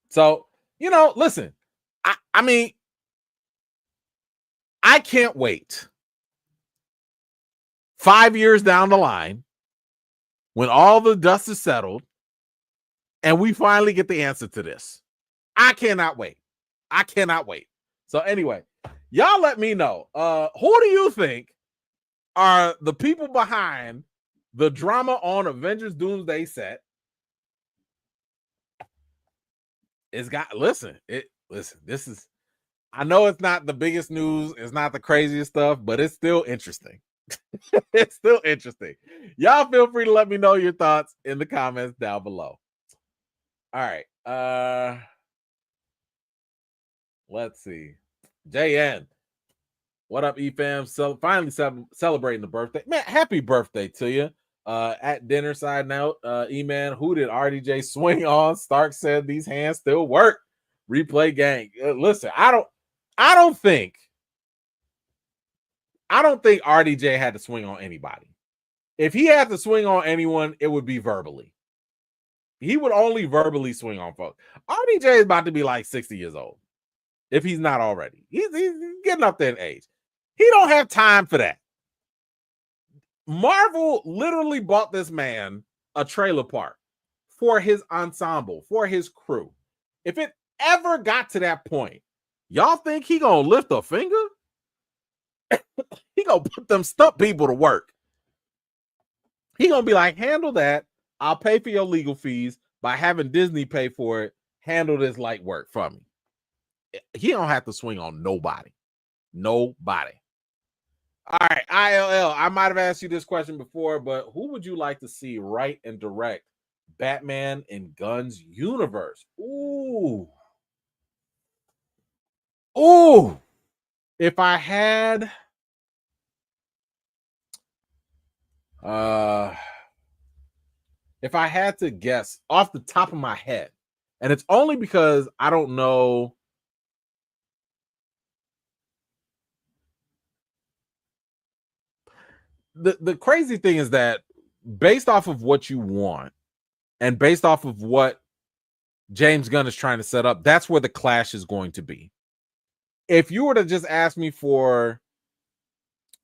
So, listen, I mean, I can't wait 5 years down the line when all the dust is settled and we finally get the answer to this. I cannot wait. So anyway, y'all let me know. Who do you think are the people behind the drama on Avengers Doomsday set? Listen, this is, I know it's not the biggest news, it's not the craziest stuff, but it's still interesting. It's still interesting. Y'all feel free to let me know your thoughts in the comments down below. All right. Let's see. JN. What up, E-fam? So finally celebrating the birthday. Man, happy birthday to you. At dinner side note, E-man, who did RDJ swing on? Stark said these hands still work. Replay gang. Listen, I don't think RDJ had to swing on anybody. If he had to swing on anyone, it would be verbally. He would only verbally swing on folks. RDJ is about to be like 60 years old, if he's not already. He's getting up there in age. He don't have time for that. Marvel literally bought this man a trailer park for his ensemble, for his crew. If it ever got to that point, y'all think he gonna lift a finger? He gonna put them stump people to work. He gonna be like, handle that. I'll pay for your legal fees by having Disney pay for it. Handle this light work for me. He don't have to swing on nobody. Nobody. All right, ILL. I might have asked you this question before, but who would you like to see write and direct Batman in Gunn's universe? Ooh. If I had to guess off the top of my head, and it's only because I don't know. The crazy thing is that based off of what you want and based off of what James Gunn is trying to set up, that's where the clash is going to be. If you were to just ask me for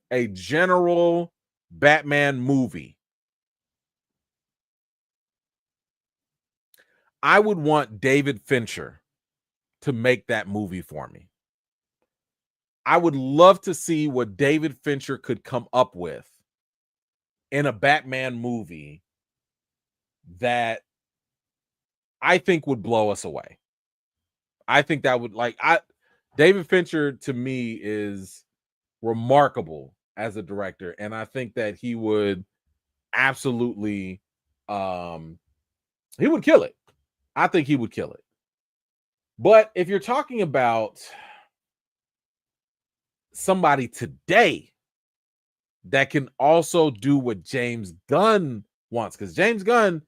a general Batman movie, I would want David Fincher to make that movie for me. I would love to see what David Fincher could come up with in a Batman movie that I think would blow us away. I think that would David Fincher to me is remarkable as a director, and I think that he would absolutely he would kill it. I think he would kill it. But if you're talking about somebody today that can also do what James Gunn wants, because James Gunn,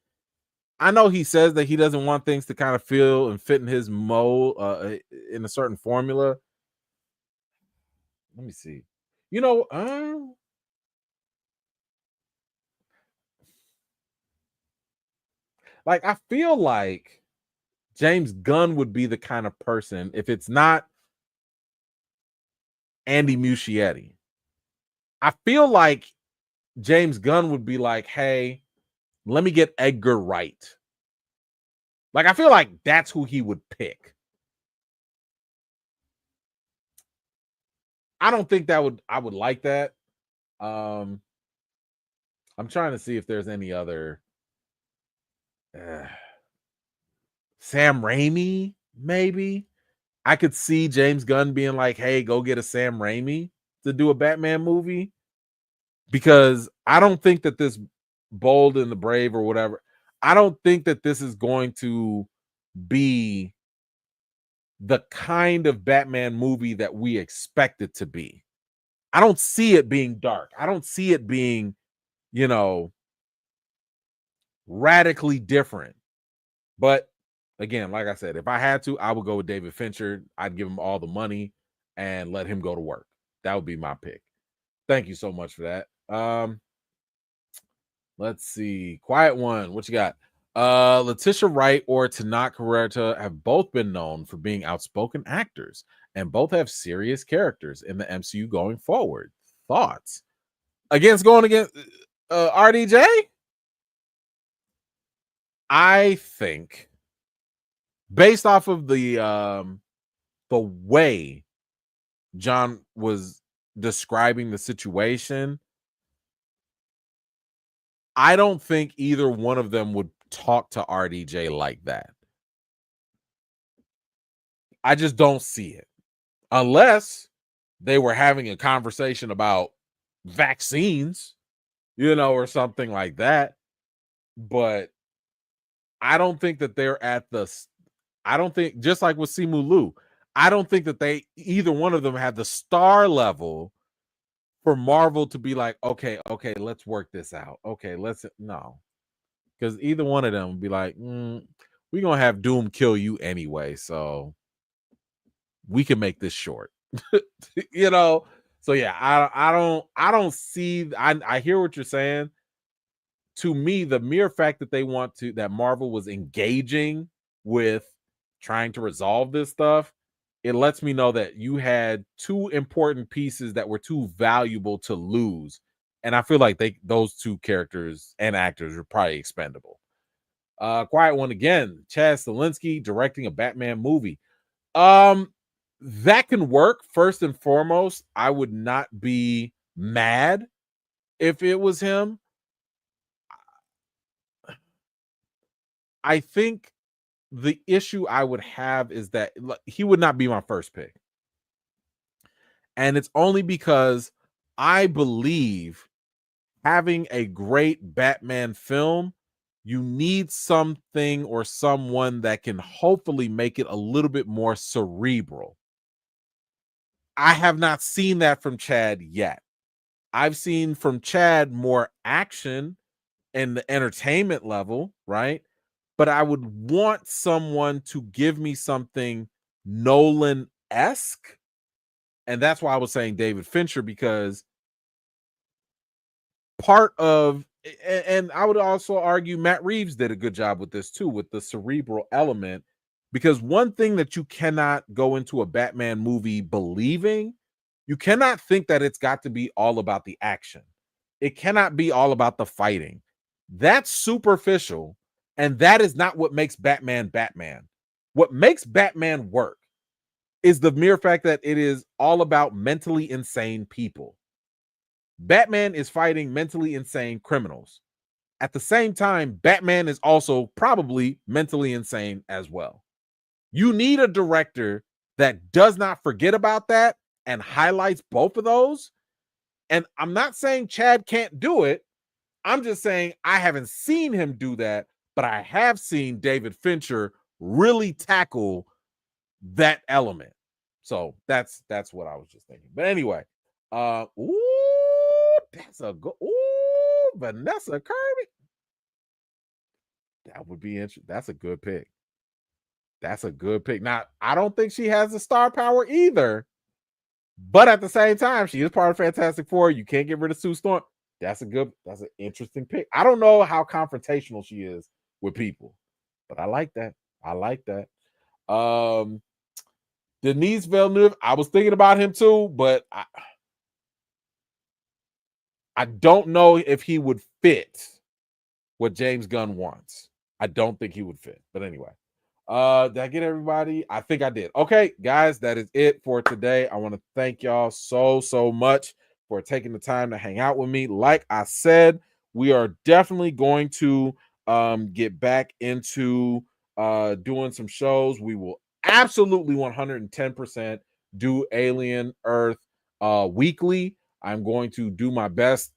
I know he says that he doesn't want things to kind of feel and fit in his mold in a certain formula. Let me see. You know, like I feel like James Gunn would be the kind of person, if it's not Andy Muschietti, I feel like James Gunn would be like, hey, let me get Edgar Wright. Like, I feel like that's who he would pick. I don't think I would like that. I'm trying to see if there's any other Sam Raimi, maybe. I could see James Gunn being like, hey, go get a Sam Raimi to do a Batman movie. Because I don't think that this Bold and the Brave or whatever, I don't think that this is going to be the kind of Batman movie that we expect it to be. I don't see it being dark. I don't see it being, radically different. But again, like I said, if I had to, I would go with David Fincher. I'd give him all the money and let him go to work. That would be my pick. Thank you so much for that. Let's see. Quiet One, what you got? Letitia Wright or Tanaka Huerta have both been known for being outspoken actors, and both have serious characters in the MCU going forward. Thoughts? Going against RDJ? I think, based off of the way John was describing the situation, I don't think either one of them would talk to RDJ like that. I just don't see it. Unless they were having a conversation about vaccines, or something like that. But I don't think that they're I don't think, just like with Simu Liu, I don't think that either one of them had the star level for Marvel to be like, okay, let's work this out. Okay, no. Because either one of them would be like, we're going to have Doom kill you anyway, so we can make this short. So yeah, I don't see, I hear what you're saying. To me, the mere fact that that Marvel was engaging with trying to resolve this stuff, it lets me know that you had two important pieces that were too valuable to lose. And I feel like those two characters and actors are probably expendable. Quiet One again, Chad Stahelski directing a Batman movie. That can work. First and foremost, I would not be mad if it was him. I think the issue I would have is that he would not be my first pick. And it's only because I believe having a great Batman film, you need something or someone that can hopefully make it a little bit more cerebral. I have not seen that from Chad yet. I've seen from Chad more action and the entertainment level, right? But I would want someone to give me something Nolan-esque. And that's why I was saying David Fincher, because part of, and I would also argue Matt Reeves did a good job with this too, with the cerebral element, because one thing that you cannot go into a Batman movie believing, you cannot think that it's got to be all about the action. It cannot be all about the fighting. That's superficial. And that is not what makes Batman Batman. What makes Batman work is the mere fact that it is all about mentally insane people. Batman is fighting mentally insane criminals. At the same time, Batman is also probably mentally insane as well. You need a director that does not forget about that and highlights both of those. And I'm not saying Chad can't do it. I'm just saying I haven't seen him do that, but I have seen David Fincher really tackle that element. So that's what I was just thinking. But anyway, that's a good Vanessa Kirby. That would be interesting. That's a good pick. That's a good pick. Now, I don't think she has the star power either. But at the same time, she is part of Fantastic Four. You can't get rid of Sue Storm. That's an interesting pick. I don't know how confrontational she is with people, but I like that. I like that. Denis Villeneuve, I was thinking about him too, but I don't know if he would fit what James Gunn wants. I don't think he would fit. But anyway. Did I get everybody? I think I did. Okay, guys, that is it for today. I want to thank y'all so much for taking the time to hang out with me. Like I said, we are definitely going to get back into doing some shows. We will absolutely 110% do Alien Earth weekly. I'm going to do my best.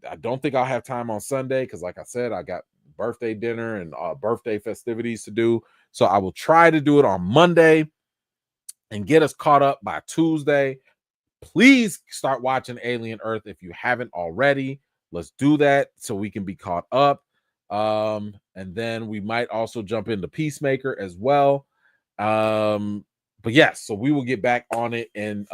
I don't think I'll have time on Sunday because, like I said, I got birthday dinner and birthday festivities to do. So I will try to do it on Monday and get us caught up by Tuesday. Please start watching Alien Earth if you haven't already. Let's do that so we can be caught up. And then we might also jump into Peacemaker as well. But yes, so we will get back on it in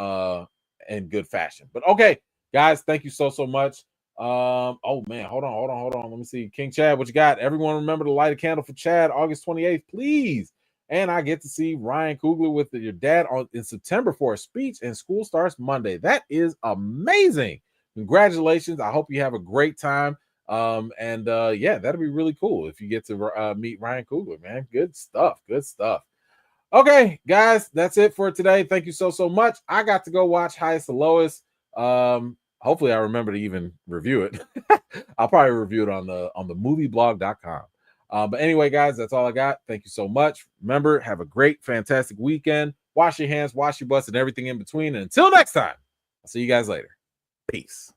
good fashion. But okay, guys, thank you so much. Oh man, hold on. Let me see. King Chad, what you got? Everyone remember to light a candle for Chad August 28th, please. And I get to see Ryan Coogler with your dad in September for a speech, and school starts Monday. That is amazing. Congratulations. I hope you have a great time. Yeah, that'll be really cool if you get to meet Ryan Coogler, man. Good stuff. Okay, guys, that's it for today. Thank you so much. I got to go watch Highest to Lowest. Hopefully I remember to even review it. I'll probably review it on the movieblog.com. But anyway, guys, that's all I got. Thank you so much. Remember, have a great, fantastic weekend. Wash your hands, wash your butts, and everything in between. And until next time, I'll see you guys later. Peace.